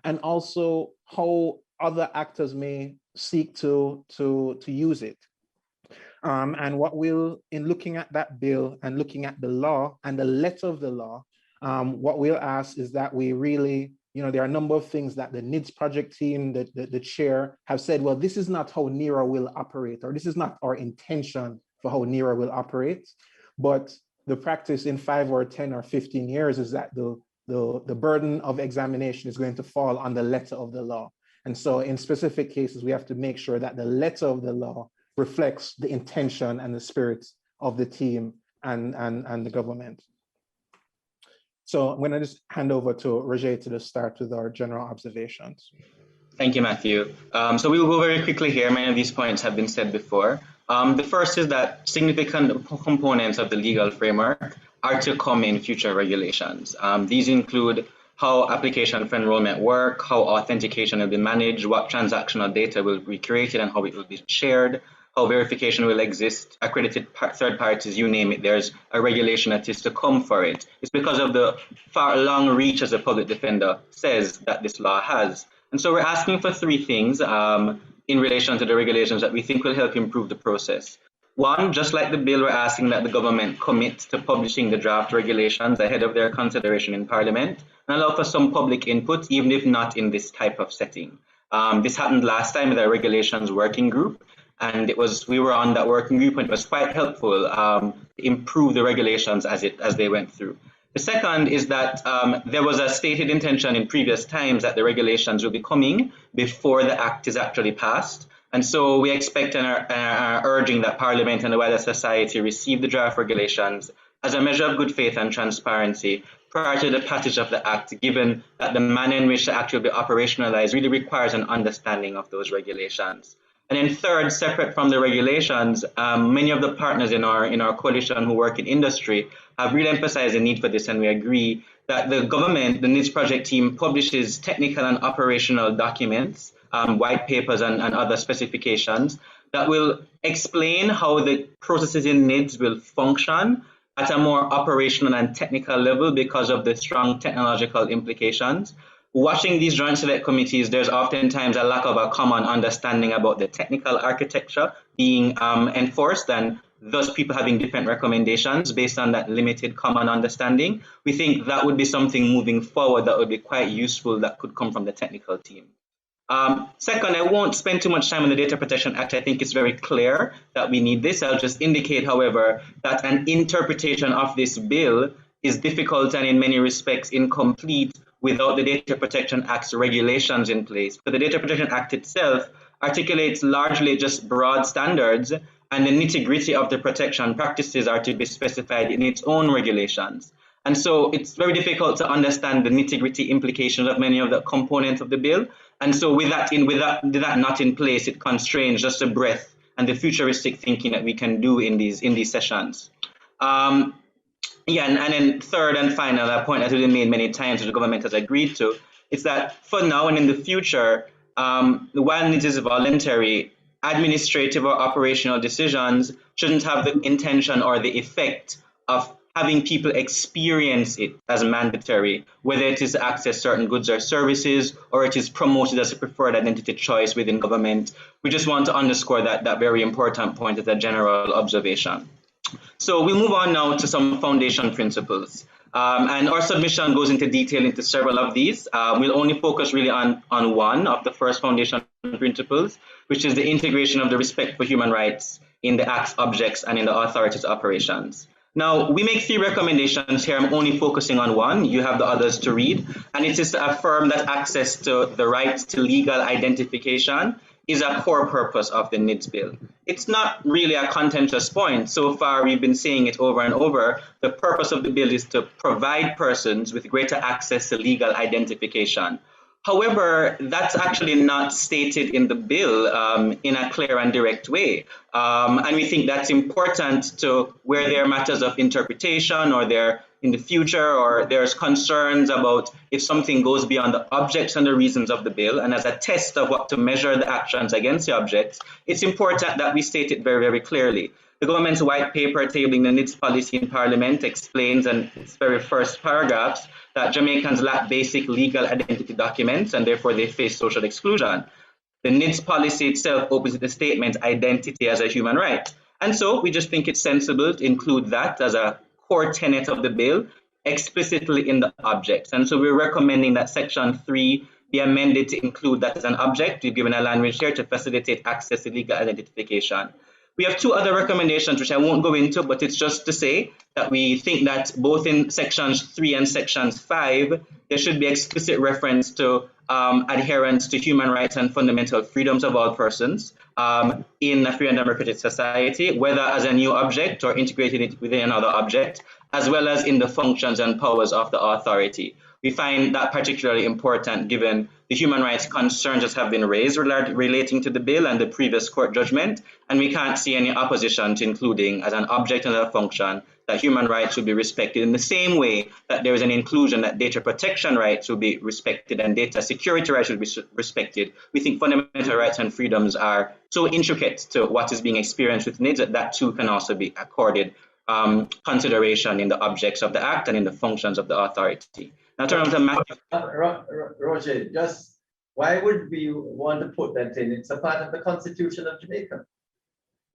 And also how other actors may seek to use it. And what in looking at that bill and looking at the law and the letter of the law, what we'll ask is that we really, there are a number of things that the NIDS project team, the chair have said, well, this is not how NERA will operate, or this is not our intention for how NERA will operate. But the practice in 5 or 10 or 15 years is that the burden of examination is going to fall on the letter of the law. And so in specific cases, we have to make sure that the letter of the law reflects the intention and the spirit of the team and the government. So I'm going to just hand over to Roger to start with our general observations. Thank you, Matthew. So we will go very quickly here. Many of these points have been said before. The first is that significant components of the legal framework are to come in future regulations. These include how application for enrollment work, how authentication will be managed, what transactional data will be created and how it will be shared, how verification will exist, accredited third parties, you name it, there's a regulation that is to come for it. It's because of the far long reach, as a public defender says, that this law has. And so we're asking for 3 things in relation to the regulations that we think will help improve the process. One, just like the bill, we're asking that the government commit to publishing the draft regulations ahead of their consideration in Parliament and allow for some public input, even if not in this type of setting. This happened last time with our regulations working group, and we were on that working group, and it was quite helpful to improve the regulations as they went through. The second is that there was a stated intention in previous times that the regulations will be coming before the act is actually passed. And so we expect and are urging that Parliament and the wider society receive the draft regulations as a measure of good faith and transparency prior to the passage of the act, given that the manner in which the act will be operationalized really requires an understanding of those regulations. And then third, separate from the regulations, many of the partners in our coalition who work in industry have really emphasized the need for this, and we agree that the government, the NIDS project team, publishes technical and operational documents, white papers and other specifications that will explain how the processes in NIDS will function at a more operational and technical level because of the strong technological implications. Watching these joint select committees, there's oftentimes a lack of a common understanding about the technical architecture being enforced, and thus people having different recommendations based on that limited common understanding. We think that would be something moving forward that would be quite useful that could come from the technical team. Second, I won't spend too much time on the Data Protection Act. I think it's very clear that we need this. I'll just indicate, however, that an interpretation of this bill is difficult and in many respects incomplete without the Data Protection Act's regulations in place. But the Data Protection Act itself articulates largely just broad standards, and the nitty-gritty of the protection practices are to be specified in its own regulations. And so it's very difficult to understand the nitty-gritty implications of many of the components of the bill. And so with that not in place, it constrains just the breadth and the futuristic thinking that we can do in these sessions. And then third and final, a point that has been made many times, which the government has agreed to, is that for now and in the future, while NIDS is voluntary, administrative or operational decisions shouldn't have the intention or the effect of having people experience it as mandatory, whether it is to access certain goods or services, or it is promoted as a preferred identity choice within government. We just want to underscore that very important point as a general observation. So we move on now to some foundation principles. And our submission goes into detail into several of these. We'll only focus really on one of the first foundation principles, which is the integration of the respect for human rights in the Act's objects and in the authority's operations. Now, we make 3 recommendations here. I'm only focusing on one. You have the others to read. And it is to affirm that access to the right to legal identification is a core purpose of the NIDS bill. It's not really a contentious point. So far, we've been saying it over and over. The purpose of the bill is to provide persons with greater access to legal identification. However, that's actually not stated in the bill in a clear and direct way. And we think that's important to where there are matters of interpretation or there in the future, or there's concerns about if something goes beyond the objects and the reasons of the bill, and as a test of what to measure the actions against the objects, it's important that we state it very, very clearly. The government's white paper tabling the NIDS policy in Parliament explains in its very first paragraphs that Jamaicans lack basic legal identity documents and therefore they face social exclusion. The NIDS policy itself opens with the statement, identity as a human right. And so we just think it's sensible to include that as a core tenet of the bill explicitly in the objects. And so we're recommending that section 3 be amended to include that as an object. We've given a language here to facilitate access to legal identification. We have 2 other recommendations, which I won't go into, but it's just to say that we think that both in sections 3 and sections 5, there should be explicit reference to adherence to human rights and fundamental freedoms of all persons in a free and democratic society, whether as a new object or integrated it within another object, as well as in the functions and powers of the authority. We find that particularly important given the human rights concerns that have been raised relating to the bill and the previous court judgment, and we can't see any opposition to including as an object and a function that human rights should be respected in the same way that there is an inclusion that data protection rights will be respected and data security rights should be respected. We think fundamental rights and freedoms are so intricate to what is being experienced with NIDS that too can also be accorded consideration in the objects of the Act and in the functions of the authority. Now, turn to Matthew. Roger, just why would we want to put that in? It's a part of the Constitution of Jamaica.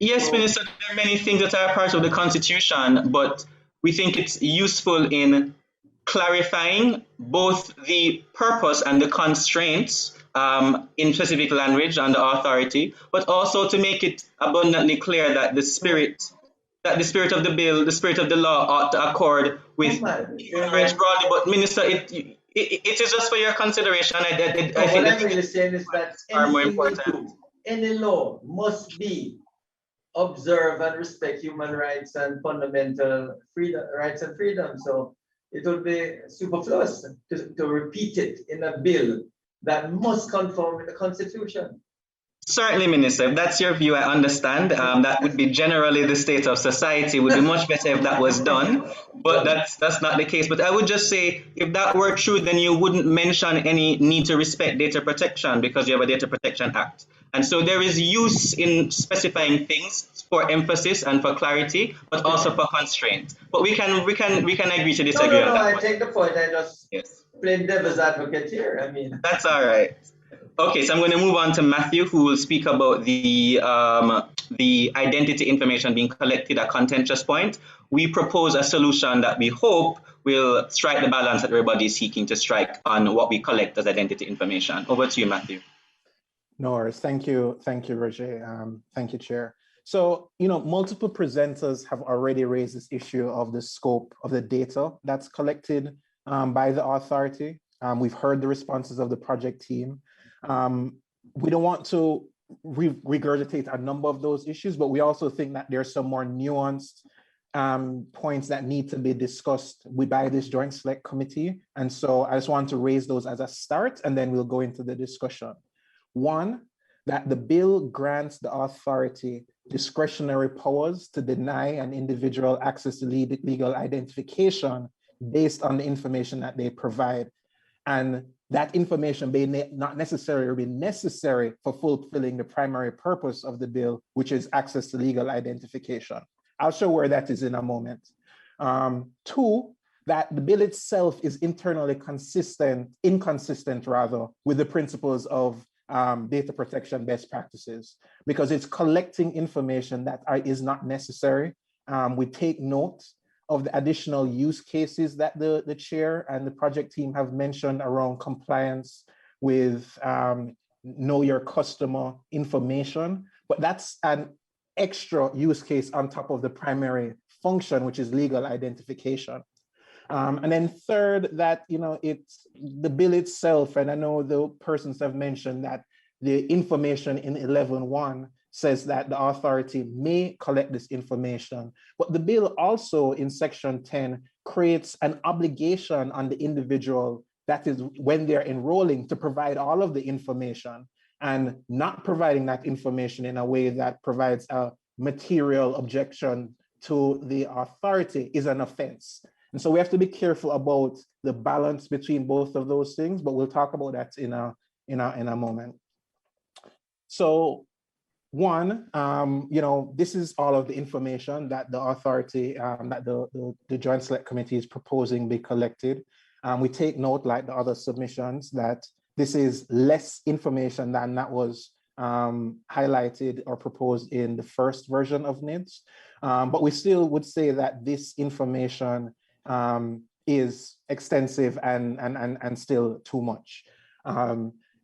Yes, Minister, there are many things that are part of the Constitution, but we think it's useful in clarifying both the purpose and the constraints in specific language and the authority, but also to make it abundantly clear that the spirit of the bill, the spirit of the law ought to accord with human rights broadly. But Minister, it is just for your consideration. I think what I'm really saying is that are more anything we important. do, any law must be observe and respect human rights and fundamental rights and freedom. So it would be superfluous to repeat it in a bill that must conform with the Constitution. Certainly, Minister, if that's your view, I understand. That would be generally the state of society. It would be much better if that was done, but that's not the case. But I would just say, if that were true, then you wouldn't mention any need to respect data protection because you have a Data Protection Act. And so there is use in specifying things for emphasis and for clarity, but also for constraint. But we can agree to disagree on that. I take the point. I just plain devil's advocate here. I mean, that's all right. Okay, so I'm going to move on to Matthew, who will speak about the identity information being collected at contentious point. We propose a solution that we hope will strike the balance that everybody is seeking to strike on what we collect as identity information. Over to you, Matthew. No worries. Thank you, Roger. Thank you, Chair. So, multiple presenters have already raised this issue of the scope of the data that's collected by the authority. We've heard the responses of the project team. We don't want to regurgitate a number of those issues, but we also think that there's some more nuanced points that need to be discussed by this Joint Select Committee. And so I just want to raise those as a start, and then we'll go into the discussion. One, that the bill grants the authority discretionary powers to deny an individual access to legal identification based on the information that they provide. And that information may not necessarily be necessary for fulfilling the primary purpose of the bill, which is access to legal identification. I'll show where that is in a moment. Two, that the bill itself is internally inconsistent with the principles of data protection best practices, because it's collecting information that is not necessary. We take note of the additional use cases that the chair and the project team have mentioned around compliance with know your customer information, but that's an extra use case on top of the primary function, which is legal identification. And then third, that it's the bill itself, and I know the persons have mentioned that the information in 11.1 says that the authority may collect this information, but the bill also in section 10 creates an obligation on the individual, that is when they're enrolling, to provide all of the information, and not providing that information in a way that provides a material objection to the authority is an offense. And so we have to be careful about the balance between both of those things, but we'll talk about that in a moment. So one, this is all of the information that the authority, that the Joint Select Committee is proposing be collected. We take note, like the other submissions, that this is less information than that was highlighted or proposed in the first version of NIDS. But we still would say that this information is extensive and still too much.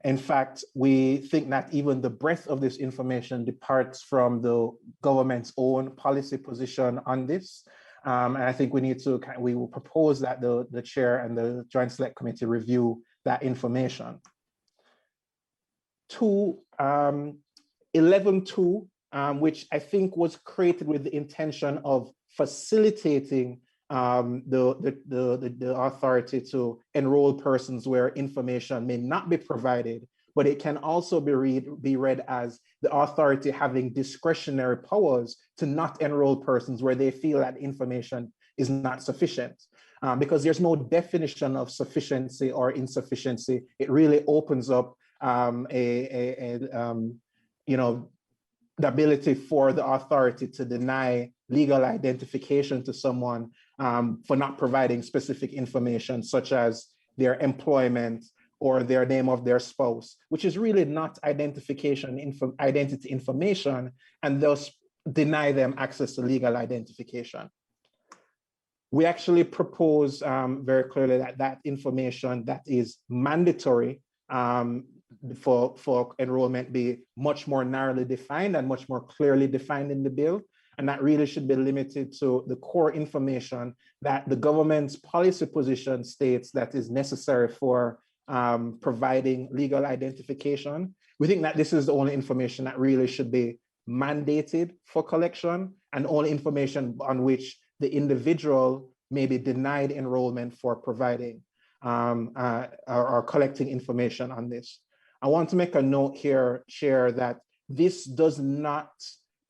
In fact, we think that even the breadth of this information departs from the government's own policy position on this. And I think we will propose that the chair and the Joint Select Committee review that information. 11.2, which I think was created with the intention of facilitating the authority to enroll persons where information may not be provided, but it can also be read as the authority having discretionary powers to not enroll persons where they feel that information is not sufficient. Because there's no definition of sufficiency or insufficiency. It really opens up the ability for the authority to deny legal identification to someone for not providing specific information, such as their employment or their name of their spouse, which is really not identity information, and thus deny them access to legal identification. We actually propose very clearly that that information that is mandatory for enrollment be much more narrowly defined and much more clearly defined in the bill. And that really should be limited to the core information that the government's policy position states that is necessary for providing legal identification. We think that this is the only information that really should be mandated for collection and only information on which the individual may be denied enrollment for providing or collecting information on this. I want to make a note here, Chair, that this does not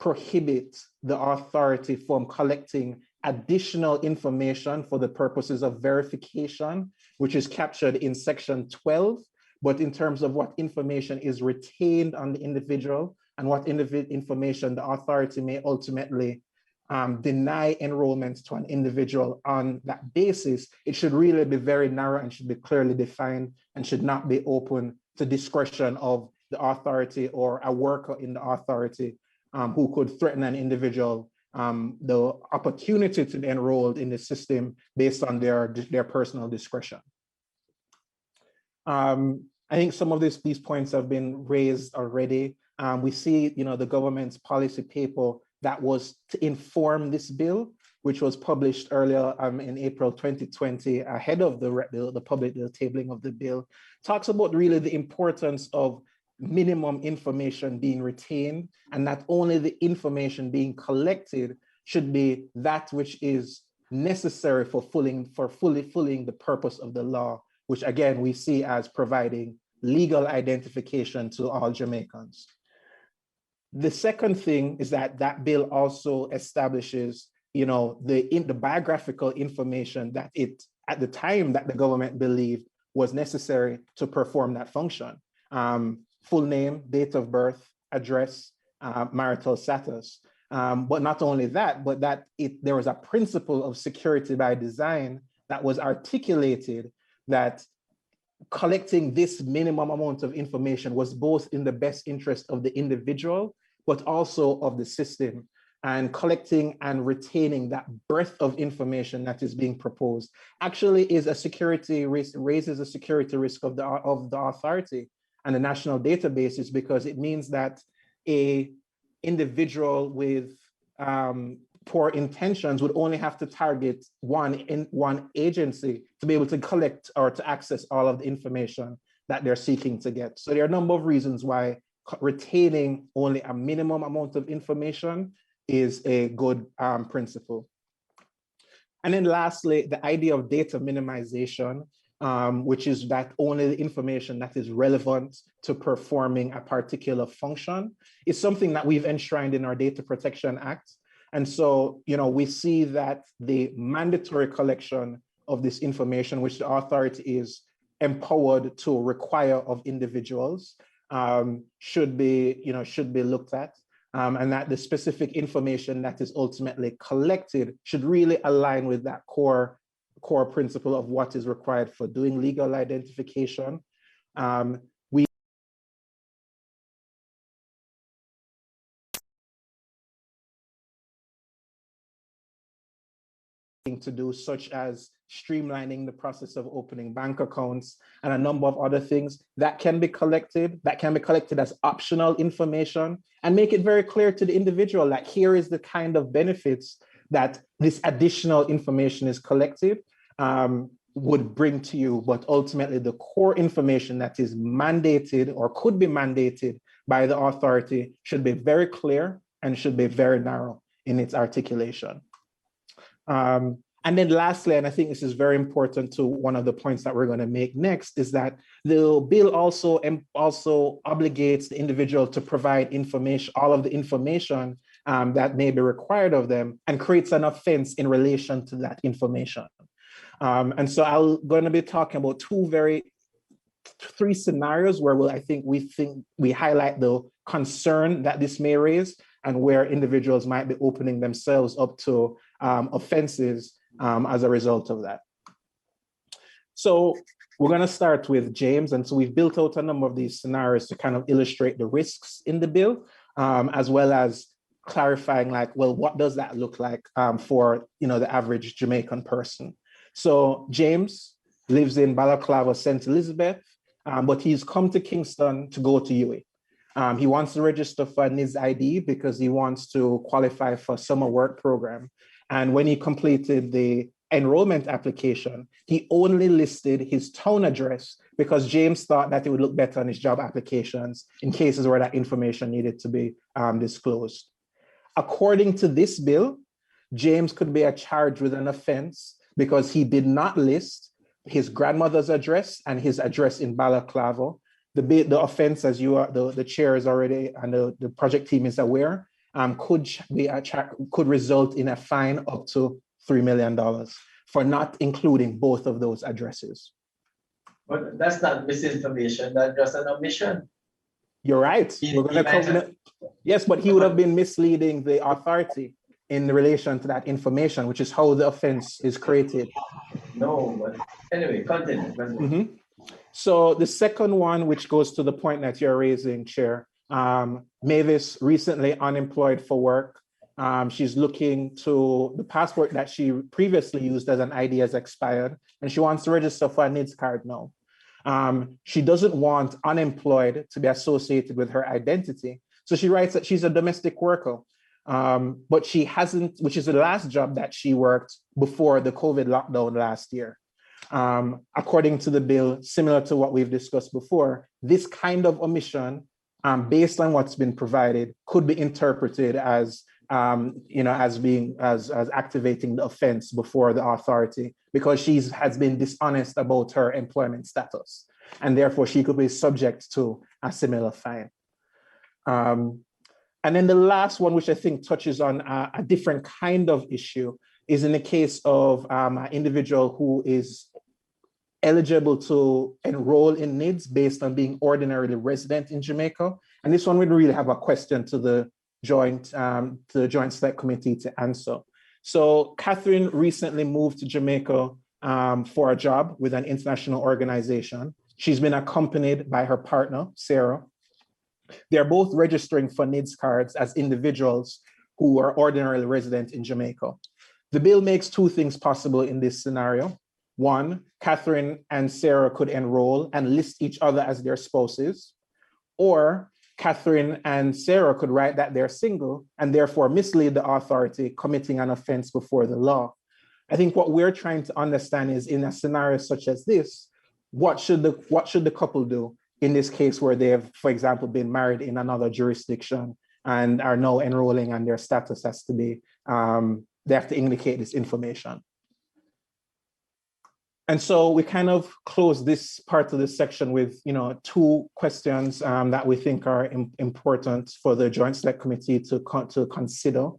prohibit the authority from collecting additional information for the purposes of verification, which is captured in Section 12, but in terms of what information is retained on the individual and what information the authority may ultimately deny enrollment to an individual on that basis, it should really be very narrow and should be clearly defined and should not be open to discretion of the authority or a worker in the authority who could threaten an individual the opportunity to be enrolled in the system based on their personal discretion. I think some of these points have been raised already. We see, the government's policy paper that was to inform this bill, which was published earlier in April 2020, ahead of the public tabling of the bill, talks about really the importance of minimum information being retained, and that only the information being collected should be that which is necessary for fully filling the purpose of the law, which again we see as providing legal identification to all Jamaicans. The second thing is that that bill also establishes, the biographical information that at the time that the government believed was necessary to perform that function. Full name, date of birth, address, marital status. But not only that, but that there was a principle of security by design that was articulated that collecting this minimum amount of information was both in the best interest of the individual, but also of the system. And collecting and retaining that breadth of information that is being proposed actually is a security risk, raises a security risk of the authority and the national databases, because it means that a individual with poor intentions would only have to target one agency to be able to collect or to access all of the information that they're seeking to get. So there are a number of reasons why retaining only a minimum amount of information is a good principle. And then lastly, the idea of data minimization, which is that only the information that is relevant to performing a particular function, is something that we've enshrined in our Data Protection Act. And so, we see that the mandatory collection of this information, which the authority is empowered to require of individuals, should be looked at. And that the specific information that is ultimately collected should really align with that core principle of what is required for doing legal identification. To do, such as streamlining the process of opening bank accounts and a number of other things that can be collected as optional information, and make it very clear to the individual that here is the kind of benefits that this additional information is collected would bring to you. But ultimately the core information that is mandated or could be mandated by the authority should be very clear and should be very narrow in its articulation. And then lastly, and I think this is very important to one of the points that we're going to make next, is that the bill also obligates the individual to provide information, all of the information that may be required of them, and creates an offense in relation to that information. And so I'm going to be talking about three scenarios where we highlight the concern that this may raise and where individuals might be opening themselves up to offenses as a result of that. So we're going to start with James. And so we've built out a number of these scenarios to kind of illustrate the risks in the bill, as well as clarifying like, well, what does that look like for, the average Jamaican person? So James lives in Balaclava, St. Elizabeth, but he's come to Kingston to go to UA. He wants to register for NIDS ID because he wants to qualify for summer work program. And when he completed the enrollment application, he only listed his town address because James thought that it would look better on his job applications in cases where that information needed to be disclosed. According to this bill, James could be charged with an offense because he did not list his grandmother's address and his address in Balaclava. The offense, as the chair is already and the project team is aware, could result in a fine up to $3 million for not including both of those addresses. But that's not misinformation, that's just an omission. You're right. We're going to come. Yes, but he would have been misleading the authority in relation to that information, which is how the offense is created. No, but anyway, continue. Mm-hmm. So the second one, which goes to the point that you're raising, Chair, Mavis recently unemployed for work. She's looking to the passport that she previously used as an ID has expired, and she wants to register for a NIDS card now. She doesn't want unemployed to be associated with her identity. So she writes that she's a domestic worker, but she hasn't, which is the last job that she worked before the COVID lockdown last year. According to the bill, similar to what we've discussed before, this kind of omission, based on what's been provided, could be interpreted as activating the offense before the authority because she has been dishonest about her employment status, and therefore she could be subject to a similar fine. And then the last one, which I think touches on a different kind of issue, is in the case of an individual who is eligible to enroll in NIDS based on being ordinarily resident in Jamaica. And this one would really have a question to the Joint Select Committee to answer. So Catherine recently moved to Jamaica for a job with an international organization. She's been accompanied by her partner, Sarah. They're both registering for NIDS cards as individuals who are ordinarily resident in Jamaica. The bill makes two things possible in this scenario. One, Catherine and Sarah could enroll and list each other as their spouses, or Catherine and Sarah could write that they're single and therefore mislead the authority, committing an offense before the law. I think what we're trying to understand is, in a scenario such as this, what should the couple do in this case where they have, for example, been married in another jurisdiction and are now enrolling and their status has to be, they have to indicate this information. And so we kind of close this part of this section with, two questions that we think are important for the Joint Select Committee to consider.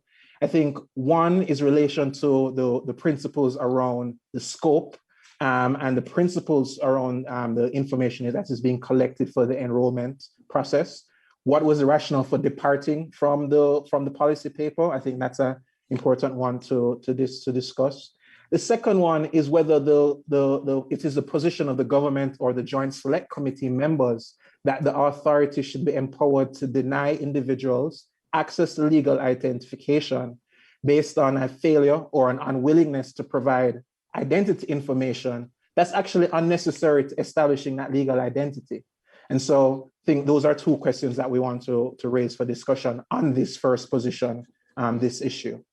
I think one is relation to the principles around the scope and the principles around the information that is being collected for the enrollment process. What was the rationale for departing from the policy paper? I think that's an important one to discuss. The second one is whether it is the position of the government or the Joint Select Committee members that the authority should be empowered to deny individuals access to legal identification based on a failure or an unwillingness to provide identity information that's actually unnecessary to establishing that legal identity. And so I think those are two questions that we want to raise for discussion on this first position, this issue.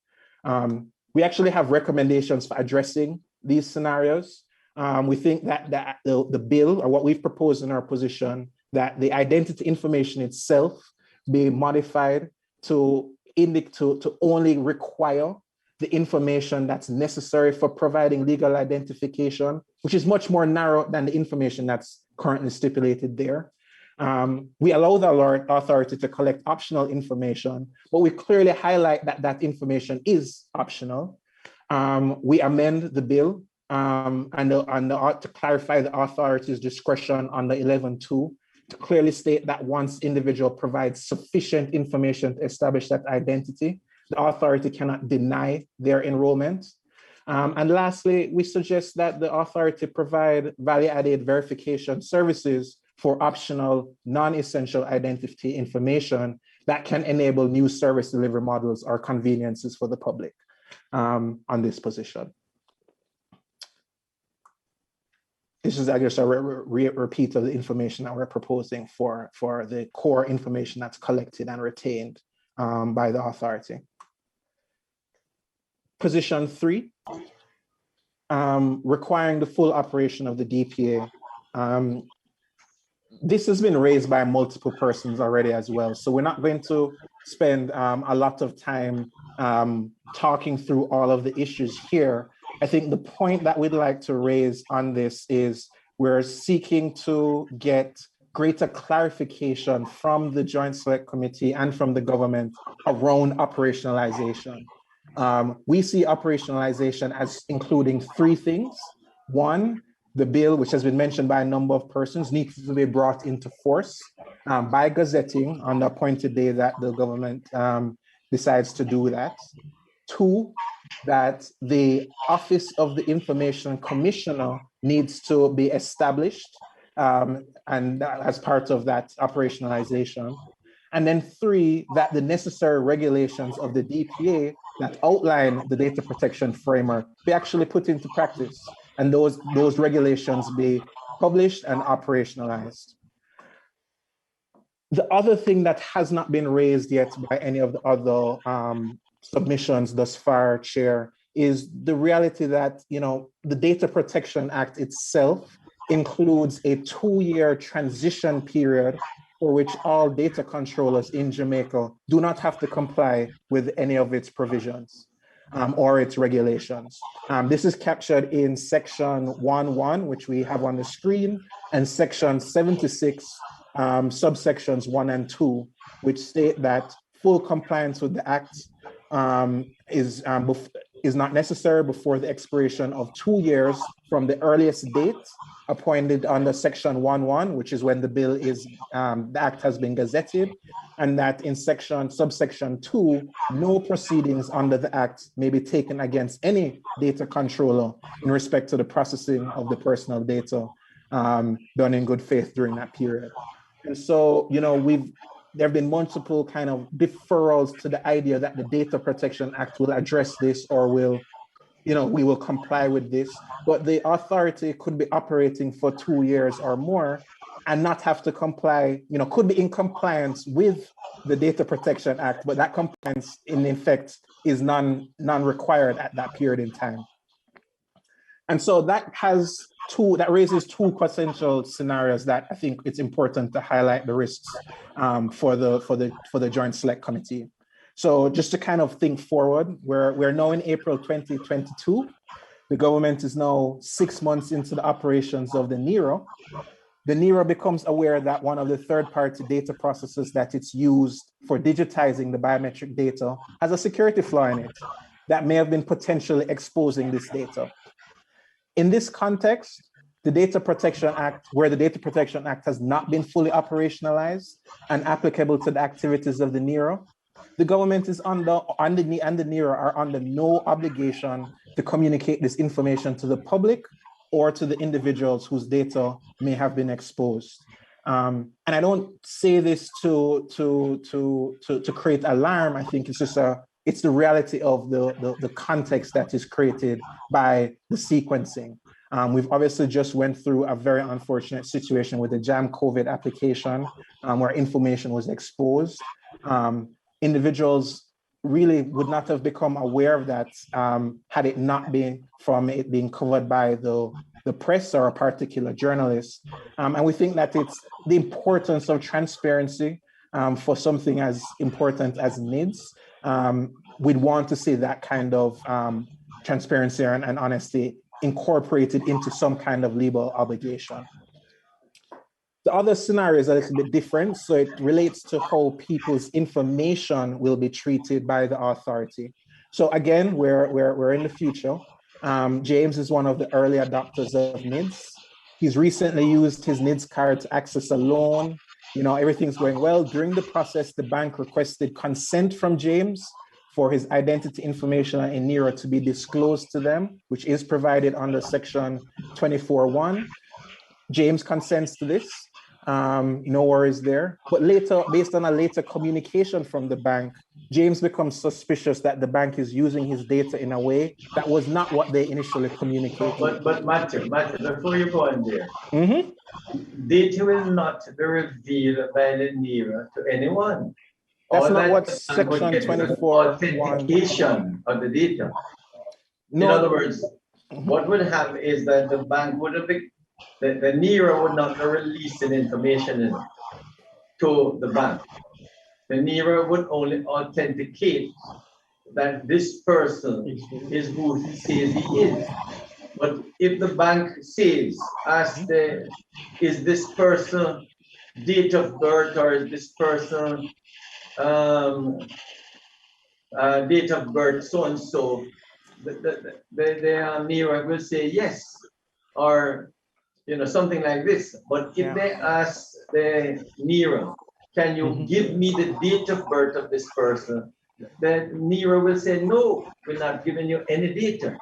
We actually have recommendations for addressing these scenarios. We think that the bill, or what we've proposed in our position, that the identity information itself be modified to only require the information that's necessary for providing legal identification, which is much more narrow than the information that's currently stipulated there. We allow the authority to collect optional information, but we clearly highlight that information is optional. We amend the bill to clarify the authority's discretion under 11.2 to clearly state that once individual provides sufficient information to establish that identity, the authority cannot deny their enrollment. And lastly, we suggest that the authority provide value-added verification services for optional non-essential identity information that can enable new service delivery models or conveniences for the public on this position. This is, I guess, a repeat of the information that we're proposing for the core information that's collected and retained by the authority. Position 3, requiring the full operation of the DPA. This has been raised by multiple persons already as well. So we're not going to spend a lot of time talking through all of the issues here. I think the point that we'd like to raise on this is we're seeking to get greater clarification from the Joint Select Committee and from the government around operationalization. We see operationalization as including 3 things. 1, the bill, which has been mentioned by a number of persons, needs to be brought into force by gazetting on the appointed day that the government decides to do that. 2, that the Office of the Information Commissioner needs to be established and as part of that operationalization. And then 3, that the necessary regulations of the DPA that outline the data protection framework be actually put into practice, and those regulations be published and operationalized. The other thing that has not been raised yet by any of the other submissions thus far, Chair, is the reality that, you know, the Data Protection Act itself includes a 2-year transition period for which all data controllers in Jamaica do not have to comply with any of its provisions or its regulations. This is captured in section 1.1, which we have on the screen, and section 76, subsections 1 and 2, which state that full compliance with the Act is not necessary before the expiration of 2 years from the earliest date appointed under section 1.1, which is when the bill is, the Act has been gazetted, and that in subsection 2, no proceedings under the Act may be taken against any data controller in respect to the processing of the personal data done in good faith during that period. And so, you know, there have been multiple kind of deferrals to the idea that the Data Protection Act will address this or will, you know, we will comply with this, but the authority could be operating for 2 years or more and not have to comply, you know, could be in compliance with the Data Protection Act, but that compliance in effect is non-required at that period in time. And so that raises 2 potential scenarios that I think it's important to highlight the risks for the Joint Select Committee. So just to kind of think forward, we're now in April 2022. The government is now 6 months into the operations of the NERO. The NERO becomes aware that one of the third-party data processes that it's used for digitizing the biometric data has a security flaw in it that may have been potentially exposing this data. In this context, the Data Protection Act, where the Data Protection Act has not been fully operationalized and applicable to the activities of the NERO, the government is and the NERO are under no obligation to communicate this information to the public or to the individuals whose data may have been exposed. And I don't say this to create alarm. I think it's just it's the reality of the context that is created by the sequencing. We've obviously just went through a very unfortunate situation with the JAM COVID application where information was exposed. Individuals really would not have become aware of that had it not been from it being covered by the press or a particular journalist. And we think that it's the importance of transparency for something as important as NIDS. We'd want to see that kind of transparency and honesty incorporated into some kind of legal obligation. The other scenario is a little bit different. So it relates to how people's information will be treated by the authority. So again, we're in the future. James is one of the early adopters of NIDS. He's recently used his NIDS card to access a loan. You know, everything's going well. During the process, the bank requested consent from James for his identity information in NERO to be disclosed to them, which is provided under section 24.1. James consents to this. No worries there. But later, based on a later communication from the bank, James becomes suspicious that the bank is using his data in a way that was not what they initially communicated. But Matthew, before you go on there, Mm-hmm. data will not be revealed by the NERA to anyone. That's All not that what the bank would section get is an 24(1). authentication of the data. No. In other words, what would happen is that the bank would have been, the NERA would not be releasing information to the bank. The NERA would only authenticate that this person is who he says he is. But if the bank says, is this person date of birth, or is this person date of birth so and so, the NERA will say yes, or something like this. But if they ask the NERA, can you give me the date of birth of this person? The NERA will say, no, we're not giving you any data.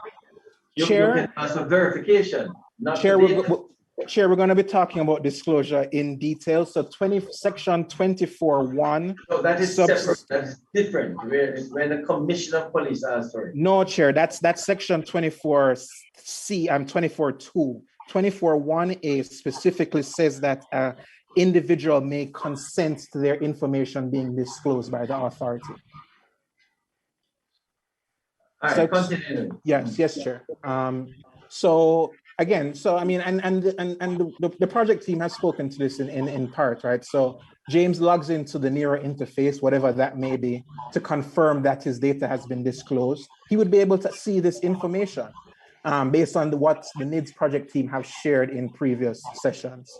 You can ask for verification, not Chair, the data. Chair, we're going to be talking about disclosure in detail. So section 24(1). No, that is separate. That is different. When the Commissioner of Police asks for it. No, Chair, that's section 24C. 24(2). 24(1)A specifically says that individual may consent to their information being disclosed by the authority. All right, continue. Yes, Chair. So again, I mean, and the project team has spoken to this in part, right? So James logs into the NERA interface, whatever that may be, to confirm that his data has been disclosed. He would be able to see this information based on what the NIDS project team have shared in previous sessions.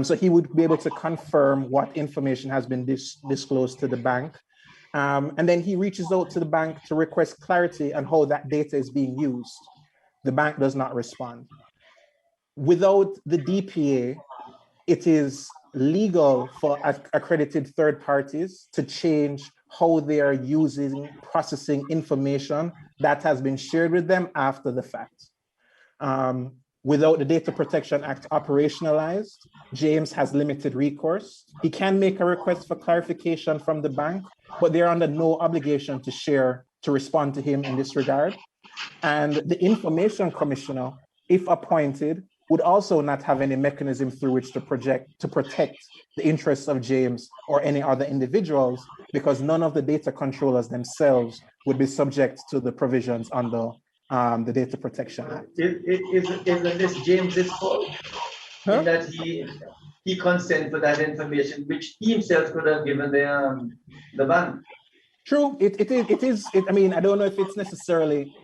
So he would be able to confirm what information has been disclosed to the bank. And then he reaches out to the bank to request clarity on how that data is being used. The bank does not respond. Without the DPA, it is legal for accredited third parties to change how they are processing information that has been shared with them after the fact. Without the Data Protection Act operationalized, James has limited recourse. He can make a request for clarification from the bank, but they're under no obligation to respond to him in this regard. And the Information Commissioner, if appointed, would also not have any mechanism through which to protect the interests of James or any other individuals, because none of the data controllers themselves would be subject to the provisions under the Data Protection Act. Isn't this James's fault? Huh? In that he consent for that information, which he himself could have given the bank. True, it is. I mean, I don't know if it's necessarily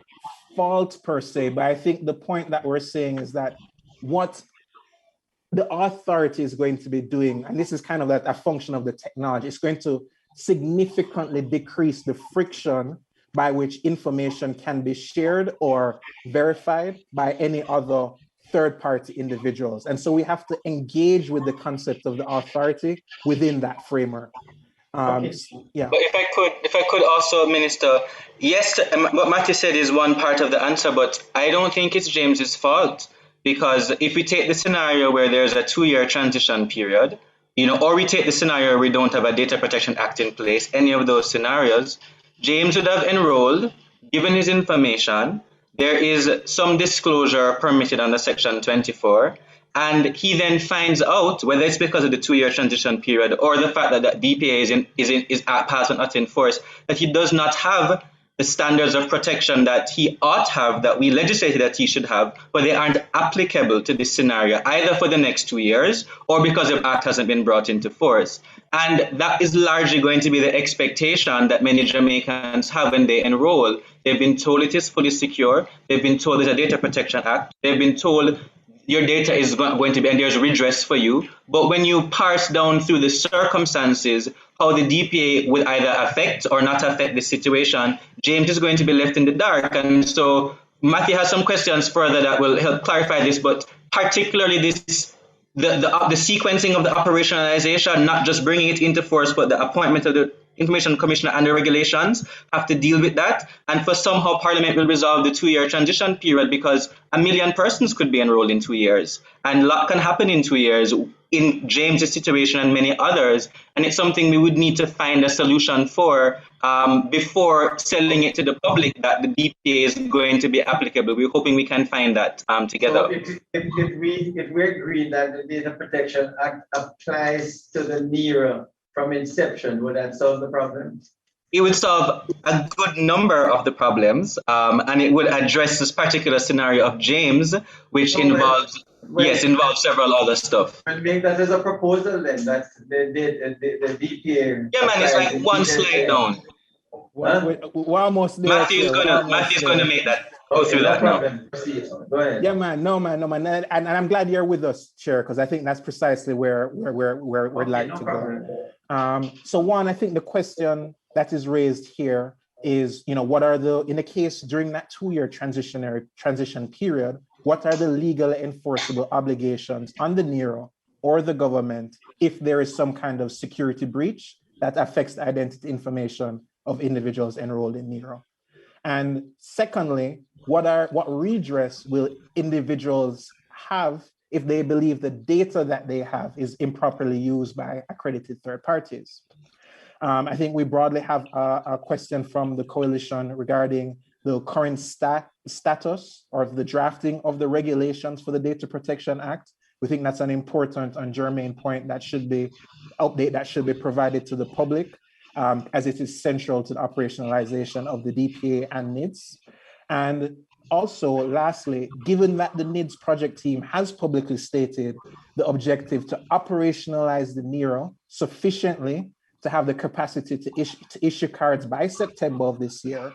fault per se, but I think the point that we're saying is that what the authority is going to be doing, and this is kind of like a function of the technology, it's going to significantly decrease the friction by which information can be shared or verified by any other third-party individuals. And so we have to engage with the concept of the authority within that framework. Yeah. But if I could also, Minister, yes, what Matthew said is one part of the answer, but I don't think it's James's fault, because if we take the scenario where there's a 2-year transition period, or we take the scenario where we don't have a Data Protection Act in place, any of those scenarios, James would have enrolled, given his information, there is some disclosure permitted under Section 24, and he then finds out, whether it's because of the 2-year transition period or the fact that the DPA is passed and not enforced, that he does not have the standards of protection that he ought to have, that we legislated that he should have, but they aren't applicable to this scenario, either for the next 2 years or because the act hasn't been brought into force. And that is largely going to be the expectation that many Jamaicans have when they enroll. They've been told it is fully secure. They've been told there's a Data Protection Act. They've been told your data is going to be, and there's redress for you. But when you parse down through the circumstances, how the DPA will either affect or not affect the situation, James is going to be left in the dark. And so Matthew has some questions further that will help clarify this, but particularly this, the sequencing of the operationalization, not just bringing it into force, but the appointment of the Information Commissioner and the regulations have to deal with that. And for somehow Parliament will resolve the 2-year transition period, because 1 million persons could be enrolled in 2 years. And a lot can happen in 2 years. in James's situation and many others, and it's something we would need to find a solution for before selling it to the public that the DPA is going to be applicable. We're hoping we can find that together. So if we agree that the Data Protection Act applies to the NERA from inception, would that solve the problem? It would solve a good number of the problems, and it would address this particular scenario of James, which involves several other stuff. And make that as a proposal then, that's the DPA. Yeah, man, it's like one slide down. We're almost there. Matthew's gonna make that go through that now. Go ahead. Yeah, man, no, man. And I'm glad you're with us, Chair, because I think that's precisely where we'd like to go. So one, I think the question that is raised here is, what are in the case during that 2-year transition period, what are the legal enforceable obligations on the NERO or the government if there is some kind of security breach that affects the identity information of individuals enrolled in NERO? And secondly, what redress will individuals have if they believe the data that they have is improperly used by accredited third parties? I think we broadly have a question from the coalition regarding the current status or the drafting of the regulations for the Data Protection Act. We think that's an important and germane point that should be provided to the public, as it is central to the operationalization of the DPA and NIDS. And also, lastly, given that the NIDS project team has publicly stated the objective to operationalize the NERO sufficiently to have the capacity to issue cards by September of this year,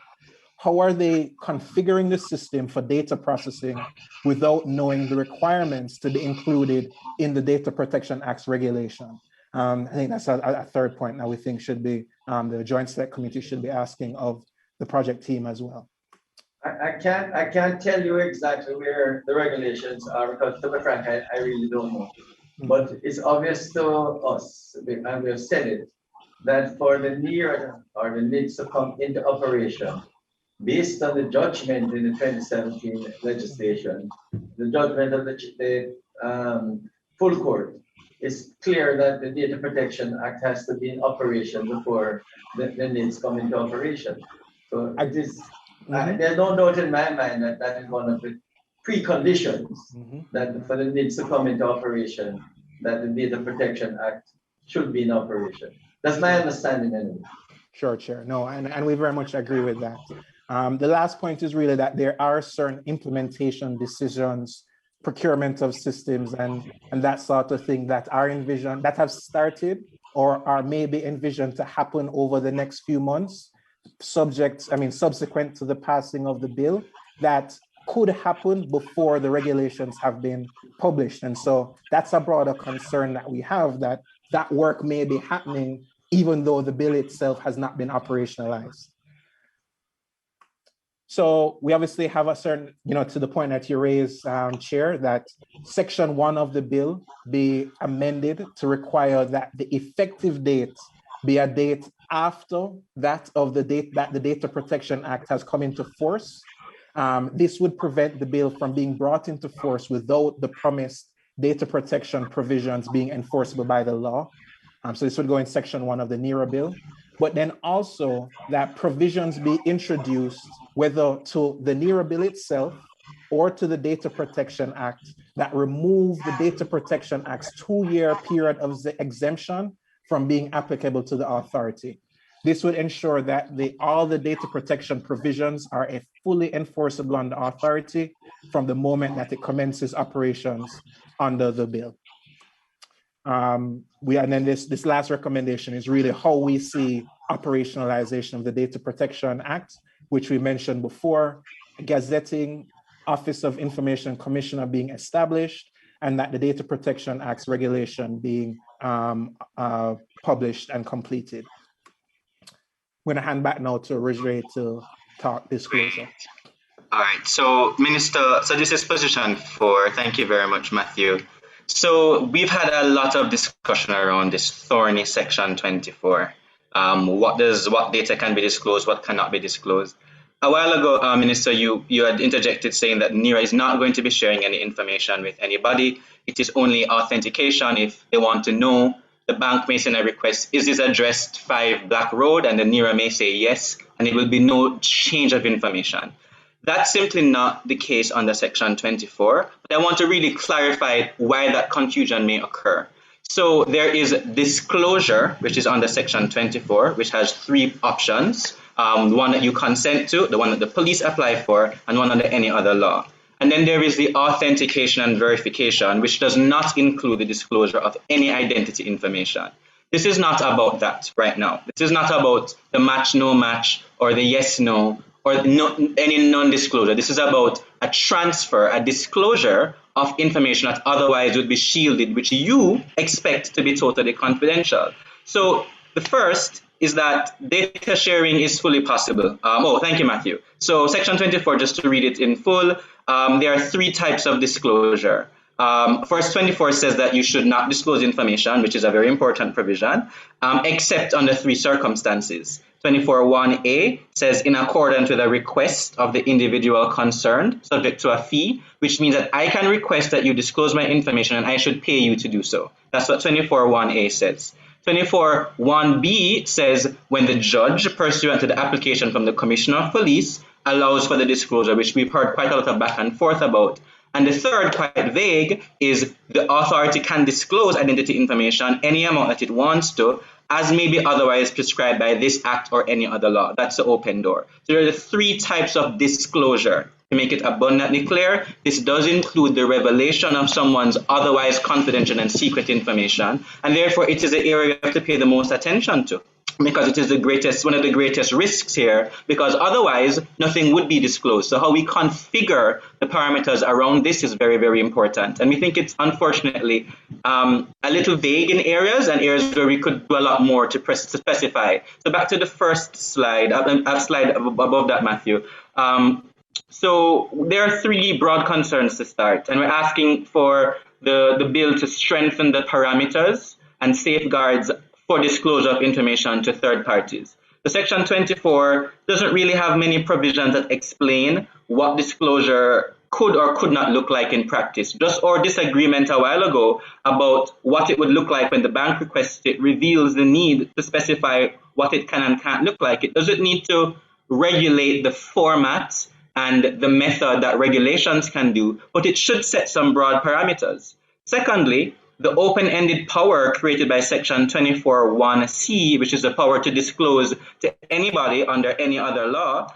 how are they configuring the system for data processing without knowing the requirements to be included in the Data Protection Act's regulation? I think that's a third point that we think should be, the Joint Select Committee should be asking of the project team as well. I can't tell you exactly where the regulations are because, to be frank, I really don't know. But it's obvious to us, and we've said it, that for the NERA or the NIDS to come into operation, based on the judgment in the 2017 legislation, the judgment of the full court, it's clear that the Data Protection Act has to be in operation before the NIDS come into operation. So it is, there's no doubt in my mind that that is one of the preconditions that for the NIDS to come into operation, that the Data Protection Act should be in operation. That's my understanding anyway. Sure, Chair. No, and we very much agree with that. The last point is really that there are certain implementation decisions, procurement of systems and that sort of thing that are envisioned, that have started or are maybe envisioned to happen over the next few months, subsequent to the passing of the bill, that could happen before the regulations have been published. And so that's a broader concern that we have, that work may be happening even though the bill itself has not been operationalized. So we obviously have a certain, to the point that you raised, Chair, that Section 1 of the bill be amended to require that the effective date be a date after that of the date that the Data Protection Act has come into force. This would prevent the bill from being brought into force without the promised data protection provisions being enforceable by the law. So this would go in Section 1 of the NERA bill, but then also that provisions be introduced, whether to the NERA bill itself or to the Data Protection Act, that remove the Data Protection Act's 2-year period of the exemption from being applicable to the authority. This would ensure that all the data protection provisions are fully enforceable on the authority from the moment that it commences operations under the bill. And then this last recommendation is really how we see operationalization of the Data Protection Act, which we mentioned before, gazetting, Office of Information Commissioner being established, and that the Data Protection Act's regulation being published and completed. I'm going to hand back now to Roger to talk disclosure. All right, so Minister, so this is position 4. Thank you very much, Matthew. So we've had a lot of discussion around this thorny Section 24. What data can be disclosed, what cannot be disclosed. A while ago, Minister, you had interjected saying that NERA is not going to be sharing any information with anybody. It is only authentication if they want to know. The bank may send a request, is this addressed 5 Black Road? And the NERA may say yes, and it will be no change of information. That's simply not the case under Section 24, but I want to really clarify why that confusion may occur. So there is disclosure, which is under Section 24, which has 3 options. The one that you consent to, the one that the police apply for, and one under any other law. And then there is the authentication and verification, which does not include the disclosure of any identity information. This is not about that right now. This is not about the match, no match, or the yes, no, or no, any non-disclosure. This is about a transfer, a disclosure of information that otherwise would be shielded, which you expect to be totally confidential. So the first is that data sharing is fully possible. Thank you, Matthew. So Section 24, just to read it in full, there are 3 types of disclosure. First, 24 says that you should not disclose information, which is a very important provision, except under 3 circumstances. 24.1a says in accordance with a request of the individual concerned, subject to a fee, which means that I can request that you disclose my information and I should pay you to do so. That's what 24.1a says. 24.1b says when the judge, pursuant to the application from the Commissioner of Police, allows for the disclosure, which we've heard quite a lot of back and forth about. And the third, quite vague, is the authority can disclose identity information any amount that it wants to, as may be otherwise prescribed by this act or any other law. That's the open door. So there are the 3 types of disclosure. To make it abundantly clear, this does include the revelation of someone's otherwise confidential and secret information, and therefore it is the area you have to pay the most attention to, because it is one of the greatest risks here, because otherwise nothing would be disclosed. So how we configure the parameters around this is very, very important. And we think it's unfortunately a little vague in areas where we could do a lot more to specify. So back to the first slide, slide above that, Matthew. So there are 3 broad concerns to start, and we're asking for the bill to strengthen the parameters and safeguards for disclosure of information to third parties. The Section 24 doesn't really have many provisions that explain what disclosure could or could not look like in practice. Just our disagreement a while ago about what it would look like when the bank requests it reveals the need to specify what it can and can't look like. It doesn't need to regulate the format and the method that regulations can do, but it should set some broad parameters. Secondly, the open-ended power created by Section 24.1c, which is the power to disclose to anybody under any other law,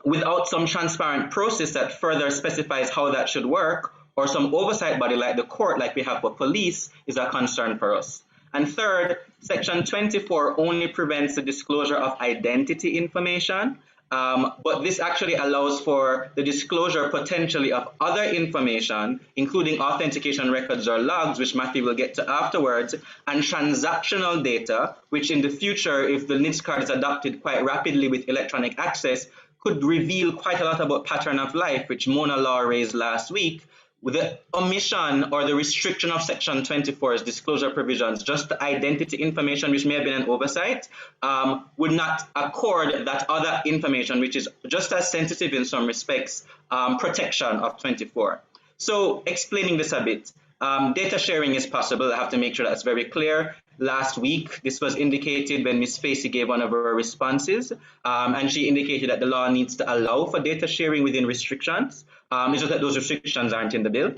without some transparent process that further specifies how that should work, or some oversight body like the court, like we have for police, is a concern for us. And third, Section 24 only prevents the disclosure of identity information, but this actually allows for the disclosure potentially of other information, including authentication records or logs, which Matthew will get to afterwards, and transactional data, which in the future, if the NIDS card is adopted quite rapidly with electronic access, could reveal quite a lot about pattern of life, which Mona Law raised last week. With the omission or the restriction of Section 24's disclosure provisions, just the identity information, which may have been an oversight, would not accord that other information, which is just as sensitive in some respects, protection of 24. So explaining this a bit, data sharing is possible. I have to make sure that's very clear. Last week, this was indicated when Ms. Facey gave one of her responses, and she indicated that the law needs to allow for data sharing within restrictions. It's just that those restrictions aren't in the bill.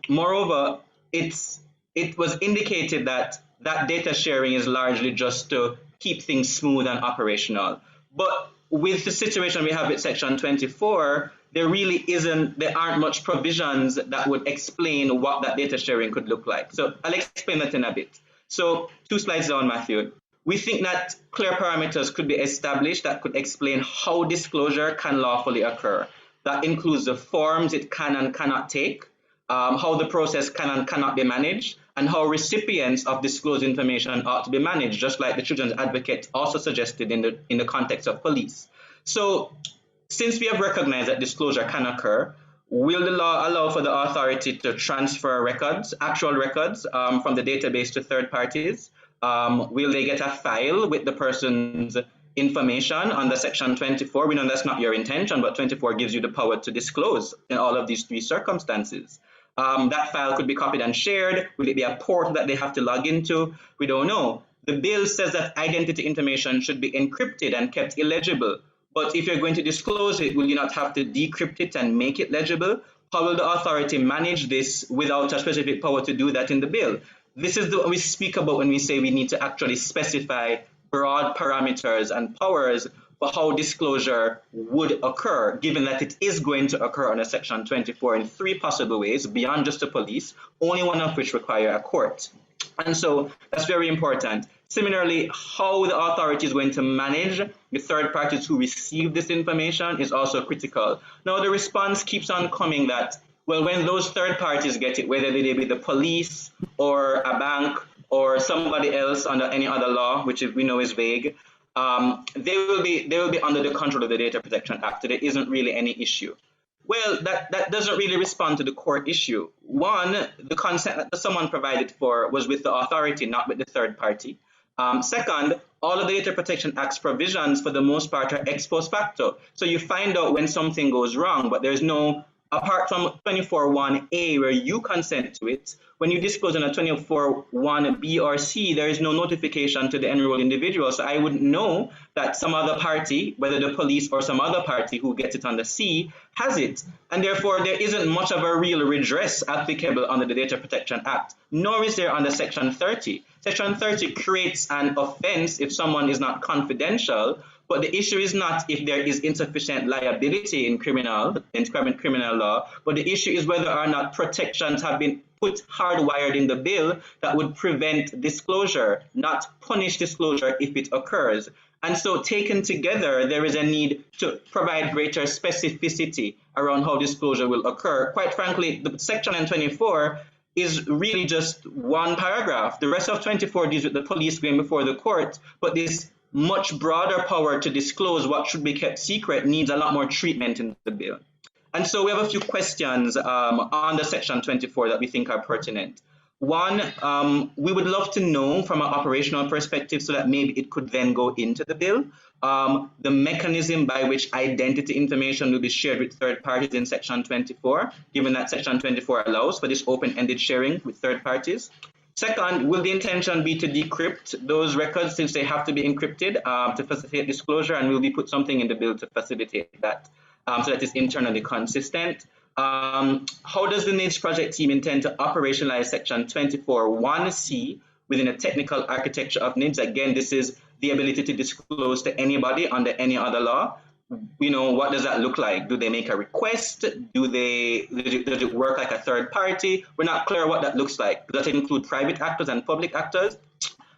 Moreover, it was indicated that data sharing is largely just to keep things smooth and operational. But with the situation we have with Section 24, there aren't much provisions that would explain what that data sharing could look like. So I'll explain that in a bit. So 2 slides down, Matthew. We think that clear parameters could be established that could explain how disclosure can lawfully occur. That includes the forms it can and cannot take, how the process can and cannot be managed, and how recipients of disclosed information ought to be managed, just like the Children's Advocate also suggested in the context of police. So since we have recognized that disclosure can occur, will the law allow for the authority to transfer records, actual records, from the database to third parties? Will they get a file with the person's information under Section 24. We know that's not your intention, but 24 gives you the power to disclose in all of these three circumstances. That file could be copied and shared. Will it be a portal that they have to log into? We don't know. The bill says that identity information should be encrypted and kept illegible. But if you're going to disclose it, will you not have to decrypt it and make it legible? How will the authority manage this without a specific power to do that in the bill? This is what we speak about when we say we need to actually specify broad parameters and powers for how disclosure would occur, given that it is going to occur under Section 24 in three possible ways, beyond just the police, only one of which require a court. And so that's very important. Similarly, how the authority is going to manage the third parties who receive this information is also critical. Now, the response keeps on coming that, well, when those third parties get it, whether they be the police or a bank or somebody else under any other law, which we know is vague, they will be under the control of the Data Protection Act. So there isn't really any issue. Well, that doesn't really respond to the core issue. One, the consent that someone provided for was with the authority, not with the third party. Second, all of the Data Protection Act's provisions, for the most part, are ex post facto. So you find out when something goes wrong, but there's no, apart from 24(1)A, where you consent to it, when you disclose on a 24(1)B or C, there is no notification to the enrolled individual. So I wouldn't know that some other party, whether the police or some other party who gets it on the C, has it. And therefore, there isn't much of a real redress applicable under the Data Protection Act, nor is there under Section 30. Section 30 creates an offense if someone is not confidential, but the issue is not if there is insufficient liability in criminal law, but the issue is whether or not protections have been put hardwired in the bill that would prevent disclosure, not punish disclosure if it occurs. And so taken together, there is a need to provide greater specificity around how disclosure will occur. Quite frankly, the section in 24 is really just one paragraph. The rest of 24 deals with the police going before the court, but this much broader power to disclose what should be kept secret needs a lot more treatment in the bill. And so we have a few questions on the Section 24 that we think are pertinent. One, we would love to know from an operational perspective, so that maybe it could then go into the bill, the mechanism by which identity information will be shared with third parties in Section 24, given that Section 24 allows for this open-ended sharing with third parties. Second, will the intention be to decrypt those records since they have to be encrypted to facilitate disclosure, and will we put something in the bill to facilitate that so that it's internally consistent? How does the NIDS project team intend to operationalize Section 24(1)C within a technical architecture of NIDS? Again, this is the ability to disclose to anybody under any other law. You know, what does that look like? Do they make a request? Does it work like a third party? We're not clear what that looks like. Does it include private actors and public actors?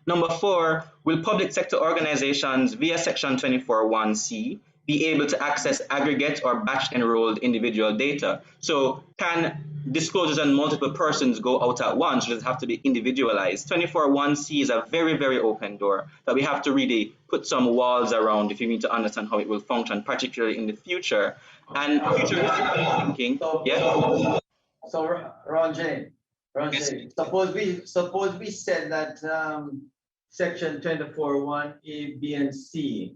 Number 4, will public sector organizations via Section 24(1)C be able to access aggregate or batch enrolled individual data? So can disclosures on multiple persons go out at once, or does it have to be individualized? 24(1)C is a very, very open door that we have to really put some walls around if you need to understand how it will function, particularly in the future. And futuristic thinking, yeah? So Ranjay, suppose we said that Section 24(1)A, B, and C,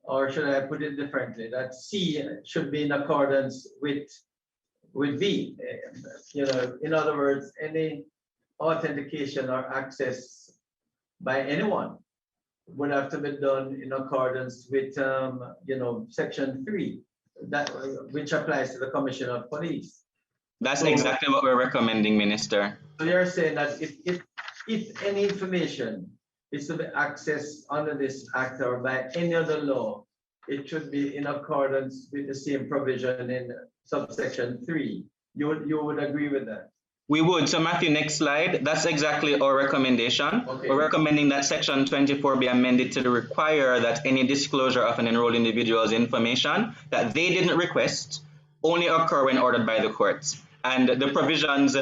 or should I put it differently, that C should be in accordance with B. You know, in other words, any authentication or access by anyone would have to be done in accordance with Section 3, which applies to the Commissioner of Police. That's exactly what we're recommending, Minister. So you're saying that if any information is to be accessed under this act or by any other law, it should be in accordance with the same provision in subsection 3. You would agree with that? We would. So Matthew, next slide. That's exactly our recommendation. Okay. We're recommending that Section 24 be amended to require that any disclosure of an enrolled individual's information that they didn't request only occur when ordered by the courts. And the provisions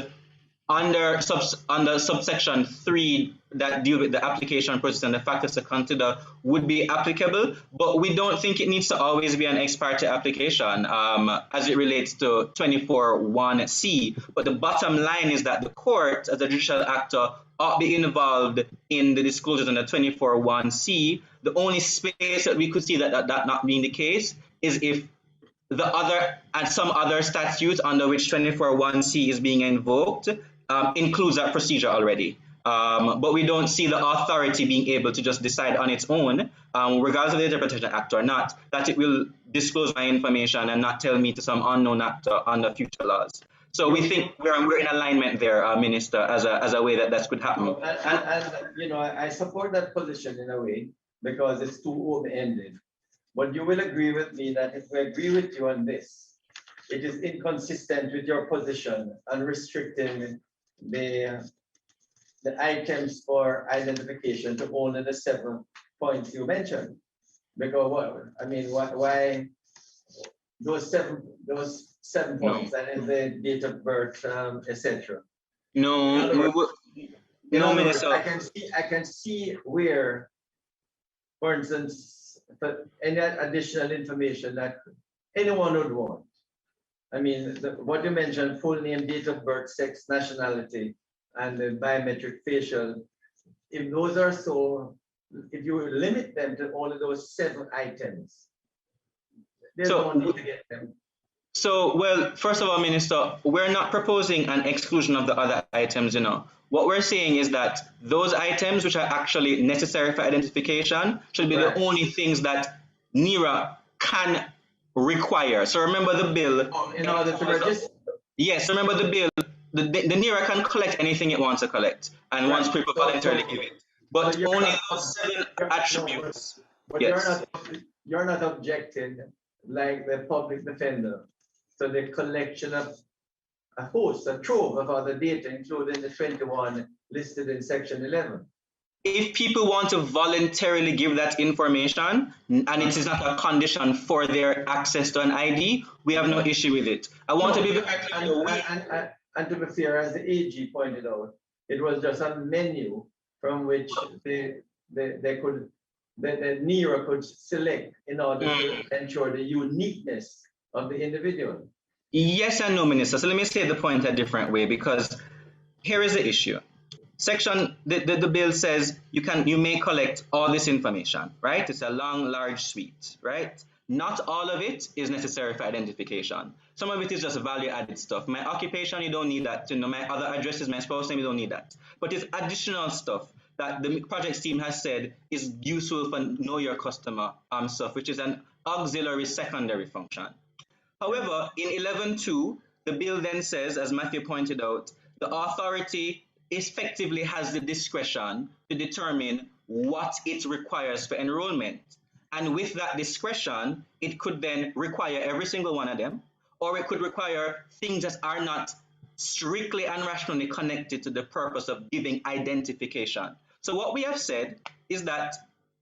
under subsection 3 that deal with the application process and the factors to consider would be applicable, but we don't think it needs to always be an ex parte application as it relates to 24(1)C. But the bottom line is that the court, as a judicial actor, be involved in the disclosures under 24(1)(c, the only space that we could see that not being the case is if the other and some other statutes under which 24(1)(c is being invoked includes that procedure already. But we don't see the authority being able to just decide on its own, regardless of the Data Protection Act or not, that it will disclose my information and not tell me to some unknown actor under future laws. So we think we're in alignment there, Minister, as a way that could happen. And you know, I support that position in a way because it's too open-ended. But you will agree with me that if we agree with you on this, it is inconsistent with your position on restricting the items for identification to only the 7 points you mentioned. Because why those seven points, and then the date of birth, etc. No, Minister. I can see where, for instance, any additional information that anyone would want. I mean, what you mentioned, full name, date of birth, sex, nationality, and the biometric facial, if those are so, if you limit them to only those 7 items, there's no need to get them. So, well, first of all, Minister, we're not proposing an exclusion of the other items, you know. What we're saying is that those items which are actually necessary for identification should be the only things that NERA can require. So remember the bill. In order to register? Yes, remember the bill. The NERA can collect anything it wants to collect, and once people voluntarily give it. But only those 7 attributes. But yes. You're not objecting like the public defender. So the collection of a trove of other data, including the 21 listed in section 11. If people want to voluntarily give that information, and it is not a condition for their access to an ID, we have no issue with it. I want to be very clear. And to be fair, as the AG pointed out, it was just a menu from which the NERA could select in order to ensure the uniqueness of the individual. Yes and no, Minister. So let me say the point a different way, because here is the issue. The bill says you may collect all this information, right? It's a long, large suite, right? Not all of it is necessary for identification. Some of it is just value-added stuff. My occupation, you don't need that. You know, my other addresses, my spouse name, you don't need that. But it's additional stuff that the project team has said is useful for know your customer stuff, which is an auxiliary secondary function. However, in 11.2, the bill then says, as Matthew pointed out, the authority effectively has the discretion to determine what it requires for enrollment. And with that discretion, it could then require every single one of them, or it could require things that are not strictly and rationally connected to the purpose of giving identification. So what we have said is that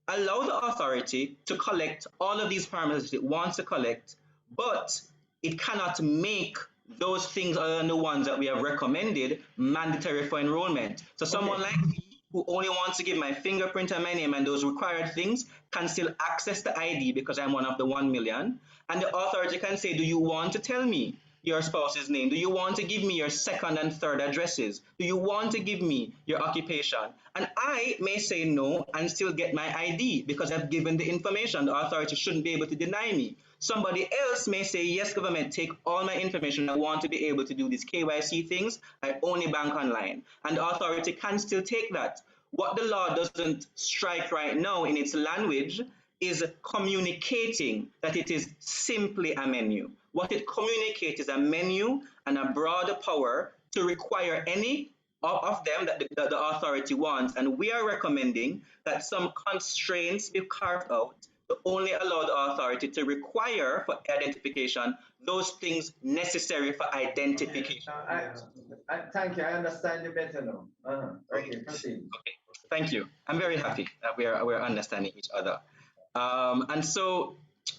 allow the authority to collect all of these parameters it wants to collect, but it cannot make those things other than the ones that we have recommended mandatory for enrollment. So someone like me who only wants to give my fingerprint and my name and those required things can still access the ID because I'm one of the 1 million. And the authority can say, do you want to tell me your spouse's name? Do you want to give me your second and third addresses? Do you want to give me your occupation? And I may say no and still get my ID because I've given the information. The authority shouldn't be able to deny me. Somebody else may say, yes, government, take all my information. I want to be able to do these KYC things. I only bank online. And the authority can still take that. What the law doesn't strike right now in its language is communicating that it is simply a menu. What it communicates is a menu and a broader power to require any of them that the authority wants. And we are recommending that some constraints be carved out to only allow the authority to require for identification those things necessary for identification. Thank you. I understand you better now. Okay, proceed. Okay, thank you. I'm very happy that we're understanding each other. And so,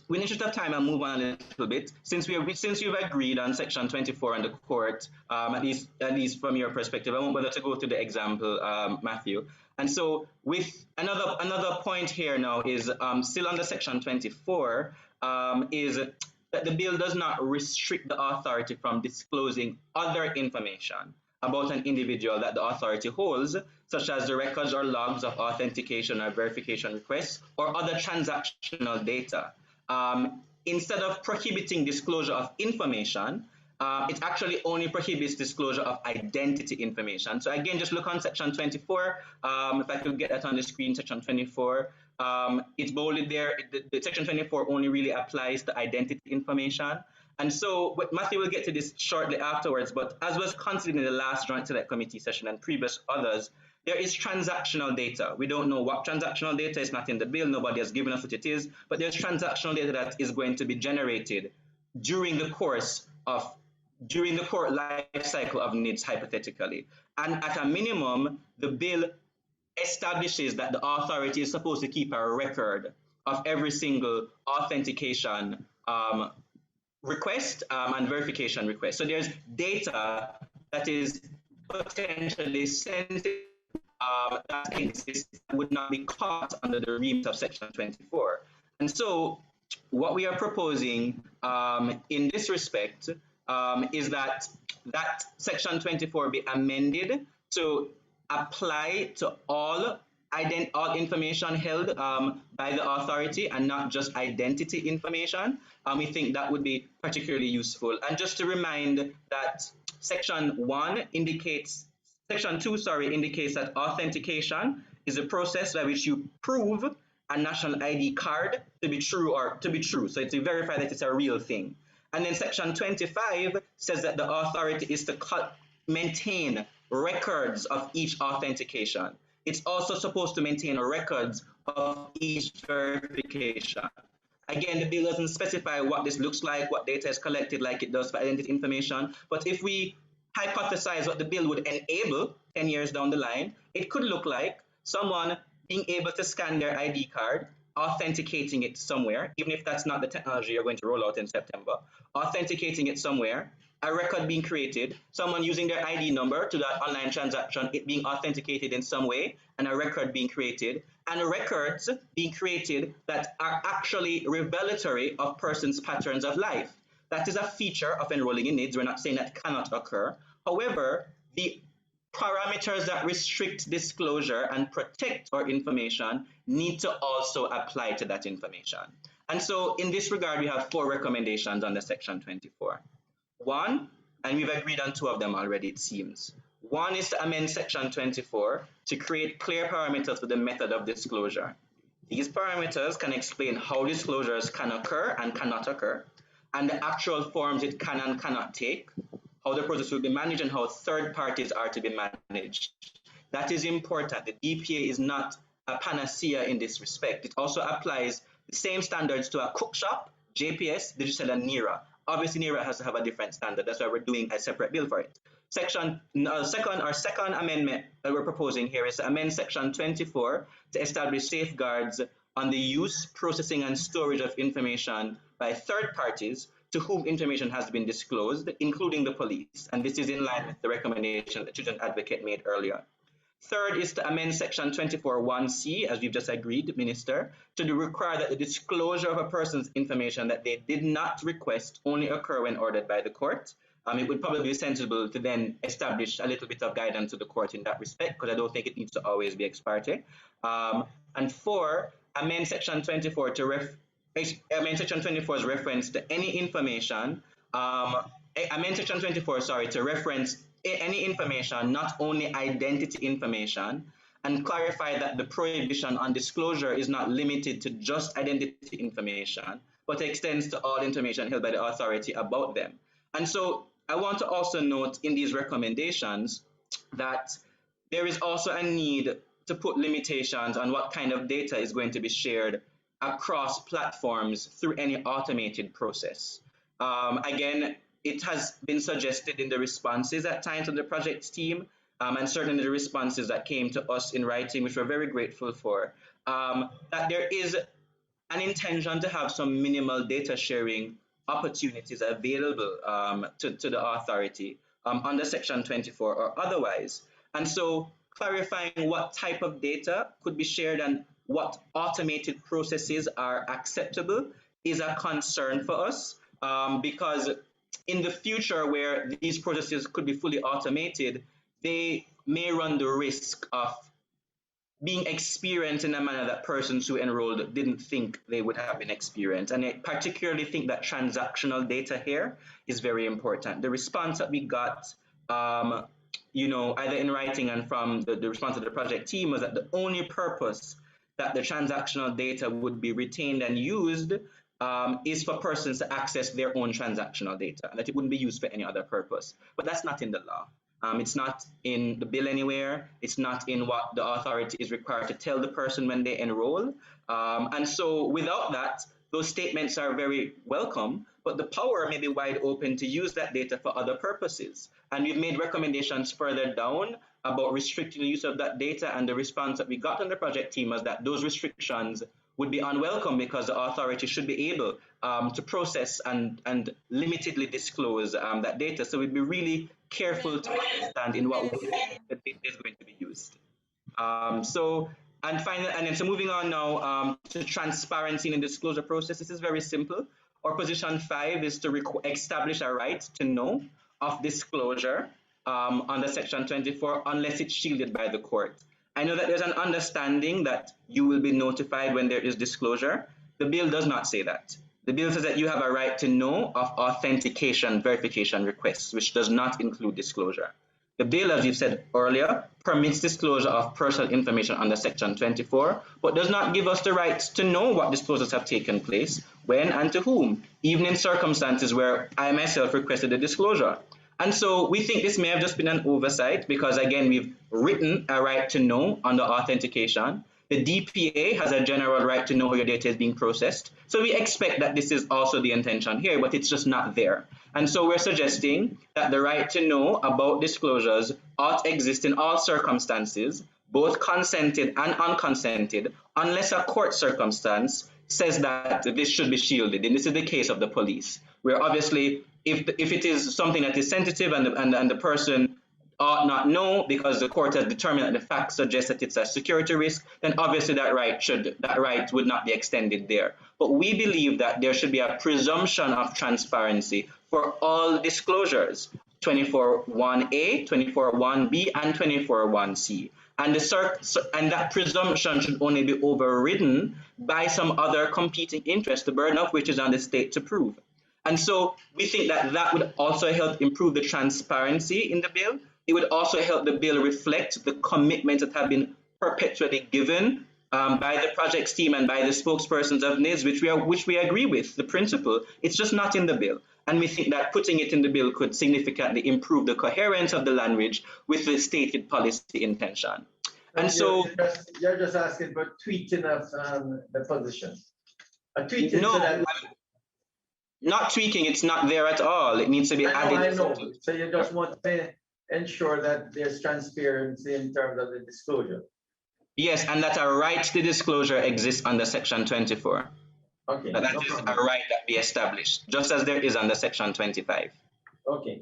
in the interest of time, I'll move on a little bit. Since you've agreed on section 24 and the court, at least from your perspective, I won't bother to go through the example, Matthew. And so, with another point here now is still under section 24 is that the bill does not restrict the authority from disclosing other information. about an individual that the authority holds, such as the records or logs of authentication or verification requests or other transactional data. Instead of prohibiting disclosure of information, it actually only prohibits disclosure of identity information. So again, just look on section 24. If I could get that on the screen, section 24. It's bolded there. The section 24 only really applies to identity information. And so Matthew will get to this shortly afterwards, but as was considered in the last Joint Select Committee session and previous others, there is transactional data. We don't know what transactional data is, not in the bill. Nobody has given us what it is, but there's transactional data that is going to be generated during the core life cycle of NIDS, hypothetically. And at a minimum, the bill establishes that the authority is supposed to keep a record of every single authentication request and verification request. So there's data that is potentially sensitive that exists that would not be caught under the remit of section 24. And so what we are proposing in this respect is that section 24 be amended to apply to all information held by the authority and not just identity information. We think that would be particularly useful. And just to remind that section 2 indicates that authentication is a process by which you prove a national ID card to be true. So it's to verify that it's a real thing. And then section 25 says that the authority is to maintain records of each authentication. It's also supposed to maintain records of each verification. Again, the bill doesn't specify what this looks like, what data is collected like it does for identity information. But if we hypothesize what the bill would enable 10 years down the line, it could look like someone being able to scan their ID card, authenticating it somewhere, even if that's not the technology you're going to roll out in September, authenticating it somewhere, a record being created, someone using their ID number to that online transaction, it being authenticated in some way, and a record being created, and records being created that are actually revelatory of persons' patterns of life. That is a feature of enrolling in NIDS. We're not saying that cannot occur. However, the parameters that restrict disclosure and protect our information need to also apply to that information. And so in this regard, we have 4 recommendations under section 24. One, and we've agreed on 2 of them already, it seems. One is to amend section 24 to create clear parameters for the method of disclosure. These parameters can explain how disclosures can occur and cannot occur, and the actual forms it can and cannot take, how the process will be managed, and how third parties are to be managed. That is important. The DPA is not a panacea in this respect. It also applies the same standards to a cook shop, JPS, Digital, and NERA. Obviously, NERA has to have a different standard. That's why we're doing a separate bill for it. Second amendment that we're proposing here is to amend section 24 to establish safeguards on the use, processing, and storage of information by third parties to whom information has been disclosed, including the police. And this is in line with the recommendation the Children's Advocate made earlier. Third is to amend section 24(1)(c), as we've just agreed, Minister, to require that the disclosure of a person's information that they did not request only occur when ordered by the court. It would probably be sensible to then establish a little bit of guidance to the court in that respect, because I don't think it needs to always be ex parte. And 4, amend section 24 to amend section 24's reference to any information. Amend section 24, to reference any information, not only identity information, and clarify that the prohibition on disclosure is not limited to just identity information, but extends to all information held by the authority about them. And so I want to also note in these recommendations that there is also a need to put limitations on what kind of data is going to be shared across platforms through any automated process. Again, it has been suggested in the responses at times of the projects team, and certainly the responses that came to us in writing, which we're very grateful for, that there is an intention to have some minimal data sharing opportunities available to the authority under section 24 or otherwise. And so clarifying what type of data could be shared and what automated processes are acceptable is a concern for us, because in the future where these processes could be fully automated, they may run the risk of being experienced in a manner that persons who enrolled didn't think they would have been experienced. And I particularly think that transactional data here is very important. The response that we got, you know, either in writing and from the response of the project team was that the only purpose that the transactional data would be retained and used is for persons to access their own transactional data, and that it wouldn't be used for any other purpose. But that's not in the law. It's not in the bill anywhere. It's not in what the authority is required to tell the person when they enroll. And so without that, those statements are very welcome, but the power may be wide open to use that data for other purposes. And we've made recommendations further down about restricting the use of that data, and the response that we got on the project team was that those restrictions would be unwelcome because the authority should be able to process and limitedly disclose that data. So we'd be really careful to understand in what way the data is going to be used. So moving on now to transparency in the disclosure process. This is very simple. Our position 5 is to establish a right to know of disclosure under Section 24 unless it's shielded by the court. I know that there's an understanding that you will be notified when there is disclosure. The bill does not say that. The bill says that you have a right to know of authentication verification requests, which does not include disclosure. The bill, as you've said earlier, permits disclosure of personal information under Section 24, but does not give us the right to know what disclosures have taken place, when and to whom, even in circumstances where I myself requested a disclosure. And so we think this may have just been an oversight because, again, we've written a right to know under authentication. The DPA has a general right to know how your data is being processed. So we expect that this is also the intention here, but it's just not there. And so we're suggesting that the right to know about disclosures ought to exist in all circumstances, both consented and unconsented, unless a court circumstance says that this should be shielded. And this is the case of the police, where obviously if it is something that is sensitive and the person ought not know because the court has determined that the facts suggest that it's a security risk, then obviously that right would not be extended there. But we believe that there should be a presumption of transparency for all disclosures, 24.1a, 24.1b, and 24.1c. And that presumption should only be overridden by some other competing interest, the burden of which is on the state to prove. And so we think that that would also help improve the transparency in the bill. It would also help the bill reflect the commitments that have been perpetually given by the projects team and by the spokespersons of NIDS, which we agree with, the principle. It's just not in the bill. And we think that putting it in the bill could significantly improve the coherence of the language with the stated policy intention. And so you're just asking for tweaking of the position. Tweaking no, so that not tweaking, it's not there at all. It needs to be added. I know. So you just want to ensure that there's transparency in terms of the disclosure. Yes, and that a right to disclosure exists under Section 24. Okay. That is a right that we established, just as there is under Section 25. Okay.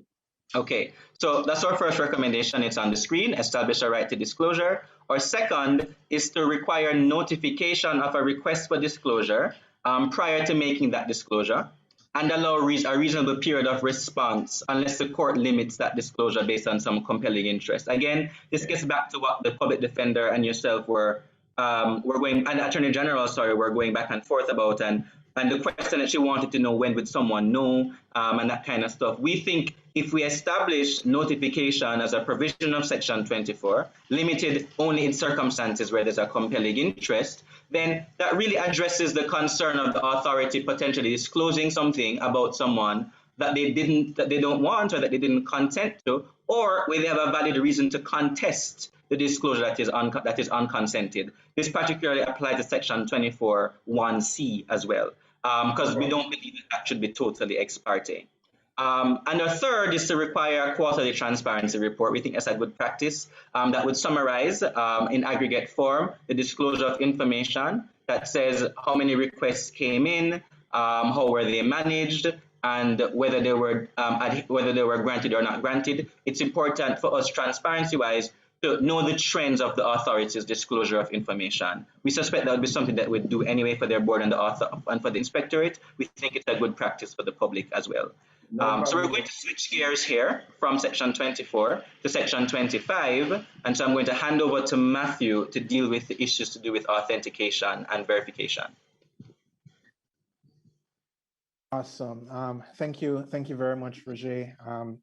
Okay, so that's our first recommendation. It's on the screen, establish a right to disclosure. Our second is to require notification of a request for disclosure prior to making that disclosure, and allow a reasonable period of response unless the court limits that disclosure based on some compelling interest. Again, this gets back to what the public defender and yourself were going, and the Attorney General, sorry, were going back and forth about, and the question that she wanted to know, when would someone know, and that kind of stuff. We think if we establish notification as a provision of Section 24, limited only in circumstances where there's a compelling interest, then that really addresses the concern of the authority potentially disclosing something about someone that they don't want or that they didn't consent to, or where they have a valid reason to contest the disclosure that is unconsented. This particularly applies to Section 24.1c as well, because we don't believe that should be totally ex parte. And the third is to require a quarterly transparency report. We think that's a good practice that would summarize in aggregate form the disclosure of information that says how many requests came in, how were they managed, and whether they were granted or not granted. It's important for us, transparency-wise, to know the trends of the authority's disclosure of information. We suspect that would be something that we'd do anyway for their board and the author and for the inspectorate. We think it's a good practice for the public as well. So we're going to switch gears here from section 24 to section 25. And so I'm going to hand over to Matthew to deal with the issues to do with authentication and verification. Awesome. Thank you. Thank you very much, Roger.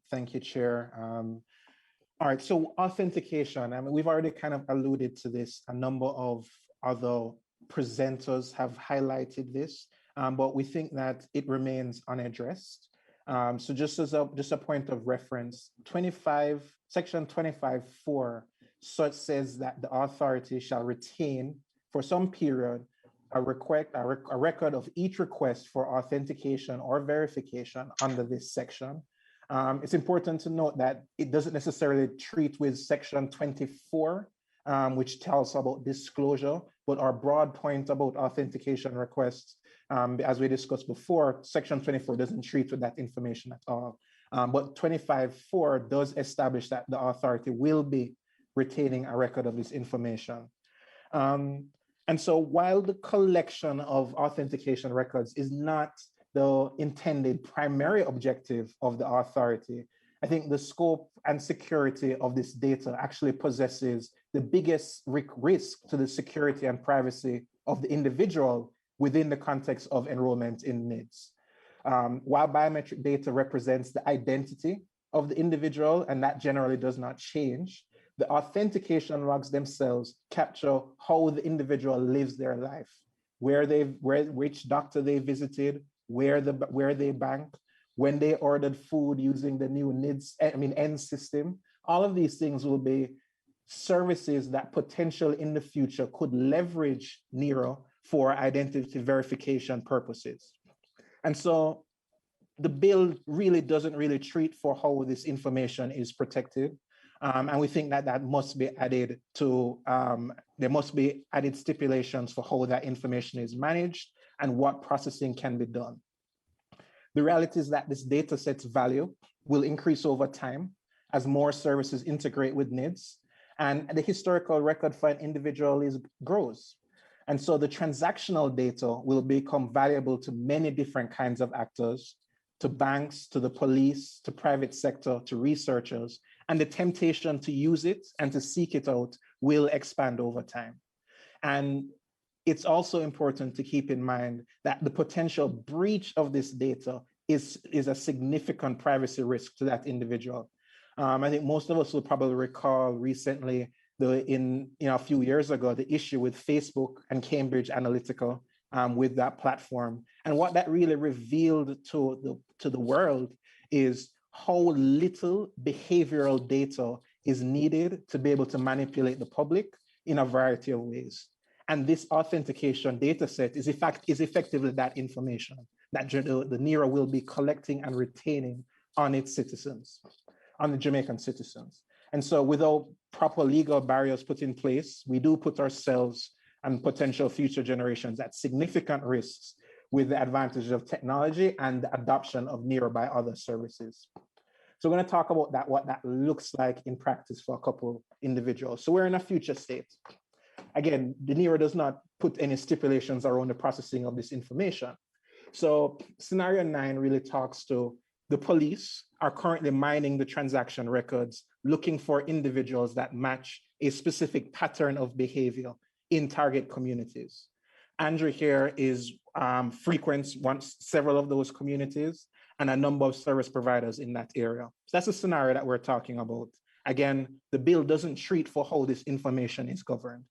Thank you, Chair. All right, so authentication. I mean, we've already kind of alluded to this. A number of other presenters have highlighted this, but we think that it remains unaddressed. So just as a point of reference, section 25(4) says that the authority shall retain for some period a record of each request for authentication or verification under this section. It's important to note that it doesn't necessarily treat with section 24, which tells about disclosure, but our broad point about authentication requests, as we discussed before, section 24 doesn't treat with that information at all. But 25(4) does establish that the authority will be retaining a record of this information. And so while the collection of authentication records is not the intended primary objective of the authority, I think the scope and security of this data actually possesses the biggest risk to the security and privacy of the individual within the context of enrollment in NIDS. While biometric data represents the identity of the individual, and that generally does not change, the authentication logs themselves capture how the individual lives their life, which doctor they visited, where they banked, when they ordered food using the new N system. All of these things will be services that potentially in the future could leverage NERO for identity verification purposes. And so the bill really doesn't treat for how this information is protected. And we think that must be added to, there must be added stipulations for how that information is managed and what processing can be done. The reality is that this data set's value will increase over time as more services integrate with NIDS, and the historical record for an individual grows. And so the transactional data will become valuable to many different kinds of actors, to banks, to the police, to private sector, to researchers, and the temptation to use it and to seek it out will expand over time. And it's also important to keep in mind that the potential breach of this data is a significant privacy risk to that individual. I think most of us will probably recall recently, a few years ago, the issue with Facebook and Cambridge Analytica with that platform. And what that really revealed to the world is how little behavioral data is needed to be able to manipulate the public in a variety of ways. And this authentication data set is effectively that information that the NERO will be collecting and retaining on its citizens, on the Jamaican citizens. And so without proper legal barriers put in place, we do put ourselves and potential future generations at significant risks with the advantage of technology and the adoption of NERO by other services. So we're going to talk about what that looks like in practice for a couple individuals. So we're in a future state. Again, the NERO does not put any stipulations around the processing of this information. So scenario 9 really talks to the police are currently mining the transaction records, looking for individuals that match a specific pattern of behavior in target communities. Andrew here frequents several of those communities and a number of service providers in that area. So that's a scenario that we're talking about. Again, the bill doesn't treat for how this information is governed.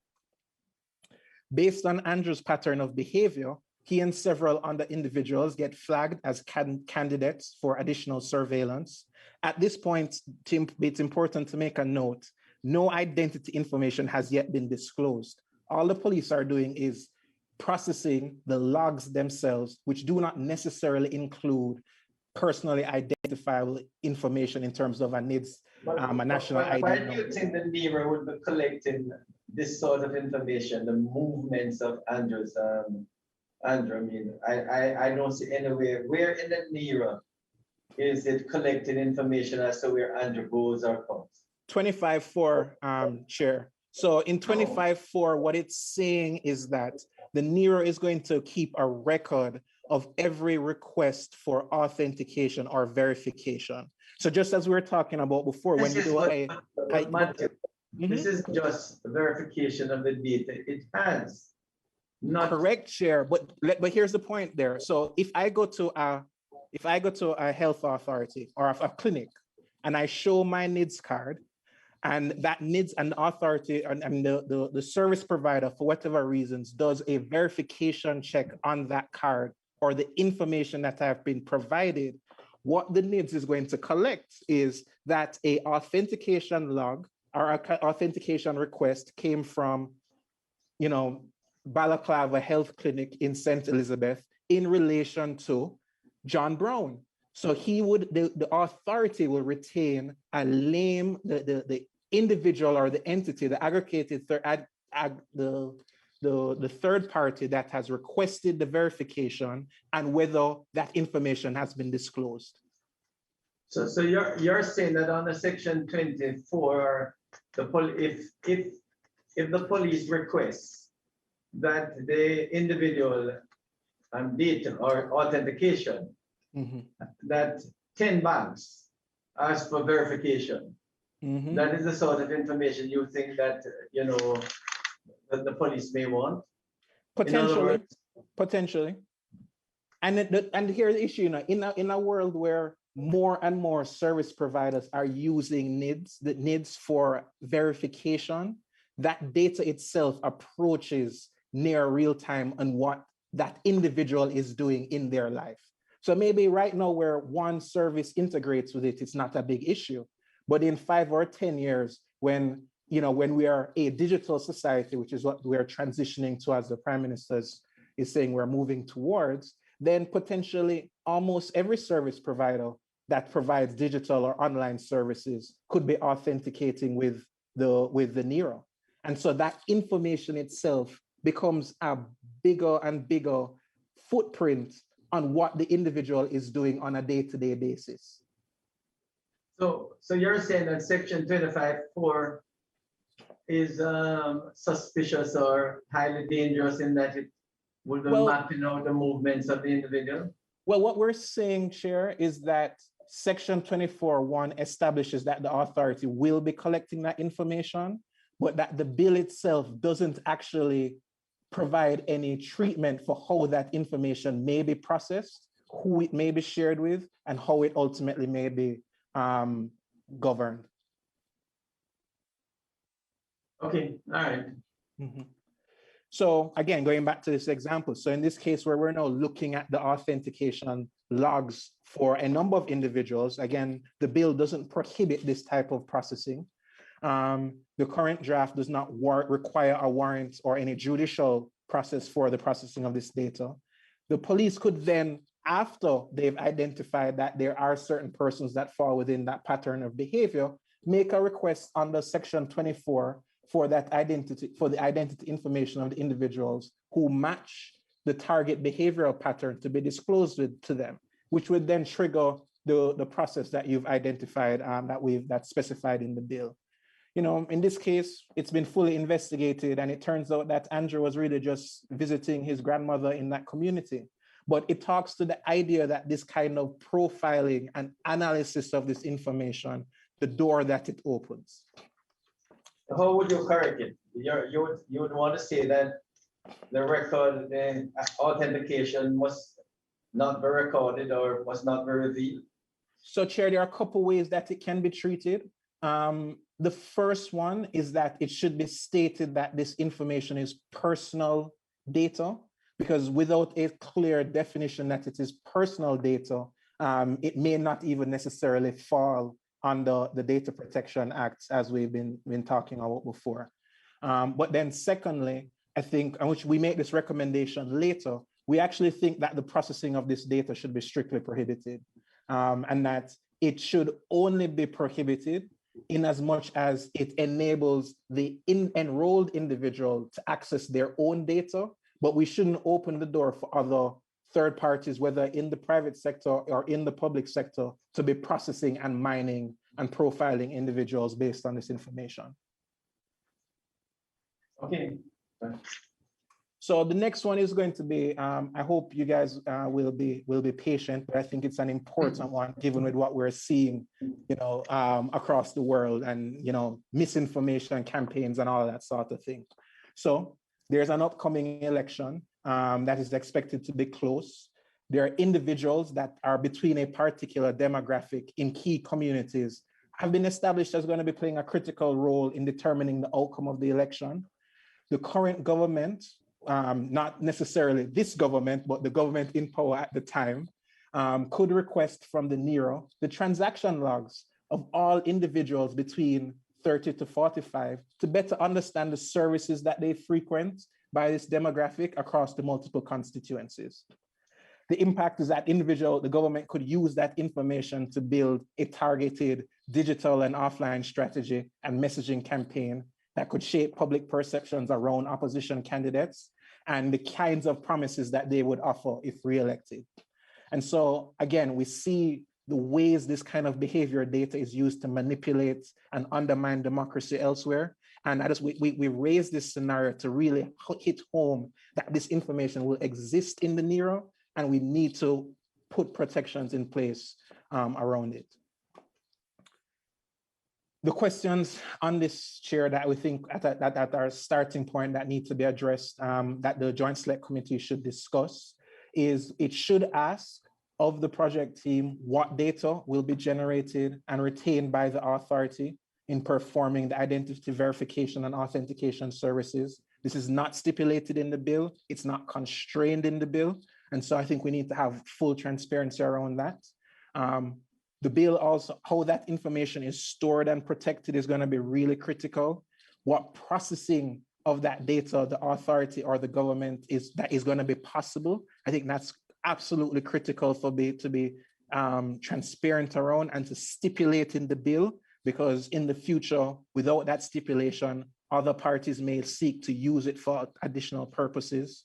Based on Andrew's pattern of behavior, he and several other individuals get flagged as candidates for additional surveillance. At this point, it's important to make a note, no identity information has yet been disclosed. All the police are doing is processing the logs themselves, which do not necessarily include personally identifiable information in terms of a NIDS, a national ID. Why do you think the NERO would be collecting this sort of information, the movements of Andrew's, Andrew? I mean, I don't see anywhere where in the NERO is it collecting information as to where Andrew goes or comes. 25(4), Chair. So in 25(4), what it's saying is that the NERO is going to keep a record of every request for authentication or verification. So just as we were talking about before, when you do this is just verification of the data. It has not correct, Chair. But here's the point there. So if I go to a health authority or a clinic and I show my NIDS card, and that NIDS and the authority and the service provider, for whatever reasons, does a verification check on that card or the information that have been provided, what the NIDS is going to collect is that a authentication log or a authentication request came from, Balaclava Health Clinic in St. Elizabeth in relation to John Brown. So the authority will retain a name, the individual or the entity, the aggregated the third party that has requested the verification and whether that information has been disclosed. So you're saying that under Section 24, if the police requests that the individual data or authentication, that 10 banks ask for verification. That is the sort of information you think that that the police may want. Potentially. And here's the issue, in a world where more and more service providers are using the NIDS for verification, that data itself approaches near real time on what that individual is doing in their life. So maybe right now where one service integrates with it, it's not a big issue. But in 5 or 10 years, when we are a digital society, which is what we're transitioning to, as the Prime Minister is saying we're moving towards, then potentially almost every service provider that provides digital or online services could be authenticating with the NERO. And so that information itself becomes a bigger and bigger footprint on what the individual is doing on a day-to-day basis. So you're saying that Section 25(4) is suspicious or highly dangerous in that it will be mapping out the movements of the individual? Well, what we're saying, Chair, is that Section 24(1) establishes that the authority will be collecting that information, but that the bill itself doesn't actually provide any treatment for how that information may be processed, who it may be shared with, and how it ultimately may be governed. Okay, all right. So again, going back to this example, so in this case where we're now looking at the authentication logs for a number of individuals, again, the bill doesn't prohibit this type of processing. The current draft does not require a warrant or any judicial process for the processing of this data. The police could then, after they've identified that there are certain persons that fall within that pattern of behavior, make a request under Section 24 for the identity information of the individuals who match the target behavioral pattern to be disclosed to them, which would then trigger the process that you've identified that's specified in the bill. In this case, it's been fully investigated, and it turns out that Andrew was really just visiting his grandmother in that community. But it talks to the idea that this kind of profiling and analysis of this information, the door that it opens. How would you correct it? You would want to say that the record, the authentication must not be recorded or must not be revealed? So, Chair, there are a couple ways that it can be treated. The first one is that it should be stated that this information is personal data, because without a clear definition that it is personal data, it may not even necessarily fall under the Data Protection Act, as we've been talking about before. But then secondly, I think, and which we make this recommendation later, we actually think that the processing of this data should be strictly prohibited, and that it should only be prohibited in as much as it enables the enrolled individual to access their own data, but we shouldn't open the door for other third parties, whether in the private sector or in the public sector, to be processing and mining and profiling individuals based on this information. Okay. So the next one is going to be, I hope you guys will be patient, but I think it's an important one given with what we're seeing, across the world and, misinformation campaigns and all of that sort of thing. So there's an upcoming election that is expected to be close. There are individuals that are between a particular demographic in key communities have been established as going to be playing a critical role in determining the outcome of the election. The current government, not necessarily this government, but the government in power at the time, could request from the NERO the transaction logs of all individuals between 30 to 45 to better understand the services that they frequent by this demographic across the multiple constituencies. The impact is that the government could use that information to build a targeted digital and offline strategy and messaging campaign that could shape public perceptions around opposition candidates and the kinds of promises that they would offer if re-elected. And so, again, we see the ways this kind of behavior data is used to manipulate and undermine democracy elsewhere. And we raise this scenario to really hit home that this information will exist in the NERO, and we need to put protections in place around it. The questions on this, Chair, that we think that are starting point that need to be addressed, that the Joint Select Committee should discuss, is it should ask of the project team what data will be generated and retained by the authority in performing the identity verification and authentication services. This is not stipulated in the bill. It's not constrained in the bill. And so I think we need to have full transparency around that. The bill also, how that information is stored and protected is going to be really critical. What processing of that data the authority or the government is going to be possible. I think that's absolutely critical to be transparent around and to stipulate in the bill, because in the future, without that stipulation, other parties may seek to use it for additional purposes.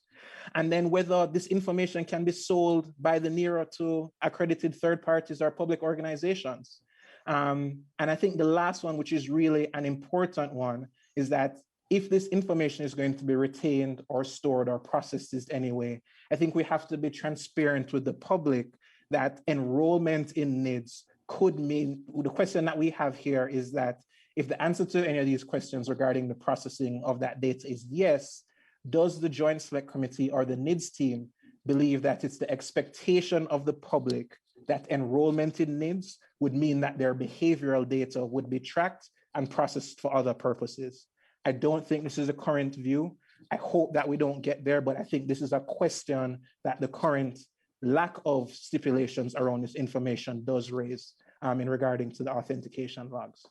And then whether this information can be sold by the NERO to accredited third parties or public organizations. And I think the last one, which is really an important one, is that if this information is going to be retained or stored or processed in any way, I think we have to be transparent with the public that enrollment in NIDS could mean, the question that we have here is that if the answer to any of these questions regarding the processing of that data is yes, does the Joint Select Committee or the NIDS team believe that it's the expectation of the public that enrollment in NIDS would mean that their behavioral data would be tracked and processed for other purposes? I don't think this is a current view. I hope that we don't get there, but I think this is a question that the current lack of stipulations around this information does raise in regarding to the authentication logs.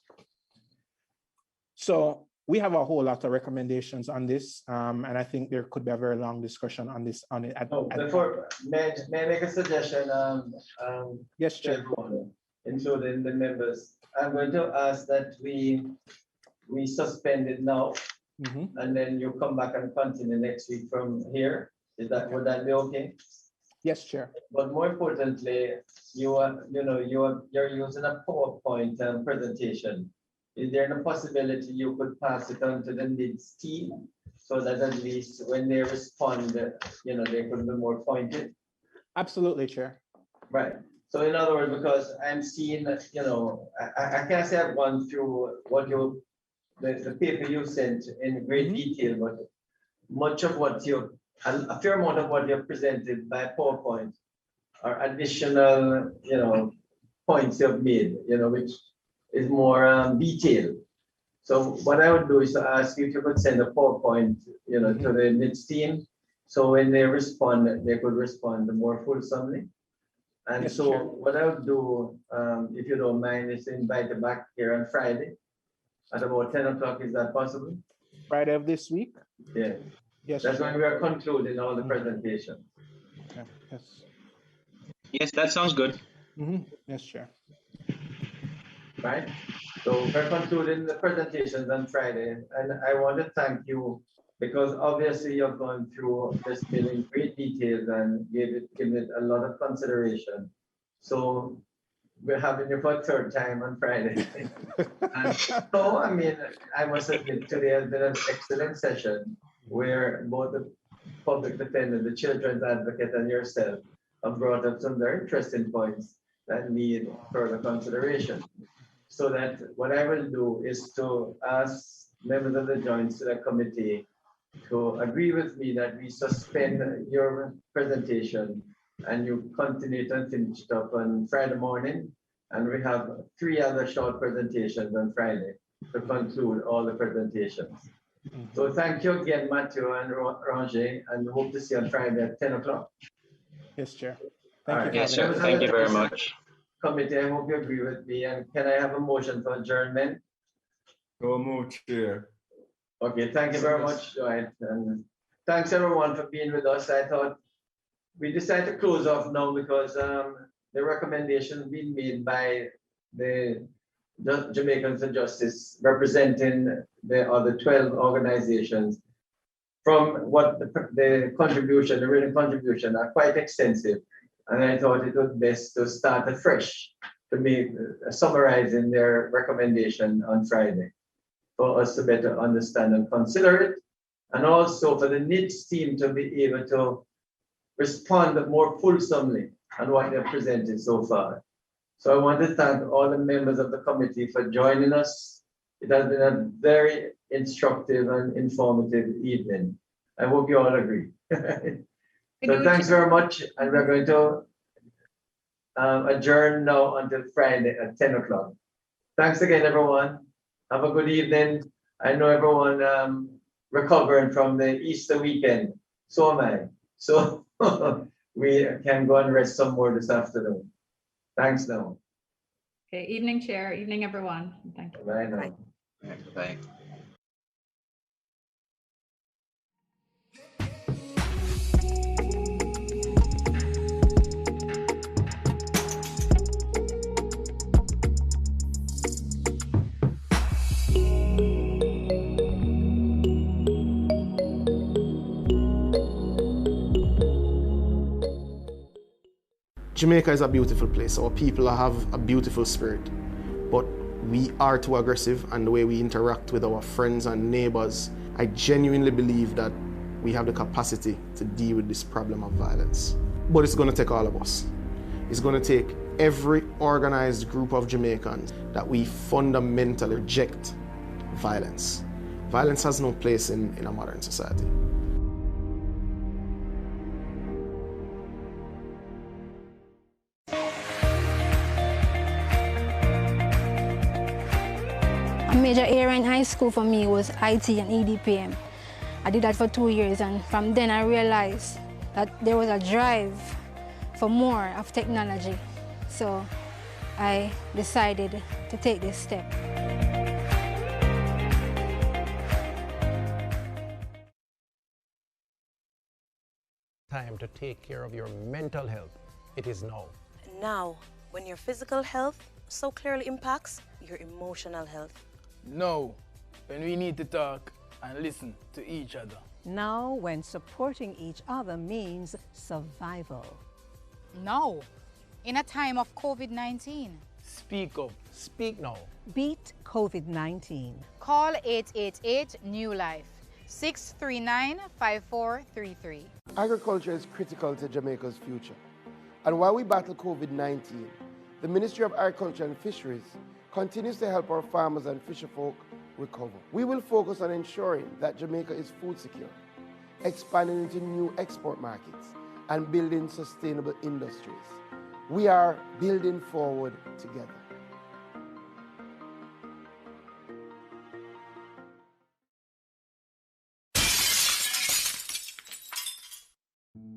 So we have a whole lot of recommendations on this, and I think there could be a very long discussion on this. Before, may I make a suggestion? Yes, Chair. Including the members, I'm going to ask that we suspend it now, and then you come back and continue next week from here. Would that be okay? Yes, Chair. But more importantly, you're using a PowerPoint presentation. Is there a possibility you could pass it on to the NIDS team so that at least when they respond, they could be more pointed? Absolutely, Chair. Right. So in other words, because I'm seeing, I can't say I've gone through the paper you sent in great detail, but much of what a fair amount of what you've presented by PowerPoint are additional, points you've made, which is more detailed. So what I would do is to ask you if you could send a PowerPoint, to the NIDS team. So when they respond, they could respond more fulsomely. And yes, so sure. What I would do, if you don't mind, is to invite you back here on Friday at about 10 o'clock. Is that possible? Friday of this week? Yeah. Yes. That's when we are concluding all the presentation. Okay. Yes. Yes, that sounds good. Yes, Chair. Right. So we're concluding the presentations on Friday, and I want to thank you because obviously you've gone through this bill in great detail and given it a lot of consideration. So we're having you for a third time on Friday. And so, I mean, I must admit today has been an excellent session where both the public defender, the children's advocate, and yourself have brought up some very interesting points that need further consideration. So that what I will do is to ask members of the Joint Select Committee to agree with me that we suspend your presentation and you continue to finish it up on Friday morning. And we have 3 other short presentations on Friday to conclude all the presentations. So thank you again, Matthew and Roger, and hope to see you on Friday at 10 o'clock. Yes, Chair. Thank you. Yes, sir. Thank you very much. Committee, I hope you agree with me. And can I have a motion for adjournment? So moved, Chair. Okay, thank you very much, Joy. And thanks everyone for being with us. I thought we decided to close off now because the recommendation being made by the Jamaicans for Justice representing the other 12 organizations from what the contribution, the written contribution are quite extensive. And I thought it was best to start afresh to make summarizing their recommendation on Friday for us to better understand and consider it. And also for the NIDS team to be able to respond more fulsomely on what they've presented so far. So I want to thank all the members of the committee for joining us. It has been a very instructive and informative evening. I hope you all agree. So thanks very much. And we're going to adjourn now until Friday at 10 o'clock. Thanks again, everyone. Have a good evening. I know everyone recovering from the Easter weekend. So am I. So we can go and rest some more this afternoon. Thanks now. Okay, evening, Chair. Evening, everyone. Thank you. Bye now. Bye. Jamaica is a beautiful place. Our people have a beautiful spirit, but we are too aggressive, and the way we interact with our friends and neighbors, I genuinely believe that we have the capacity to deal with this problem of violence. But it's going to take all of us. It's going to take every organized group of Jamaicans that we fundamentally reject violence. Violence has no place in a modern society. A major area in high school for me was IT and EDPM. I did that for 2 years, and from then I realized that there was a drive for more of technology. So I decided to take this step. Time to take care of your mental health. It is now. Now, when your physical health so clearly impacts your emotional health. Now, when we need to talk and listen to each other. Now, when supporting each other means survival. Now, in a time of COVID-19. Speak up. Speak now. Beat COVID-19. Call 888-NEW-LIFE, 639-5433. Agriculture is critical to Jamaica's future. And while we battle COVID-19, the Ministry of Agriculture and Fisheries continues to help our farmers and fisherfolk recover. We will focus on ensuring that Jamaica is food secure, expanding into new export markets, and building sustainable industries. We are building forward together.